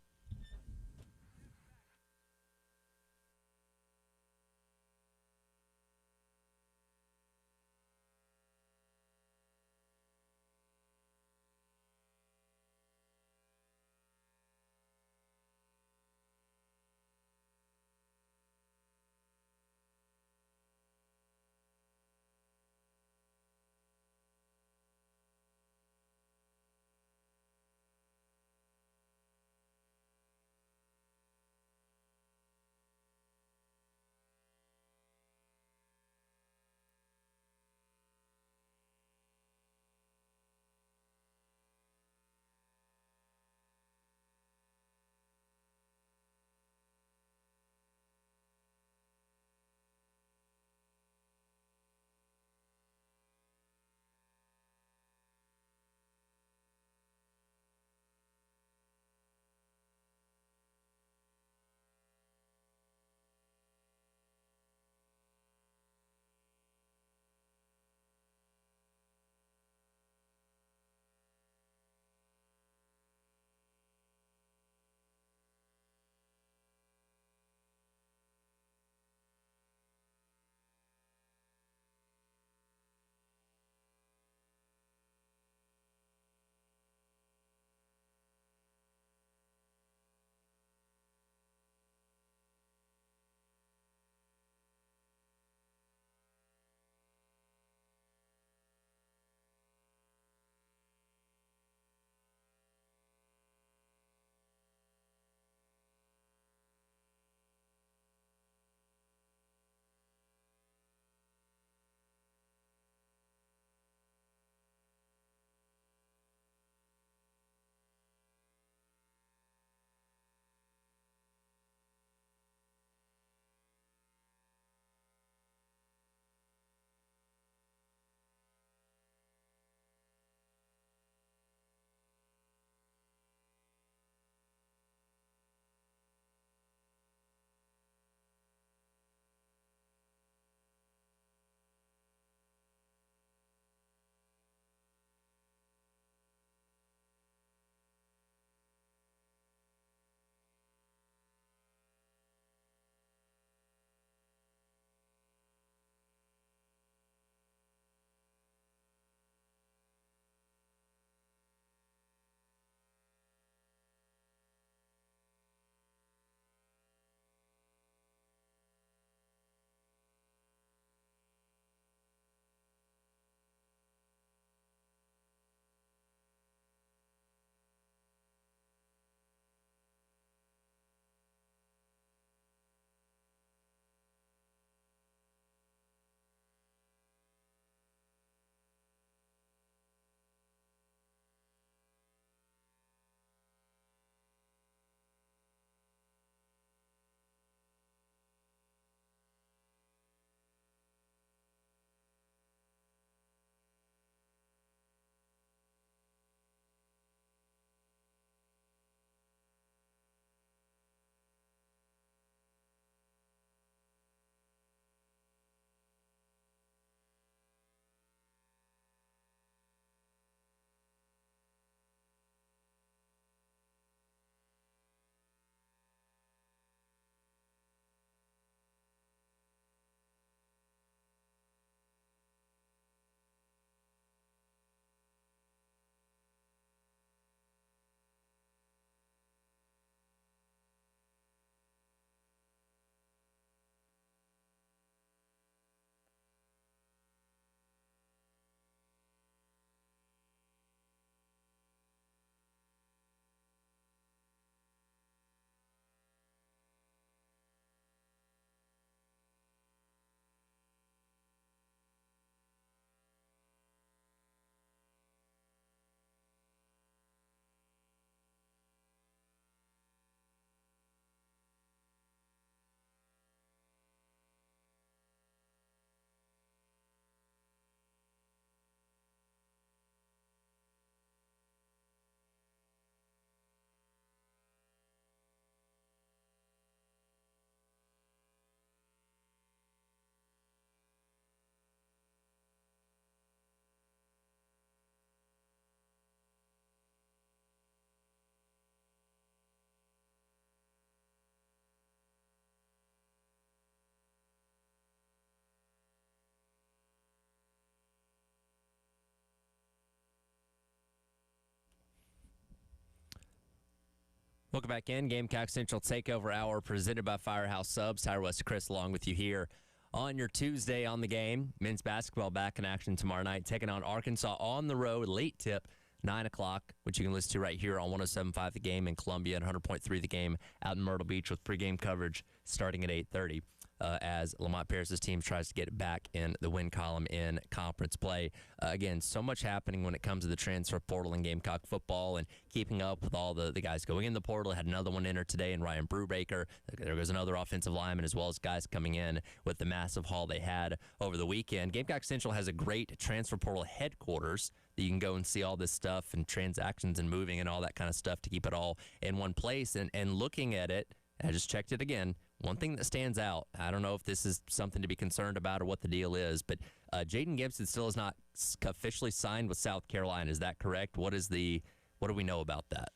Welcome back in. Gamecock Central Takeover Hour presented by Firehouse Subs. Tyler West, Chris, along with you here on your Tuesday on the game. Men's basketball back in action tomorrow night, taking on Arkansas on the road. Late tip, 9 o'clock, which you can listen to right here on 107.5 The Game in Columbia and 100.3 The Game out in Myrtle Beach with pregame coverage starting at 8:30. As Lamont Paris's team tries to get it back in the win column in conference play. Again, so much happening when it comes to the transfer portal in Gamecock football and keeping up with all the guys going in the portal. Had another one enter today in Ryan Brubaker. There goes another offensive lineman, as well as guys coming in with the massive haul they had over the weekend. Gamecock Central has a great transfer portal headquarters that you can go and see all this stuff and transactions and moving and all that kind of stuff to keep it all in one place. And looking at it, I just checked it again. One thing that stands out, I don't know if this is something to be concerned about or what the deal is, but Jaden Gibson still is not officially signed with South Carolina. Is that correct? What do we know about that?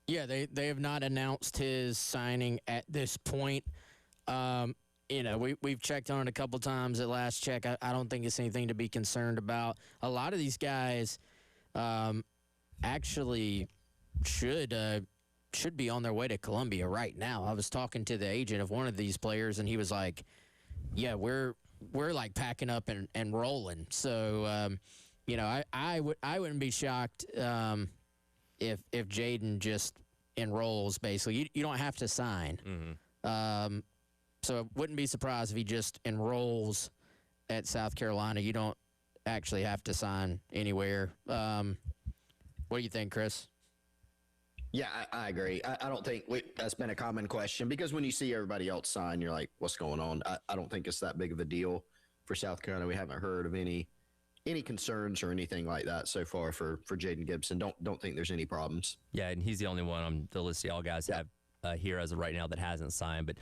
Yeah, they have not announced his signing at this point. We've checked on it a couple times at last check. I don't think it's anything to be concerned about. A lot of these guys actually should be on their way to Columbia right now. I was talking to the agent of one of these players, and he was like, yeah, we're like packing up and rolling. So, I wouldn't be shocked if Jaden just enrolls, basically. You don't have to sign. Mm-hmm. So I wouldn't be surprised if he just enrolls at South Carolina. You don't actually have to sign anywhere. What do you think, Chris? Yeah, I agree. I don't think that's been a common question because when you see everybody else sign, you're like, what's going on? I don't think it's that big of a deal for South Carolina. We haven't heard of any concerns or anything like that so far for Jaden Gibson. Don't think there's any problems. Yeah, and he's the only one on the list y'all guys have here as of right now that hasn't signed. But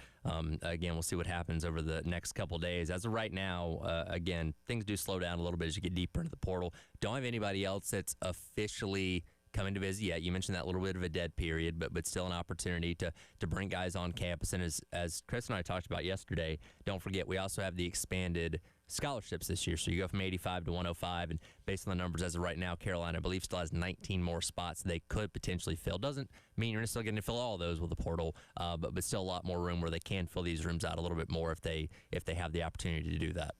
again, we'll see what happens over the next couple of days. As of right now, again, things do slow down a little bit as you get deeper into the portal. Don't have anybody else that's officially coming to visit yet. You mentioned that little bit of a dead period, but still an opportunity to bring guys on campus. And as Chris and I talked about yesterday, don't forget we also have the expanded scholarships this year. So you go from 85 to 105, and based on the numbers as of right now, Carolina, I believe, still has 19 more spots they could potentially fill. Doesn't mean you're still going to fill all of those with the portal, but still a lot more room where they can fill these rooms out a little bit more if they have the opportunity to do that.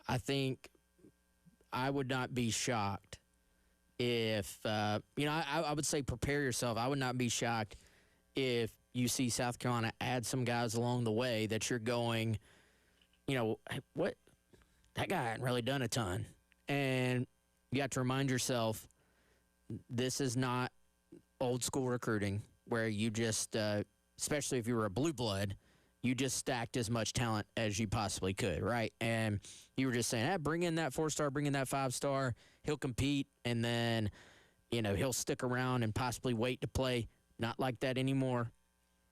I think I would not be shocked if, I would say prepare yourself. I would not be shocked if you see South Carolina add some guys along the way that you're going, what? That guy hadn't really done a ton. And you have to remind yourself, this is not old school recruiting where you just, especially if you were a blue blood, you just stacked as much talent as you possibly could, right? And you were just saying, bring in that 4-star, bring in that 5-star. He'll compete, and then, he'll stick around and possibly wait to play. Not like that anymore.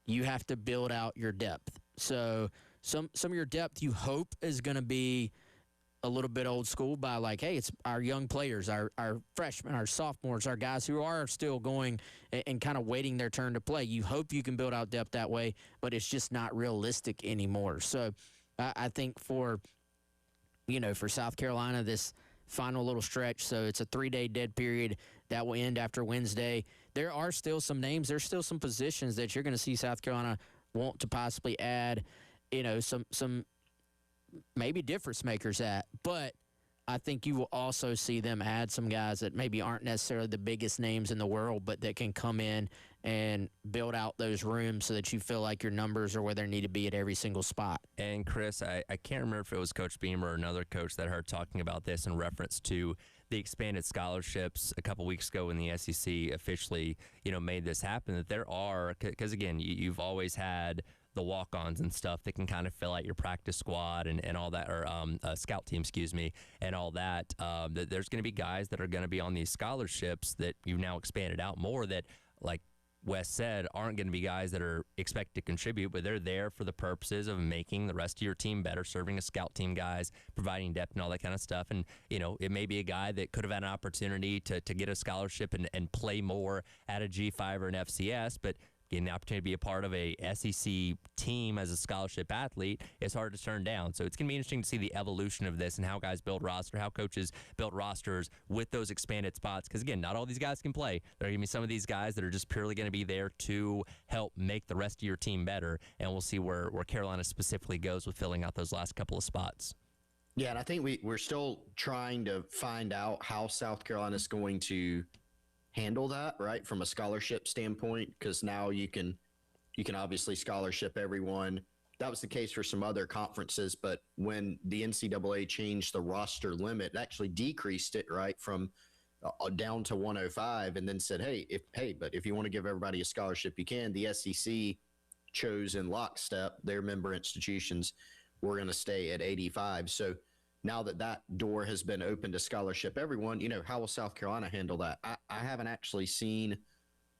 You have to build out your depth. So some of your depth you hope is going to be a little bit old school by like, hey, it's our young players, our freshmen, our sophomores, our guys who are still going and kind of waiting their turn to play. You hope you can build out depth that way, but it's just not realistic anymore. So I think for South Carolina, this final little stretch, so it's a 3-day dead period that will end after Wednesday. There are still some names. There's still some positions that you're going to see South Carolina want to possibly add, some maybe difference makers at, but I think you will also see them add some guys that maybe aren't necessarily the biggest names in the world, but that can come in and build out those rooms so that you feel like your numbers are where they need to be at every single spot. And Chris, I can't remember if it was Coach Beamer or another coach that I heard talking about this in reference to the expanded scholarships a couple weeks ago when the SEC officially, made this happen, that there are, because again, you've always had the walk-ons and stuff that can kind of fill out your practice squad and all that, or scout team, and all that. That there's going to be guys that are going to be on these scholarships that you've now expanded out more that, like Wes said, aren't going to be guys that are expected to contribute, but they're there for the purposes of making the rest of your team better, serving as scout team guys, providing depth and all that kind of stuff. And, it may be a guy that could have had an opportunity to get a scholarship and play more at a G5 or an FCS, but getting the opportunity to be a part of a SEC team as a scholarship athlete is hard to turn down. So it's going to be interesting to see the evolution of this and how guys build roster, how coaches build rosters with those expanded spots. Because, again, not all these guys can play. There are going to be some of these guys that are just purely going to be there to help make the rest of your team better. And we'll see where Carolina specifically goes with filling out those last couple of spots. Yeah, and I think we're still trying to find out how South Carolina is going to handle that, right, from a scholarship standpoint, because now you can obviously scholarship everyone. That was the case for some other conferences, but when the NCAA changed the roster limit, it actually decreased it, right, from down to 105, and then said, but if you want to give everybody a scholarship, you can. The SEC chose in lockstep, their member institutions were going to stay at 85. So now that door has been open to scholarship everyone, how will South Carolina handle that? I haven't actually seen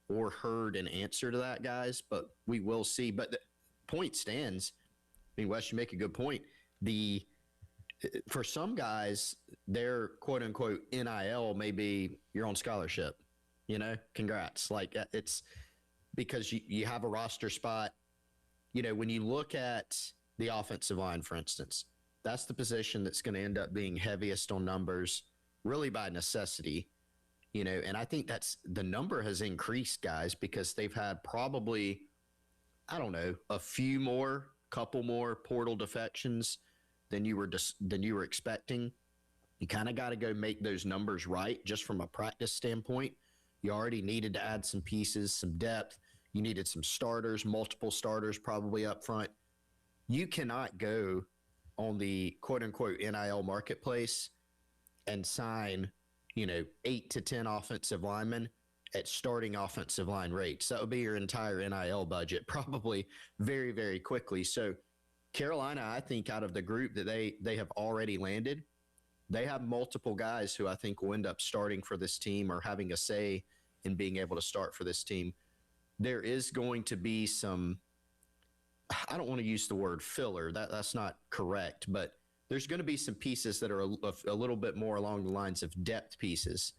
or heard an answer to that, guys, but we will see. But the point stands. I mean, Wes, you make a good point. For some guys, their quote unquote NIL may be you're on scholarship, congrats. Like, it's because you have a roster spot. When you look at the offensive line, for instance, that's the position that's going to end up being heaviest on numbers, really by necessity, and I think that's the number has increased, guys, because they've had probably, I don't know, couple more portal defections than you were expecting. You kind of got to go make those numbers right just from a practice standpoint. You already needed to add some pieces, some depth. You needed some starters, multiple starters probably up front. You cannot go on the quote-unquote NIL marketplace and sign, 8 to 10 offensive linemen at starting offensive line rates. That would be your entire NIL budget probably very, very quickly. So Carolina, I think out of the group that they have already landed, they have multiple guys who I think will end up starting for this team or having a say in being able to start for this team. There is going to be some, I don't want to use the word filler. That's not correct, but there's going to be some pieces that are a little bit more along the lines of depth pieces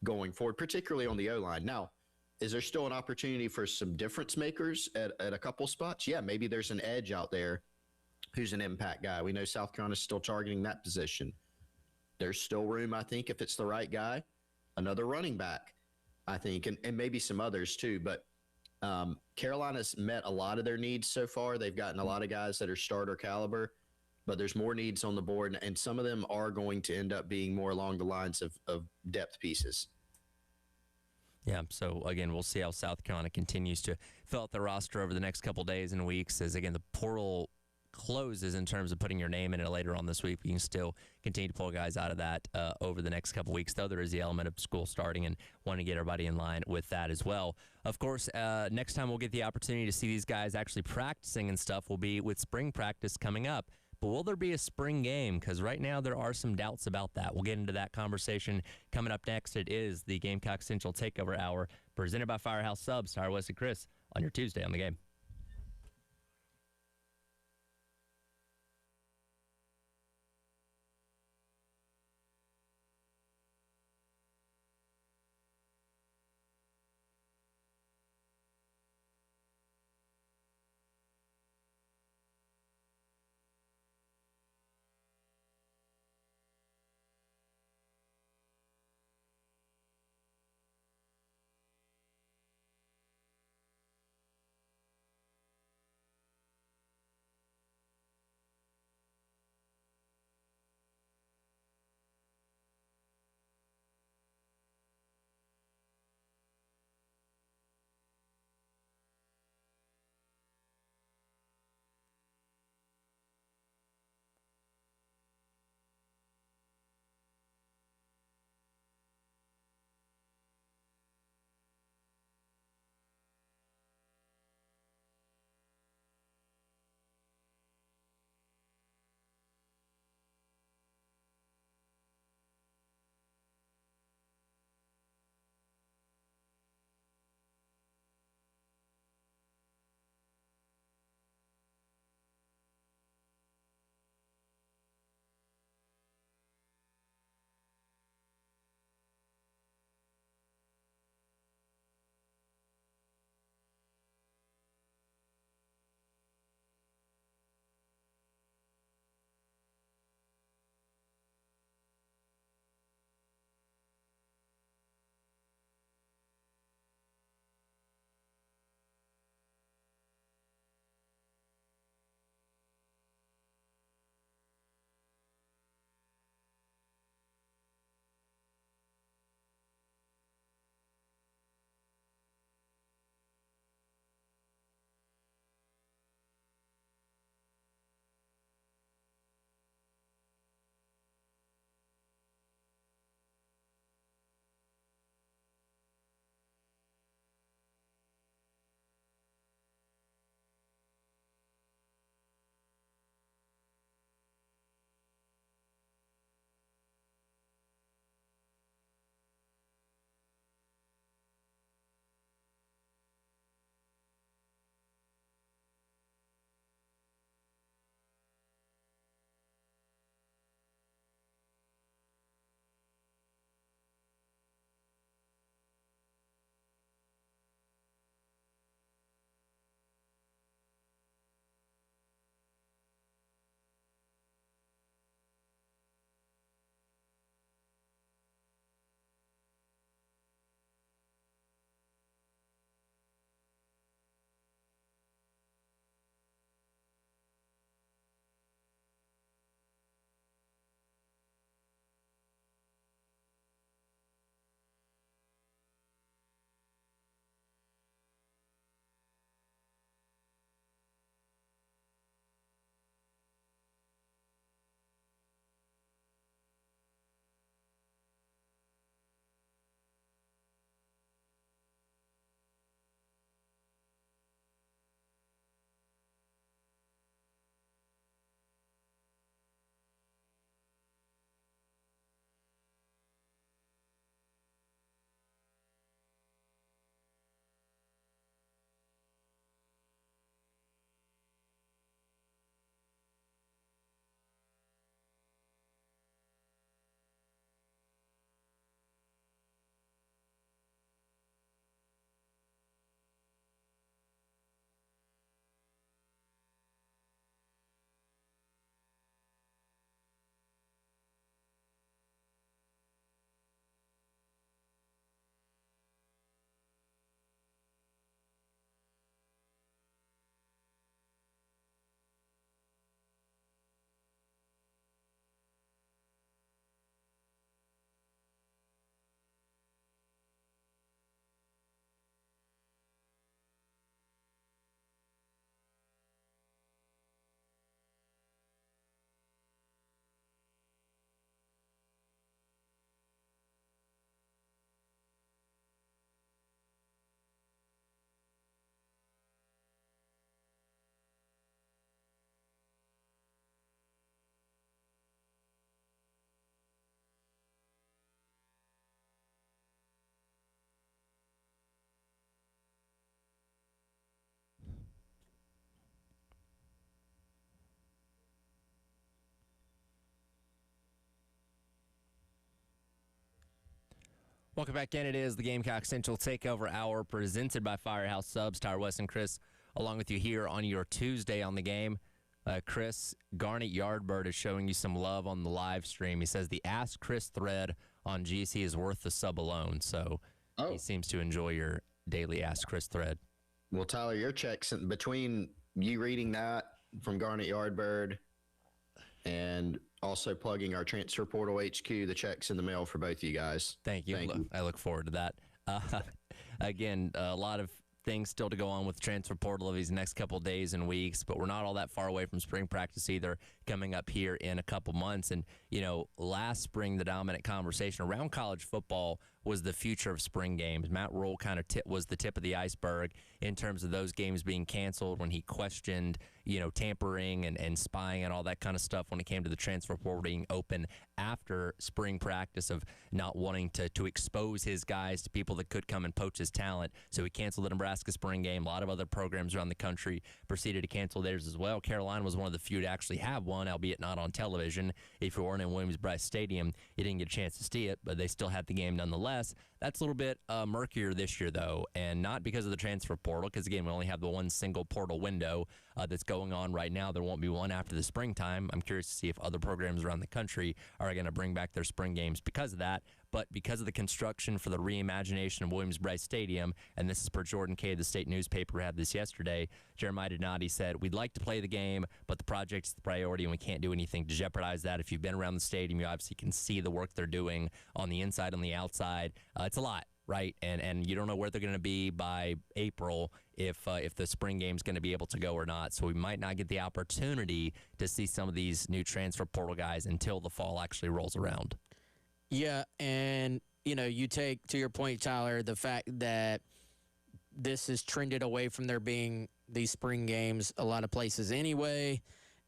going forward, particularly on the O-line. Now, is there still an opportunity for some difference makers at a couple spots? Yeah, maybe there's an edge out there who's an impact guy. We know South Carolina's still targeting that position. There's still room, I think, if it's the right guy, another running back, I think, and maybe some others too. But Carolina's met a lot of their needs so far. They've gotten a lot of guys that are starter caliber, but there's more needs on the board, and some of them are going to end up being more along the lines of depth pieces. Yeah, so again, we'll see how South Carolina continues to fill out the roster over the next couple days and weeks as, again, the portal closes in terms of putting your name in it later on this week. You can still continue to pull guys out of that over the next couple weeks, though there is the element of school starting and wanting to get everybody in line with that as well. Of course, next time we'll get the opportunity to see these guys actually practicing and stuff will be with spring practice coming up. But will there be a spring game? Because right now there are some doubts about that. We'll get into that conversation coming up next. It is the Gamecock Central Takeover Hour presented by Firehouse Subs. Tyler West and Chris on your Tuesday on the Game. Welcome back in. It is the Gamecock Central Takeover Hour presented by Firehouse Subs. Tyler West and Chris along with you here on your Tuesday on the game. Chris, Garnet Yardbird is showing you some love on the live stream. He says the Ask Chris thread on GC is worth the sub alone. So he seems to enjoy your daily Ask Chris thread. Well, Tyler, your checks between you reading that from Garnet Yardbird and also plugging our transfer portal HQ, the checks in the mail for both of you guys. Thank you. I look forward to that. Again, a lot of things still to go on with the transfer portal of these next couple days and weeks, but we're not all that far away from spring practice either, coming up here in a couple months. And, last spring, the dominant conversation around college football was the future of spring games. Matt Rhule kind of was the tip of the iceberg in terms of those games being canceled when he questioned, tampering and spying and all that kind of stuff when it came to the transfer portal being open after spring practice, of not wanting to expose his guys to people that could come and poach his talent. So he canceled the Nebraska spring game. A lot of other programs around the country proceeded to cancel theirs as well. Carolina was one of the few to actually have one, albeit not on television. If you weren't in Williams-Brice Stadium, you didn't get a chance to see it, but they still had the game nonetheless. That's a little bit murkier this year, though, and not because of the transfer portal, because, again, we only have the one single portal window that's going on right now. There won't be one after the springtime. I'm curious to see if other programs around the country are going to bring back their spring games because of that. But because of the construction for the reimagination of Williams-Brice Stadium, and this is per Jordan Kay, the state newspaper had this yesterday, Jeremiah Donati said, we'd like to play the game, but the project's the priority, and we can't do anything to jeopardize that. If you've been around the stadium, you obviously can see the work they're doing on the inside, on the outside. It's a lot, right? And you don't know where they're going to be by April if the spring game's going to be able to go or not. So we might not get the opportunity to see some of these new transfer portal guys until the fall actually rolls around. Yeah, and, you take, to your point, Tyler, the fact that this has trended away from there being these spring games a lot of places anyway,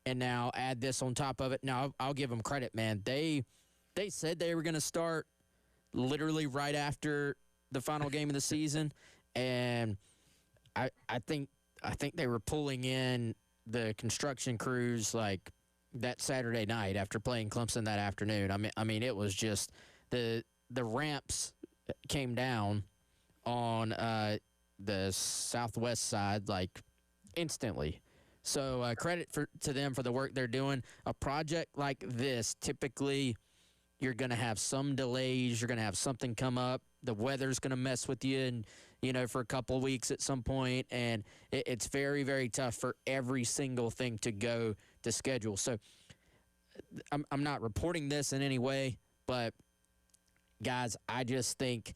and now add this on top of it. Now, I'll give them credit, man. They said they were going to start literally right after the final game of the season, and I think they were pulling in the construction crews like that Saturday night after playing Clemson that afternoon. I mean, it was just the ramps came down on the southwest side like instantly. So credit to them for the work they're doing. A project like this, typically you're going to have some delays. You're going to have something come up. The weather's going to mess with you, and for a couple of weeks at some point, and it's very, very tough for every single thing to go to schedule. So I'm not reporting this in any way, but guys, I just think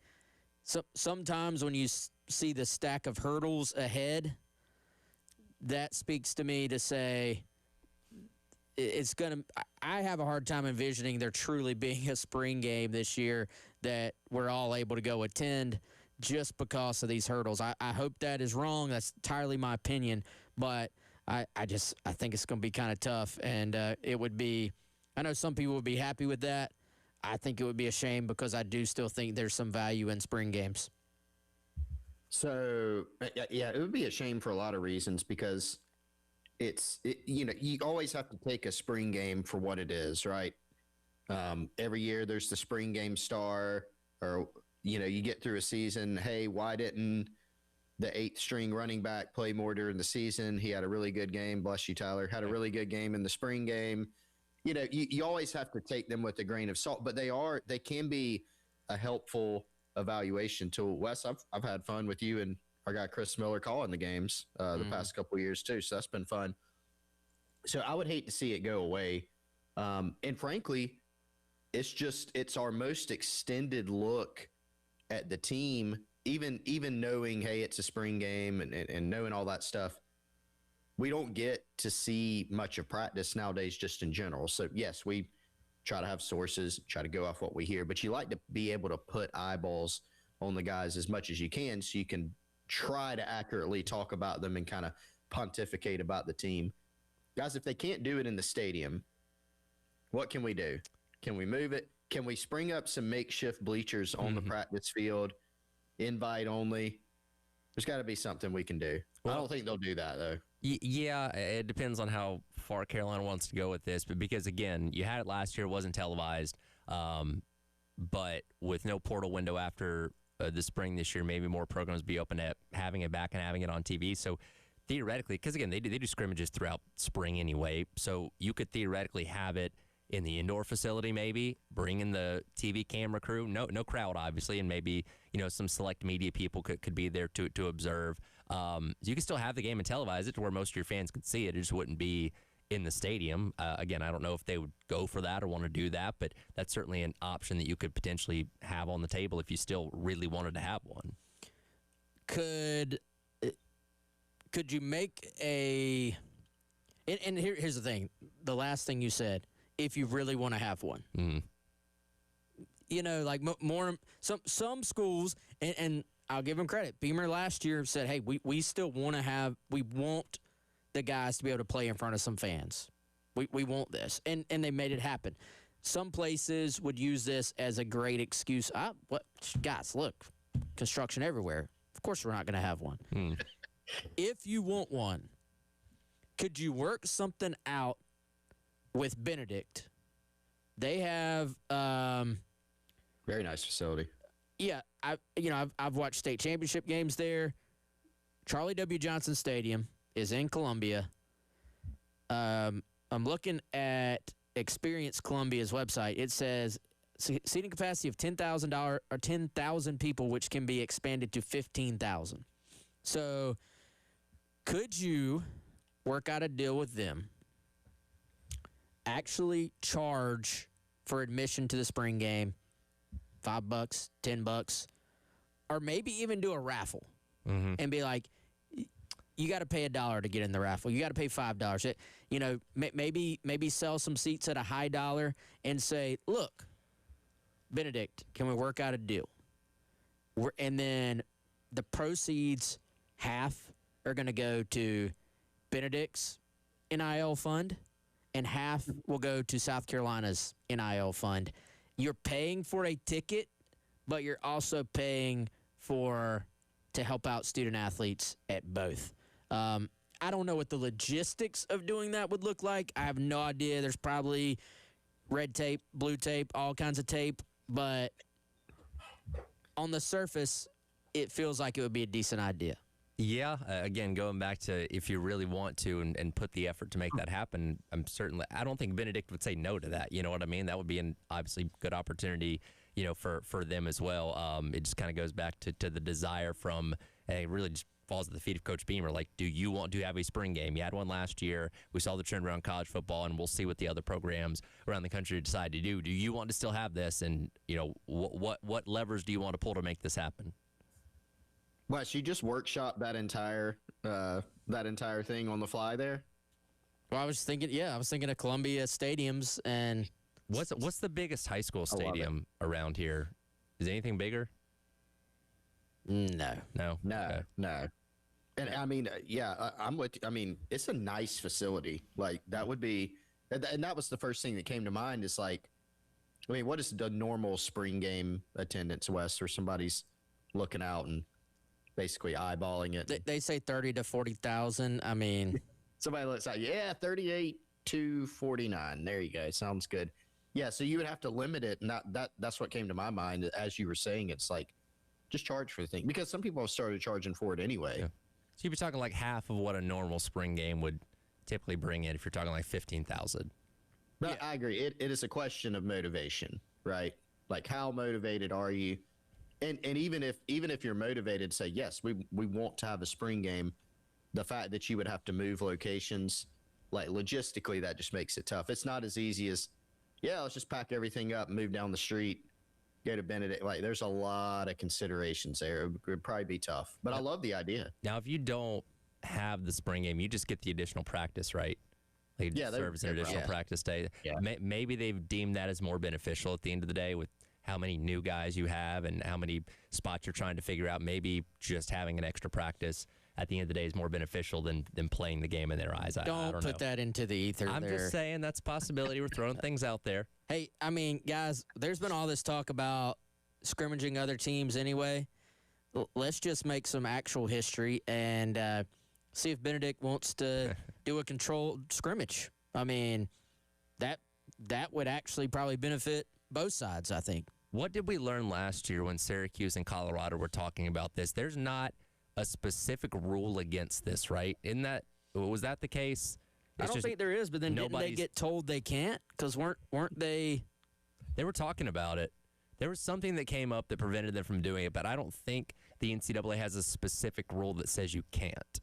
sometimes when you see the stack of hurdles ahead, that speaks to me to say it's going to – I have a hard time envisioning there truly being a spring game this year that we're all able to go attend just because of these hurdles. I hope that is wrong. That's entirely my opinion, but I think it's going to be kind of tough, and it would be – I know some people would be happy with that. I think it would be a shame because I do still think there's some value in spring games. So, yeah, it would be a shame for a lot of reasons because you always have to take a spring game for what it is, right? Every year there's the spring game star, or, you get through a season. Hey, why didn't the 8th string running back play more during the season? He had a really good game. Bless you, Tyler. Had a really good game in the spring game. You always have to take them with a grain of salt, but they can be a helpful evaluation tool. Wes, I've had fun with you and our guy Chris Miller calling the games the past couple of years too, so that's been fun. So I would hate to see it go away, and frankly, it's our most extended look at the team. Even knowing, hey, it's a spring game and knowing all that stuff, we don't get to see much of practice nowadays just in general. So, yes, we try to have sources, try to go off what we hear, but you like to be able to put eyeballs on the guys as much as you can so you can try to accurately talk about them and kind of pontificate about the team. Guys, if they can't do it in the stadium, what can we do? Can we move it? Can we spring up some makeshift bleachers on the practice field, invite only? There's got to be something we can do. Well, I don't think they'll do that, though. Yeah, it depends on how far Carolina wants to go with this. But because, again, you had it last year, it wasn't televised. but with no portal window after the spring this year, maybe more programs be open to having it back and having it on TV. So theoretically, because again, they do scrimmages throughout spring anyway, so you could theoretically have it in the indoor facility, maybe bring in the TV camera crew, no crowd obviously, and maybe some select media people could be there to observe. You can still have the game and televise it to where most of your fans could see it. It just wouldn't be in the stadium. Again, I don't know if they would go for that or want to do that, but that's certainly an option that you could potentially have on the table if you still really wanted to have one. Could you make a and here's the thing, the last thing you said, if you really want to have one. Like more some schools, and I'll give them credit. Beamer last year said, hey, we still want to we want the guys to be able to play in front of some fans. We want this. And they made it happen. Some places would use this as a great excuse. Guys, look, construction everywhere. Of course we're not going to have one. If you want one, could you work something out with Benedict? They have very nice facility. Yeah, I've watched state championship games there. Charlie W. Johnson Stadium is in Columbia. I'm looking at Experience Columbia's website. It says seating capacity of 10,000 people, which can be expanded to 15,000. So, could you work out a deal with them? Actually charge for admission to the spring game $5, $10, or maybe even do a raffle and be like, you got to pay $1 to get in the raffle. You got to pay $5. Maybe sell some seats at a high dollar and say, look, Benedict, can we work out a deal? And then the proceeds, half are going to go to Benedict's NIL fund, and half will go to South Carolina's NIL fund. You're paying for a ticket, but you're also paying to help out student athletes at both. I don't know what the logistics of doing that would look like. I have no idea. There's probably red tape, blue tape, all kinds of tape, but on the surface, it feels like it would be a decent idea. Yeah, again, going back to if you really want to and put the effort to make that happen, I don't think Benedict would say no to that. You know what I mean? That would be an obviously good opportunity, for them as well. It just kind of goes back to the desire from, and it really just falls at the feet of Coach Beamer. Like, do you want to have a spring game? You had one last year. We saw the trend around college football, and we'll see what the other programs around the country decide to do. Do you want to still have this? And, what levers do you want to pull to make this happen? Wes, you just workshop that entire thing on the fly there? Well, I was thinking of Columbia stadiums, and what's the biggest high school stadium around here? Is anything bigger? No. Okay. And I mean, I'm with you. I mean, it's a nice facility. Like, that would be, and that was the first thing that came to mind. Is like, I mean, what is the normal spring game attendance, Wes, or somebody's looking out and basically eyeballing it? They say 30 to 40,000. I mean, somebody looks out, 38 to 49. There you go. Sounds good. Yeah, so you would have to limit it. That's what came to my mind as you were saying. It's like, just charge for the thing, because some people have started charging for it anyway. Yeah. So you'd be talking like half of what a normal spring game would typically bring in if you're talking like 15,000. But I agree. It is a question of motivation, right? Like, how motivated are you? And even if you're motivated, say, yes, we want to have a spring game, the fact that you would have to move locations, like, logistically, that just makes it tough. It's not as easy as, let's just pack everything up and move down the street, go to Benedict. Like, there's a lot of considerations there. It would probably be tough, but I love the idea. Now, if you don't have the spring game, you just get the additional practice, right? Like, it serves an additional practice day. Yeah. Maybe they've deemed that as more beneficial at the end of the day with how many new guys you have and how many spots you're trying to figure out. Maybe just having an extra practice at the end of the day is more beneficial than playing the game in their eyes. I don't put that into the ether. I'm just saying that's a possibility. We're throwing things out there. Hey, I mean, guys, there's been all this talk about scrimmaging other teams anyway. Let's just make some actual history and see if Benedict wants to do a controlled scrimmage. I mean, that would actually probably benefit both sides, I think. What did we learn last year when Syracuse and Colorado were talking about this? There's not a specific rule against this, right? Was that the case? I don't think there is, but then didn't they get told they can't? Because weren't they? They were talking about it. There was something that came up that prevented them from doing it, but I don't think the NCAA has a specific rule that says you can't.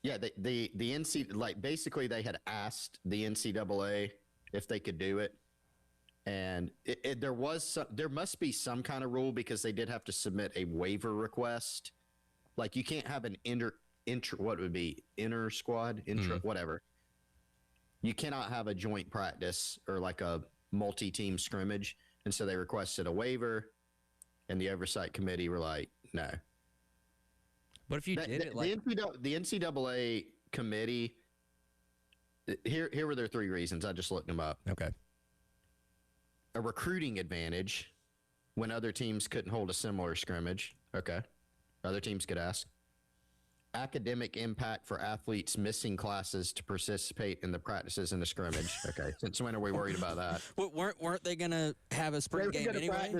Yeah, the NC basically they had asked the NCAA if they could do it, and there must be some kind of rule because they did have to submit a waiver request. Like you can't have an inter squad whatever. You cannot have a joint practice or like a multi-team scrimmage, and so they requested a waiver, and the oversight committee were like, no. But if you did it like the NCAA committee, here were their three reasons. I just looked them up. Okay. A recruiting advantage when other teams couldn't hold a similar scrimmage. Okay. Other teams could ask. Academic impact for athletes missing classes to participate in the practices in the scrimmage. Okay. Since when are we worried about that? Well, weren't they going to have a spring game anyway?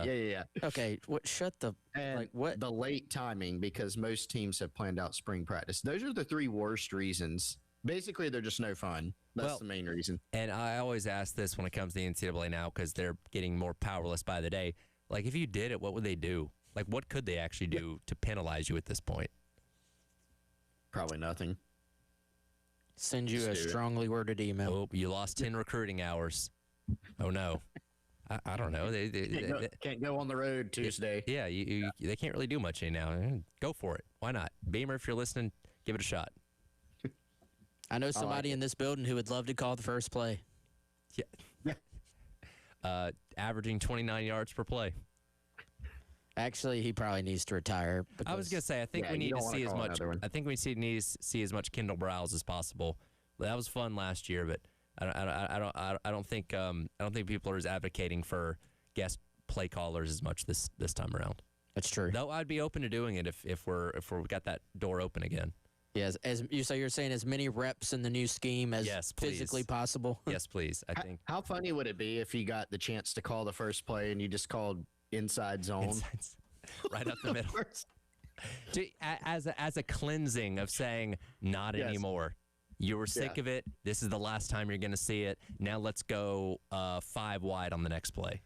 Yeah. Okay. What? The late timing because most teams have planned out spring practice. Those are the three worst reasons. Basically, they're just no fun. That's the main reason. And I always ask this when it comes to the NCAA now because they're getting more powerless by the day. Like, if you did it, what would they do? Like, what could they actually do to penalize you at this point? Probably nothing. Send you a strongly worded email. Oh, you lost 10 recruiting hours. Oh, no. I don't know. They can't go on the road Tuesday. Yeah, they can't really do much now. Go for it. Why not? Beamer, if you're listening, give it a shot. I know somebody in this building who would love to call the first play. Yeah. Averaging 29 yards per play. Actually, he probably needs to retire. I was gonna say, I think we need to see as much. I think we need to see as much Kendall Browse as possible. That was fun last year, but I don't think people are as advocating for guest play callers as much this time around. That's true. Though I'd be open to doing it if we're got that door open again. Yes, you're saying as many reps in the new scheme as physically possible. Yes, please. I think. How funny would it be if you got the chance to call the first play and you just called inside zone, right up the middle, as a cleansing of saying not anymore. You were sick of it. This is the last time you're going to see it. Now let's go 5 wide on the next play.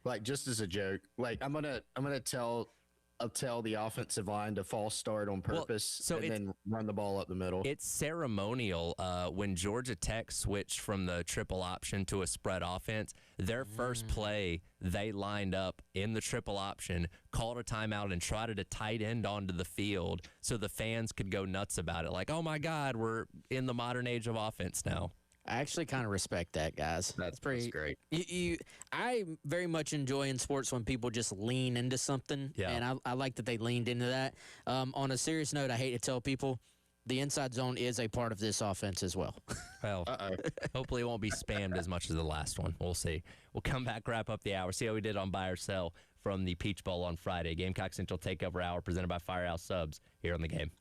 Like just as a joke. Like I'm gonna tell the offensive line to false start on purpose and then run the ball up the middle. It's ceremonial. When Georgia Tech switched from the triple option to a spread offense, their first play, they lined up in the triple option, called a timeout, and trotted a tight end onto the field so the fans could go nuts about it. Like, oh, my God, we're in the modern age of offense now. I actually kind of respect that, guys. That's great. I very much enjoy in sports when people just lean into something, and I like that they leaned into that. On a serious note, I hate to tell people, the inside zone is a part of this offense as well. Well, hopefully it won't be spammed as much as the last one. We'll see. We'll come back, wrap up the hour, see how we did on buy or sell from the Peach Bowl on Friday. Gamecock Central Takeover Hour presented by Firehouse Subs here on the game.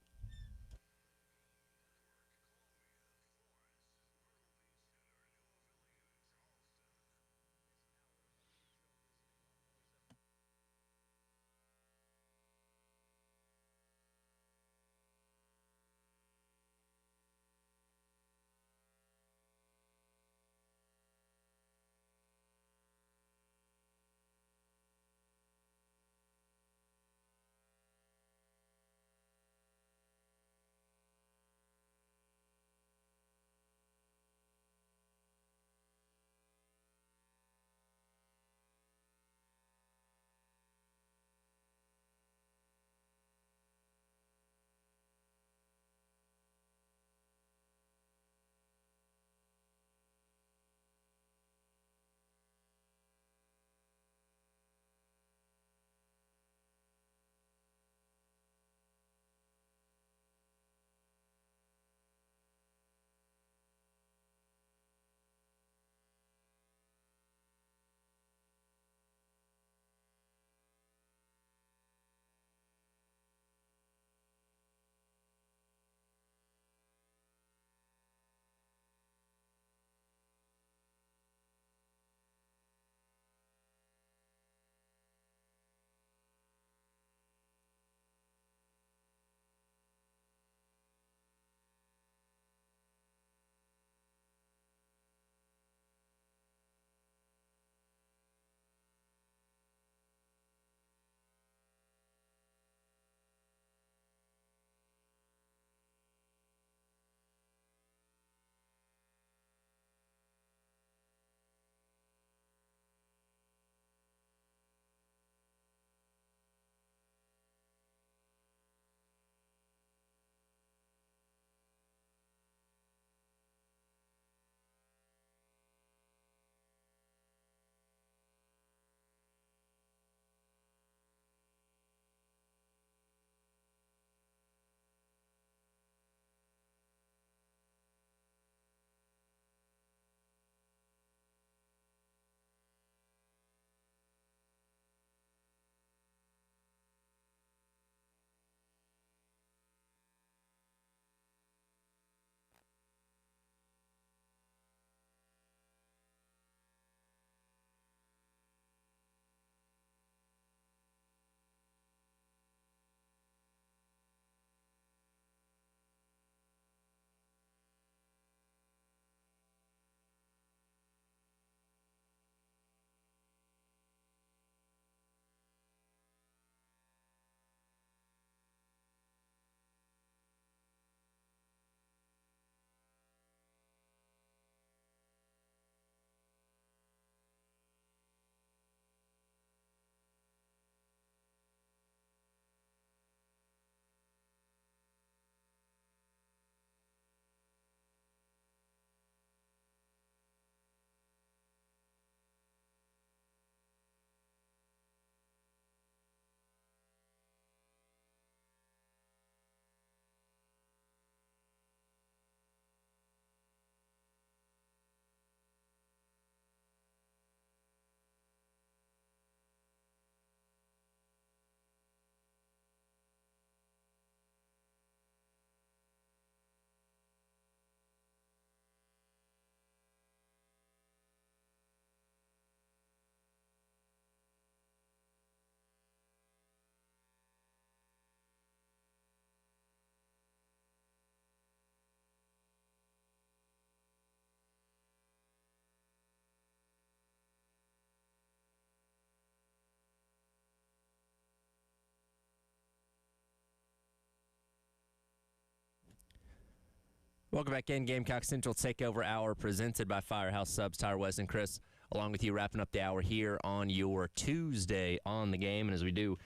Welcome back in. Gamecock Central Takeover Hour presented by Firehouse Subs. Tyler, Wes, and Chris, along with you, wrapping up the hour here on your Tuesday on the game. And as we do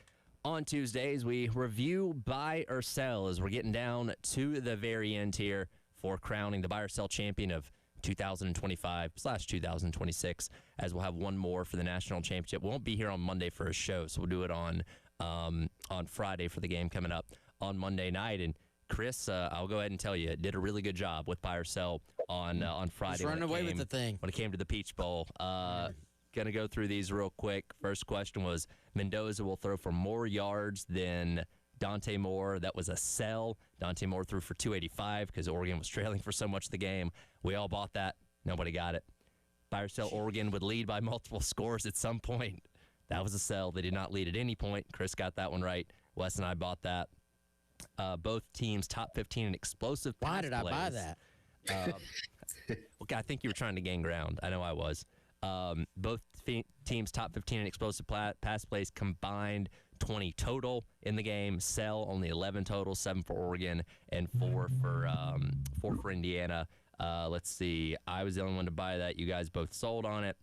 on Tuesdays, we review, buy, or sell as we're getting down to the very end here for crowning the buy or sell champion of 2025/2026, as we'll have one more for the national championship. We won't be here on Monday for a show, so we'll do it on Friday for the game coming up on Monday night. And Chris, I'll go ahead and tell you, did a really good job with buy or sell on Friday. He's running away with the thing. When it came to the Peach Bowl. Going to go through these real quick. First question was, Mendoza will throw for more yards than Dante Moore. That was a sell. Dante Moore threw for 285 because Oregon was trailing for so much of the game. We all bought that. Nobody got it. Buy or sell, Oregon would lead by multiple scores at some point. That was a sell. They did not lead at any point. Chris got that one right. Wes and I bought that. Both teams top 15 in explosive pass Why did I plays. buy that? Well, I think you were trying to gain ground. I know I was. Both teams top 15 in explosive pass plays, combined 20 total in the game. Sell only 11 total, 7 for Oregon and 4 for Indiana. Let's see. I was the only one to buy that. You guys both sold on it.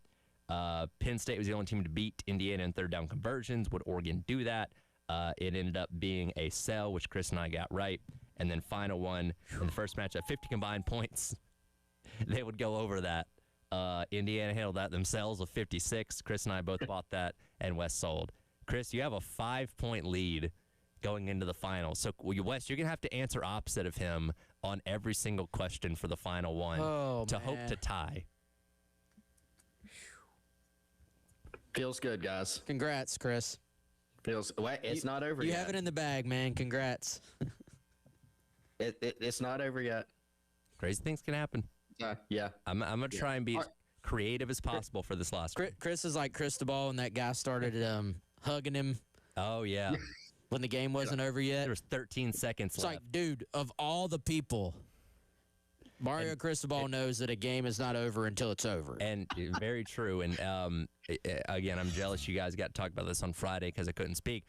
Penn State was the only team to beat Indiana in third down conversions. Would Oregon do that? It ended up being a sell, which Chris and I got right. And then final one, in the first match at 50 combined points, they would go over that. Indiana handled that themselves with 56. Chris and I both bought that, and Wes sold. Chris, you have a 5-point lead going into the final. So, Wes, you're going to have to answer opposite of him on every single question for the final one hope to tie. Feels good, guys. Congrats, Chris. It's not over yet. You have it in the bag, man. Congrats. It's not over yet. Crazy things can happen. Yeah. I'm going to try and be as creative as possible for this last one. Chris is like Cristobal, and that guy started hugging him. Oh, yeah. When the game wasn't over yet. There was 13 seconds It's left. like, dude, of all the people, Mario Cristobal knows that a game is not over until it's over. And very true. And again, I'm jealous you guys got to talk about this on Friday because I couldn't speak.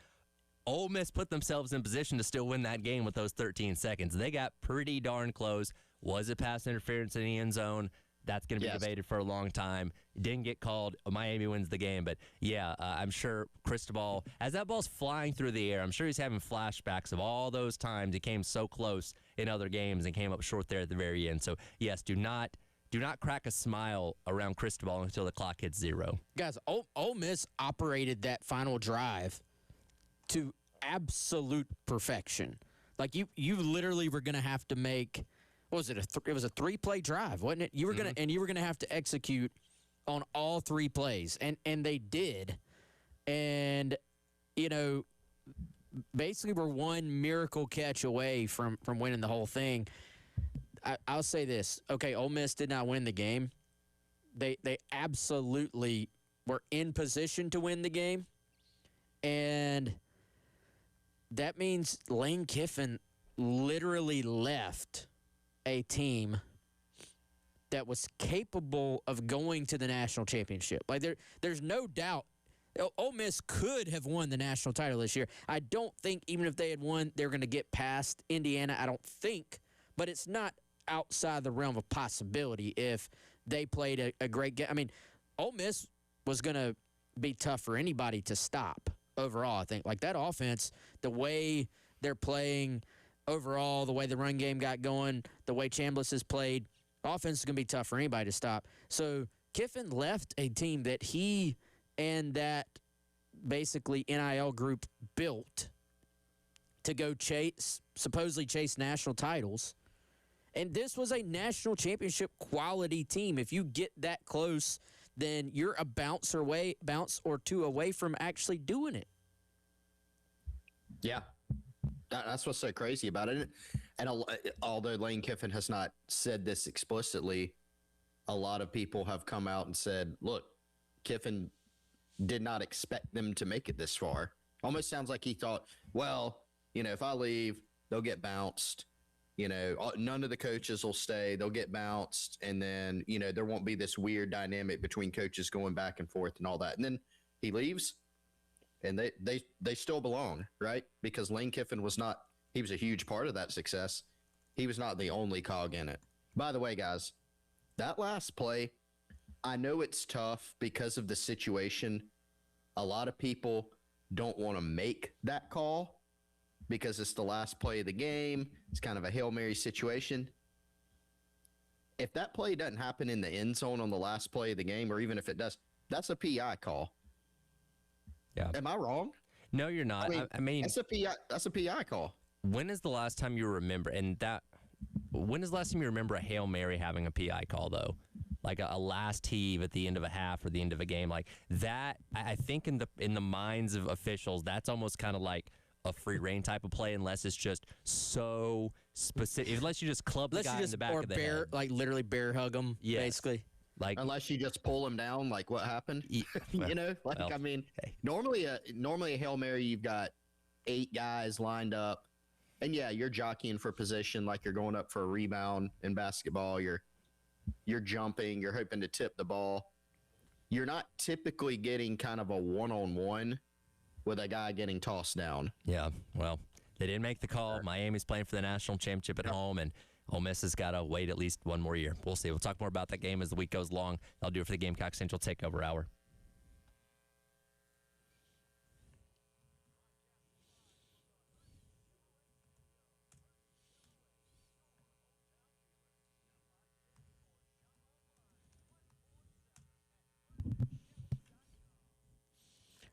Ole Miss put themselves in position to still win that game with those 13 seconds. They got pretty darn close. Was it pass interference in the end zone? That's going to be debated for a long time. It didn't get called. Miami wins the game. But, yeah, I'm sure Cristobal, as that ball's flying through the air, I'm sure he's having flashbacks of all those times he came so close in other games and came up short there at the very end. So, yes, do not crack a smile around Cristobal until the clock hits 0. Guys, Ole Miss operated that final drive to absolute perfection. Like, you literally were going to have to make – what was it? It was a 3-play drive, wasn't it? You were gonna and you were gonna have to execute on all 3 plays, and they did. And basically, we're one miracle catch away from winning the whole thing. I'll say this: okay, Ole Miss did not win the game. They absolutely were in position to win the game, and that means Lane Kiffin literally left a team that was capable of going to the national championship. Like there's no doubt Ole Miss could have won the national title this year. I don't think even if they had won, they're going to get past Indiana. I don't think, but it's not outside the realm of possibility if they played a great game. I mean, Ole Miss was going to be tough for anybody to stop overall, I think. Like that offense, the way they're playing overall, the way the run game got going, the way Chambliss has played, offense is going to be tough for anybody to stop. So Kiffin left a team that he and that basically NIL group built to go supposedly chase national titles. And this was a national championship quality team. If you get that close, then you're a bounce or two away from actually doing it. Yeah. That's what's so crazy about it. And although Lane Kiffin has not said this explicitly, a lot of people have come out and said, look, Kiffin did not expect them to make it this far. Almost sounds like he thought, well, if I leave, they'll get bounced. None of the coaches will stay. They'll get bounced. And then, there won't be this weird dynamic between coaches going back and forth and all that. And then he leaves. And they still belong, right? Because Lane Kiffin he was a huge part of that success. He was not the only cog in it. By the way, guys, that last play, I know it's tough because of the situation. A lot of people don't want to make that call because it's the last play of the game. It's kind of a Hail Mary situation. If that play doesn't happen in the end zone on the last play of the game, or even if it does, that's a PI call. Yeah. Am I wrong? No, you're not. I mean, that's a PI call. When is the last time you remember? When is the last time you remember a Hail Mary having a PI call though? Like a last heave at the end of a half or the end of a game, like that. I think in the minds of officials, that's almost kind of like a free reign type of play, unless it's just so specific. Unless you just club the guy in the back of the head, like literally bear hug him, basically. Like unless you just pull him down, like what happened. Normally a Hail Mary, you've got 8 guys lined up, and yeah, you're jockeying for position, like you're going up for a rebound in basketball. You're jumping, you're hoping to tip the ball. You're not typically getting kind of a one-on-one with a guy getting tossed down. Yeah, well, they didn't make the call. Miami's playing for the national championship at home, and Ole Miss has got to wait at least one more year. We'll see. We'll talk more about that game as the week goes along. I'll do it for the Gamecock Central Takeover Hour.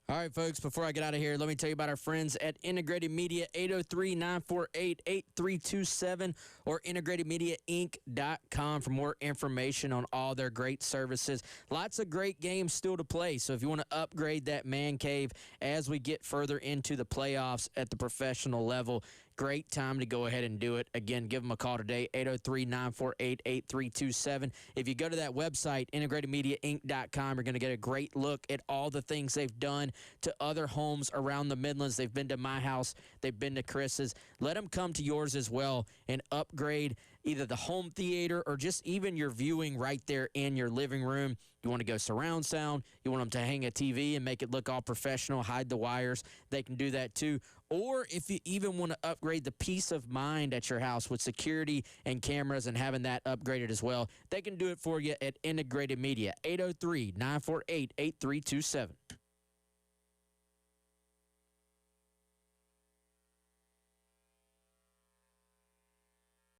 All right, folks, before I get out of here, let me tell you about our friends at Integrated Media, 803-948-8327 or integratedmediainc.com for more information on all their great services. Lots of great games still to play, so if you want to upgrade that man cave as we get further into the playoffs at the professional level, great time to go ahead and do it. Again, give them a call today, 803-948-8327. If you go to that website, integratedmediainc.com, you're going to get a great look at all the things they've done to other homes around the Midlands. They've been to my house. They've been to Chris's. Let them come to yours as well and upgrade either the home theater or just even your viewing right there in your living room. You want to go surround sound. You want them to hang a TV and make it look all professional, hide the wires. They can do that too. Or if you even want to upgrade the peace of mind at your house with security and cameras and having that upgraded as well, they can do it for you at Integrated Media, 803-948-8327.